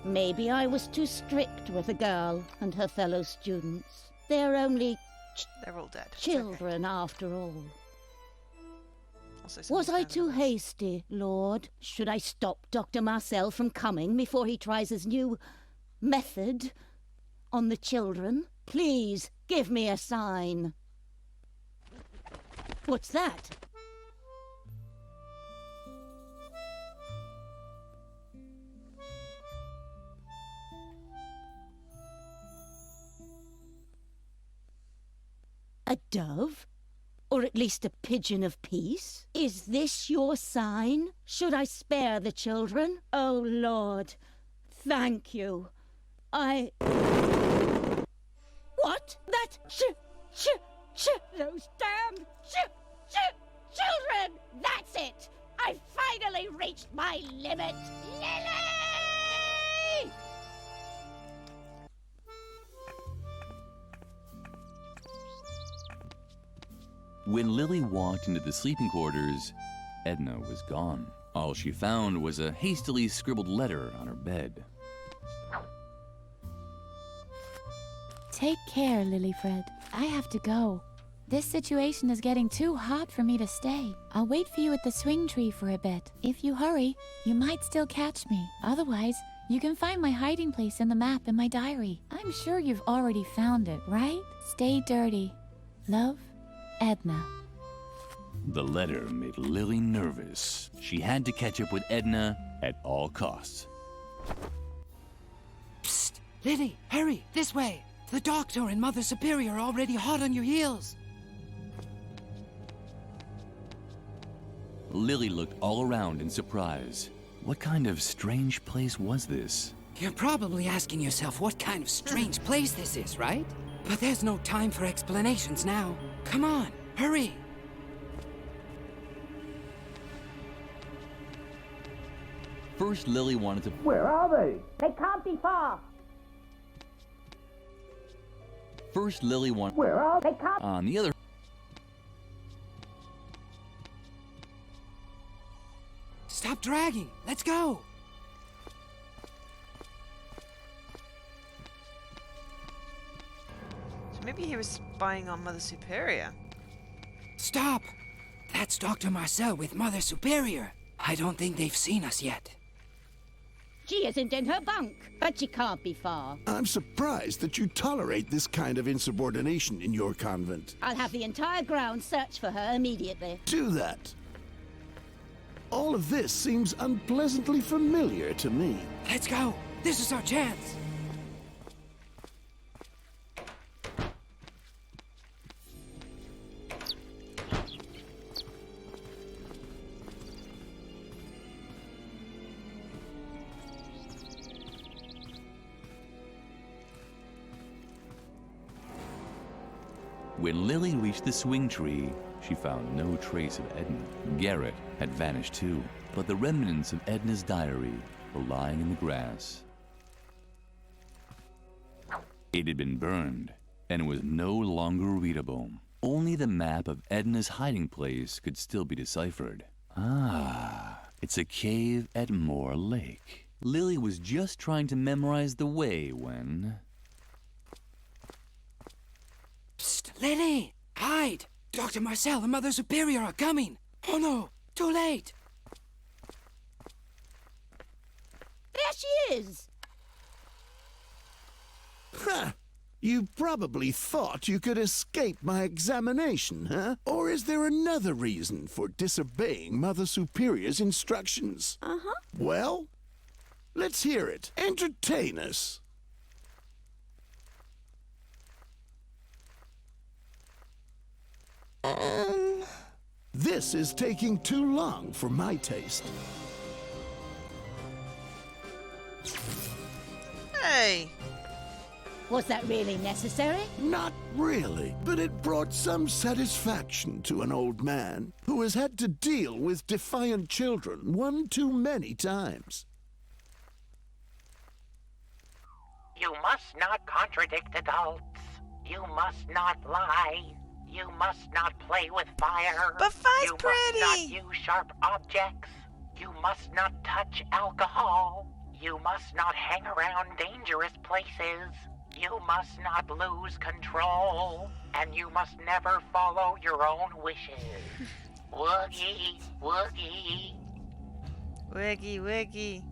Maybe I was too strict with the girl and her fellow students. They're only... They're all dead. Children, after all. Also, was I too hasty, Lord? Should I stop Dr. Marcel from coming before he tries his new method on the children? Please, give me a sign. What's that? A dove? Or at least a pigeon of peace? Is this your sign? Should I spare the children? Oh, Lord, thank you. What? That those damn children! That's it! I finally reached my limit! Lily! When Lily walked into the sleeping quarters, Edna was gone. All she found was a hastily scribbled letter on her bed. Take care, Lilyfred. I have to go. This situation is getting too hot for me to stay. I'll wait for you at the swing tree for a bit. If you hurry, you might still catch me. Otherwise, you can find my hiding place in the map in my diary. I'm sure you've already found it, right? Stay dirty. Love, Edna. The letter made Lily nervous. She had to catch up with Edna at all costs. Lily, hurry, this way. The Doctor and Mother Superior are already hot on your heels. Lily looked all around in surprise. What kind of strange place was this? You're probably asking yourself what kind of strange place this is, right? But there's no time for explanations now. Come on, hurry. First, Lily wanted to... Where are they? They can't be far. First, Lily wanted... Where are they? Can't... On the other... Stop dragging. Let's go. So maybe he was spying on Mother Superior. Stop. That's Dr. Marcel with Mother Superior. I don't think they've seen us yet. She isn't in her bunk, but she can't be far. I'm surprised that you tolerate this kind of insubordination in your convent. I'll have the entire ground search for her immediately. Do that. All of this seems unpleasantly familiar to me. Let's go. This is our chance. When Lily reached the swing tree, she found no trace of Edna. Garrett had vanished too, but the remnants of Edna's diary were lying in the grass. It had been burned and was no longer readable. Only the map of Edna's hiding place could still be deciphered. Ah, it's a cave at Moor Lake. Lily was just trying to memorize the way when... Psst, Lily! Hide! Dr. Marcel and Mother Superior are coming! Oh no! Too late! There she is! Ha! You probably thought you could escape my examination, huh? Or is there another reason for disobeying Mother Superior's instructions? Uh-huh. Well, let's hear it. Entertain us. This is taking too long for my taste. Hey! Was that really necessary? Not really, but it brought some satisfaction to an old man who has had to deal with defiant children one too many times. You must not contradict adults. You must not lie. You must not play with fire. But Fi's you pretty. must not use sharp objects. You must not touch alcohol. You must not hang around dangerous places. You must not lose control. And you must never follow your own wishes. Woogie, woogie. Wiggy, wiggy.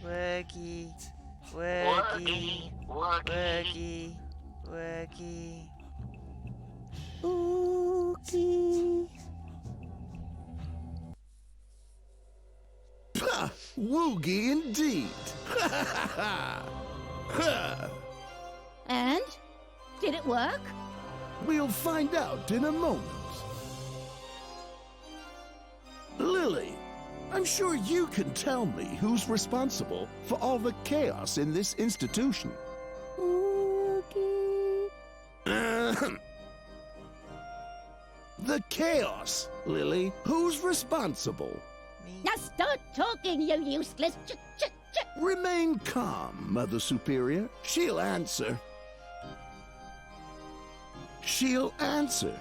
Wiggy, wiggy, wiggy, wiggy. Oogie. Pah! Woogie indeed! And? Did it work? We'll find out in a moment. Lily, I'm sure you can tell me who's responsible for all the chaos in this institution. Oogie. The chaos, Lily. Who's responsible? Now start talking, you useless Remain calm, Mother Superior. She'll answer. She'll answer.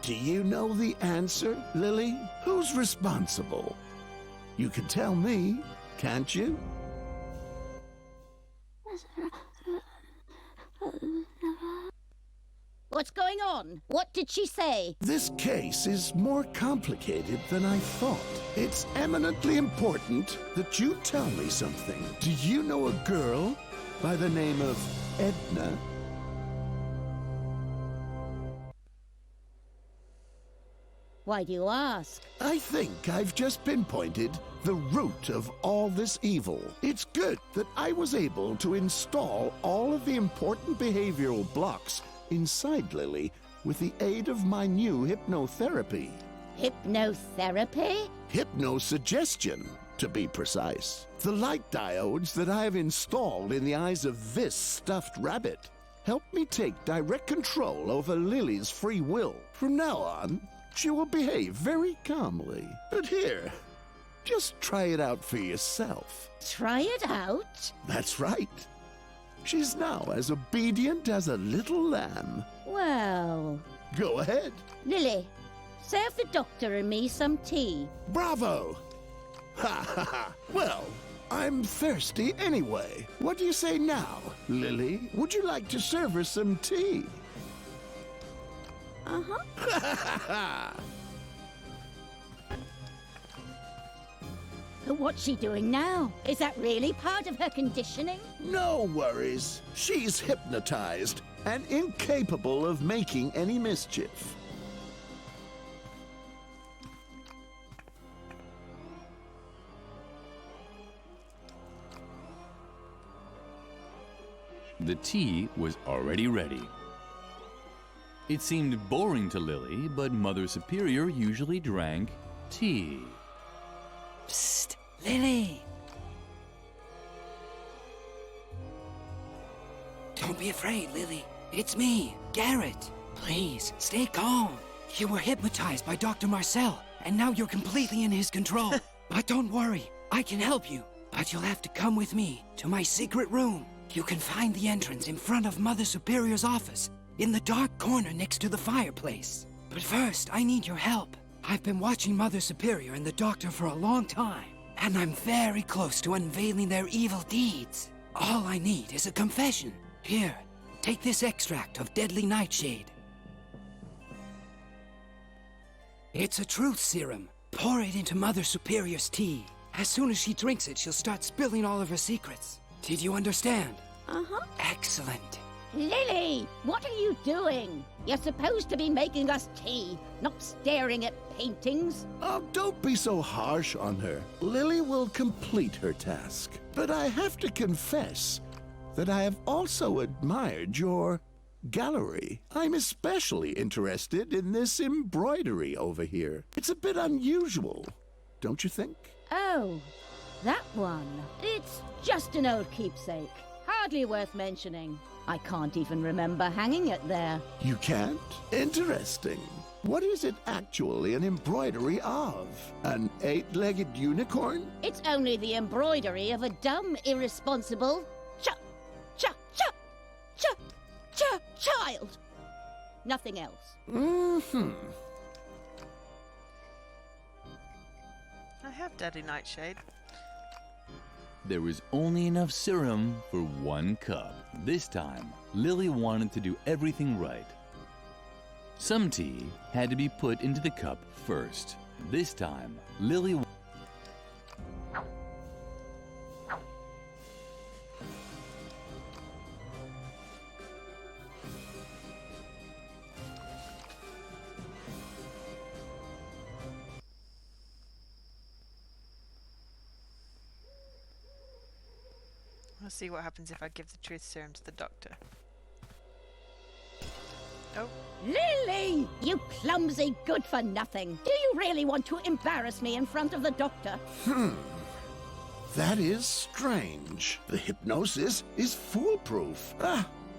Do you know the answer, Lily? Who's responsible? You can tell me, can't you? What's going on? What did she say? This case is more complicated than I thought. It's eminently important that you tell me something. Do you know a girl by the name of Edna? Why do you ask? I think I've just pinpointed the root of all this evil. It's good that I was able to install all of the important behavioral blocks inside Lily with the aid of my new hypnotherapy. Hypnotherapy? Hypnosuggestion, to be precise. The light diodes that I have installed in the eyes of this stuffed rabbit help me take direct control over Lily's free will. From now on, she will behave very calmly. But here, just try it out for yourself. Try it out? That's right. She's now as obedient as a little lamb. Well... Go ahead. Lily, serve the doctor and me some tea. Bravo! Ha ha ha! Well, I'm thirsty anyway. What do you say now, Lily? Would you like to serve her some tea? Uh-huh. Ha ha ha! What's she doing now? Is that really part of her conditioning? No worries. She's hypnotized and incapable of making any mischief. The tea was already ready. It seemed boring to Lily, but Mother Superior usually drank tea. Psst, Lily! Don't be afraid, Lily. It's me, Garrett. Please, stay calm. You were hypnotized by Dr. Marcel, and now you're completely in his control. But don't worry, I can help you. But you'll have to come with me to my secret room. You can find the entrance in front of Mother Superior's office, in the dark corner next to the fireplace. But first, I need your help. I've been watching Mother Superior and the Doctor for a long time, and I'm very close to unveiling their evil deeds. All I need is a confession. Here, take this extract of deadly nightshade. It's a truth serum. Pour it into Mother Superior's tea. As soon as she drinks it, she'll start spilling all of her secrets. Did you understand? Uh-huh. Excellent. Lily, what are you doing? You're supposed to be making us tea, not staring at paintings. Oh, don't be so harsh on her. Lily will complete her task. But I have to confess that I have also admired your gallery. I'm especially interested in this embroidery over here. It's a bit unusual, don't you think? Oh, that one. It's just an old keepsake. Hardly worth mentioning. I can't even remember hanging it there. You can't? Interesting. What is it actually an embroidery of? An 8-legged unicorn? It's only the embroidery of a dumb, irresponsible child. Nothing else. Mm-hmm. I have Daddy Nightshade. There was only enough serum for 1 cup. This time, Lily wanted to do everything right. Some tea had to be put into the cup first. This time, Lily... Let's see what happens if I give the truth serum to the doctor. Oh. Lily! You clumsy good-for-nothing. Do you really want to embarrass me in front of the doctor? That is strange. The hypnosis is foolproof.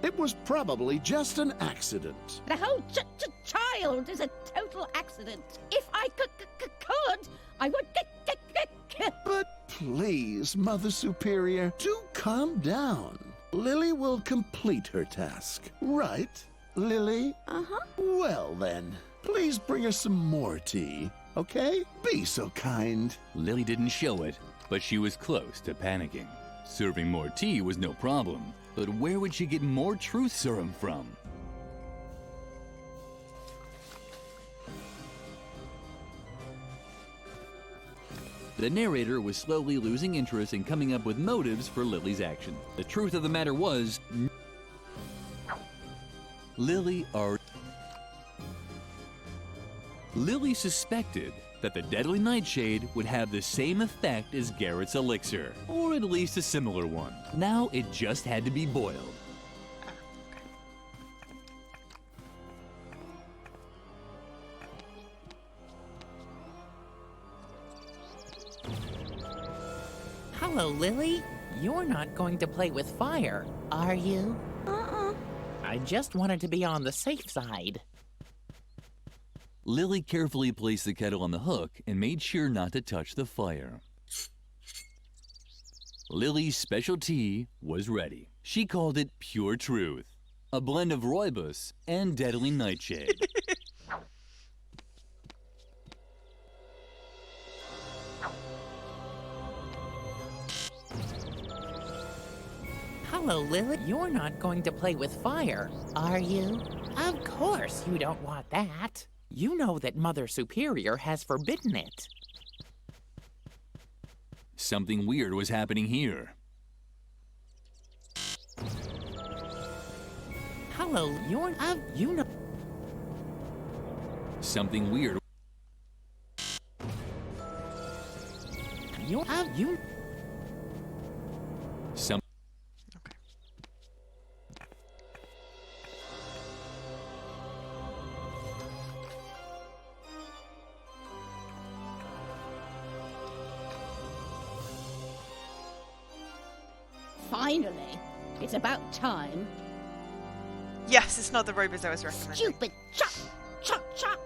It was probably just an accident. The whole child is a total accident. If I could, I would But please, Mother Superior, do calm down. Lily will complete her task. Right, Lily? Uh-huh. Well then, please bring her some more tea, okay? Be so kind. Lily didn't show it, but she was close to panicking. Serving more tea was no problem, but where would she get more truth serum from? The narrator was slowly losing interest in coming up with motives for Lily's action. The truth of the matter was, Lily already... Lily suspected that the deadly nightshade would have the same effect as Garrett's elixir, or at least a similar one. Now it just had to be boiled. Hello, Lily. You're not going to play with fire, are you? I just wanted to be on the safe side. Lily carefully placed the kettle on the hook and made sure not to touch the fire. Lily's special tea was ready. She called it Pure Truth, a blend of rooibos and deadly nightshade. Hello, Lily. You're not going to play with fire, are you? Of course you don't want that. You know that Mother Superior has forbidden it. Something weird was happening here. Hello, you know. Something weird. You. Some. Finally. It's about time. Yes, it's not the robots I was recommending. Stupid chop, chop, chop.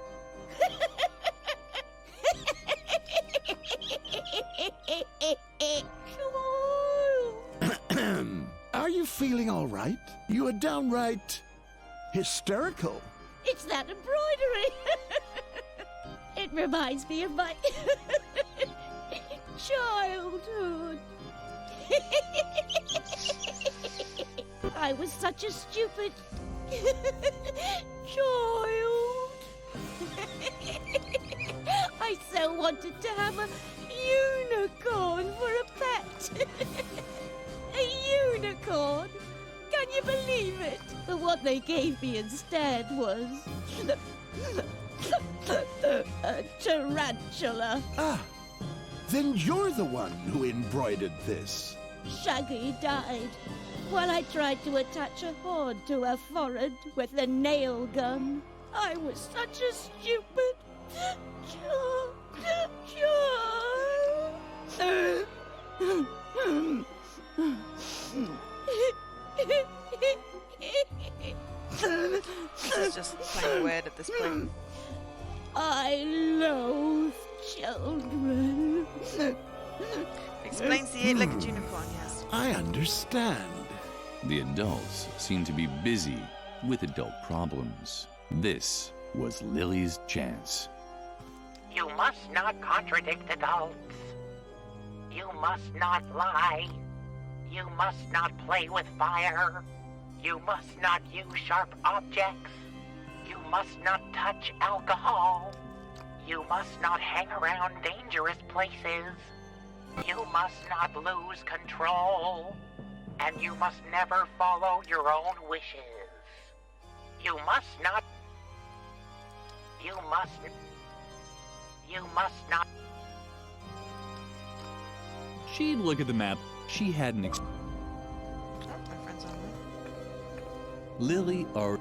Are you feeling all right? You are downright hysterical. It's that embroidery. It reminds me of my childhood. I was such a stupid child. I so wanted to have a unicorn for a pet. A unicorn. Can you believe it? But what they gave me instead was a tarantula. Ah, then you're the one who embroidered this. Shaggy died while I tried to attach a horn to her forehead with a nail gun. I was such a stupid child. This is just plain weird at this point. I loathe children. Explains the eight-legged unicorn, yes. I understand. The adults seemed to be busy with adult problems. This was Lily's chance. You must not contradict adults. You must not lie. You must not play with fire. You must not use sharp objects. You must not touch alcohol. You must not hang around dangerous places. You must not lose control. And you must never follow your own wishes. You must not... You must not... She'd look at the map. She hadn't My friend's online. Lily are...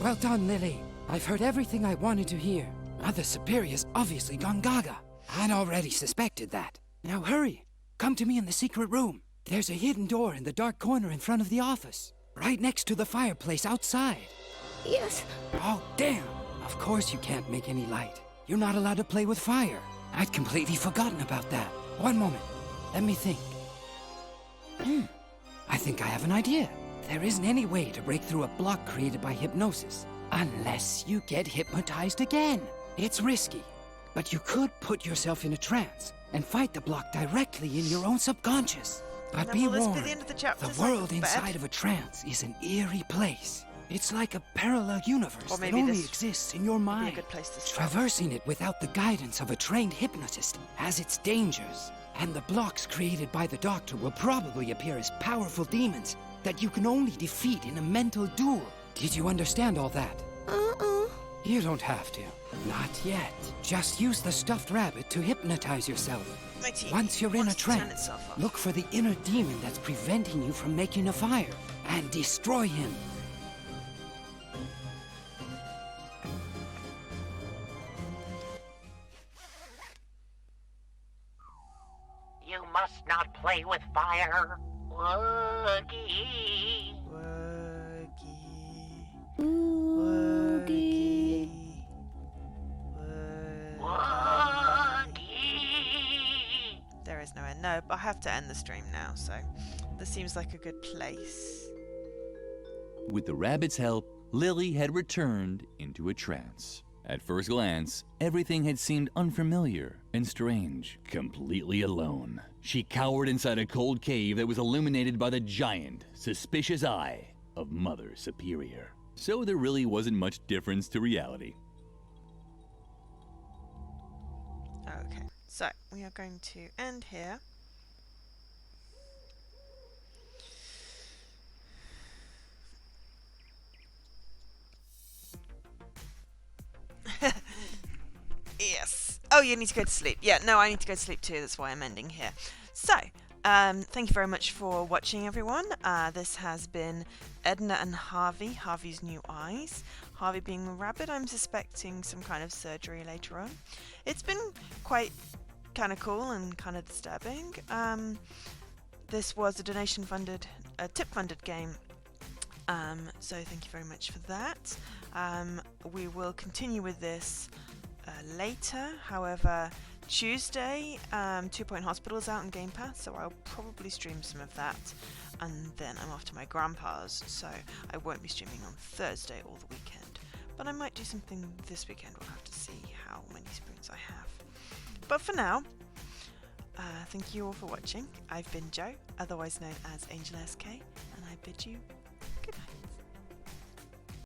Well done, Lily. I've heard everything I wanted to hear. Mother Superior's obviously gone gaga. I'd already suspected that. Now hurry. Come to me in the secret room. There's a hidden door in the dark corner in front of the office. Right next to the fireplace outside. Yes. Oh, damn. Of course you can't make any light. You're not allowed to play with fire. I'd completely forgotten about that. One moment. Let me think. I think I have an idea. There isn't any way to break through a block created by hypnosis. Unless you get hypnotized again. It's risky. But you could put yourself in a trance and fight the block directly in your own subconscious. But be warned, the world inside of a trance is an eerie place. It's like a parallel universe that only exists in your mind. Traversing it without the guidance of a trained hypnotist has its dangers. And the blocks created by the doctor will probably appear as powerful demons that you can only defeat in a mental duel. Did you understand all that? You don't have to. Not yet. Just use the stuffed rabbit to hypnotize yourself. My TV Once you're in a wants to turn trance, itself off. look for the inner demon that's preventing you from making a fire and destroy him. You must not play with fire. Woogie. Woogie. Woogie. There is no end. No, but I have to end the stream now, so this seems like a good place. With the rabbit's help, Lily had returned into a trance. At first glance, everything had seemed unfamiliar and strange. Completely alone, she cowered inside a cold cave that was illuminated by the giant, suspicious eye of Mother Superior. So there really wasn't much difference to reality. Okay, so we are going to end here. Yes. Oh, you need to go to sleep. Yeah, no, I need to go to sleep too. That's why I'm ending here. So, thank you very much for watching, everyone. This has been Edna and Harvey, Harvey's New Eyes. Harvey being a rabbit, I'm suspecting some kind of surgery later on. It's been quite kind of cool and kind of disturbing. This was a donation-funded, tip-funded game. So thank you very much for that. We will continue with this later. However, Tuesday, 2 Point Hospital is out on Game Pass, so I'll probably stream some of that. And then I'm off to my grandpa's, so I won't be streaming on Thursday or the weekend. But I might do something this weekend. We'll have to see how many spoons I have. But for now, thank you all for watching. I've been Jo, otherwise known as Angel SK, and I bid you good night.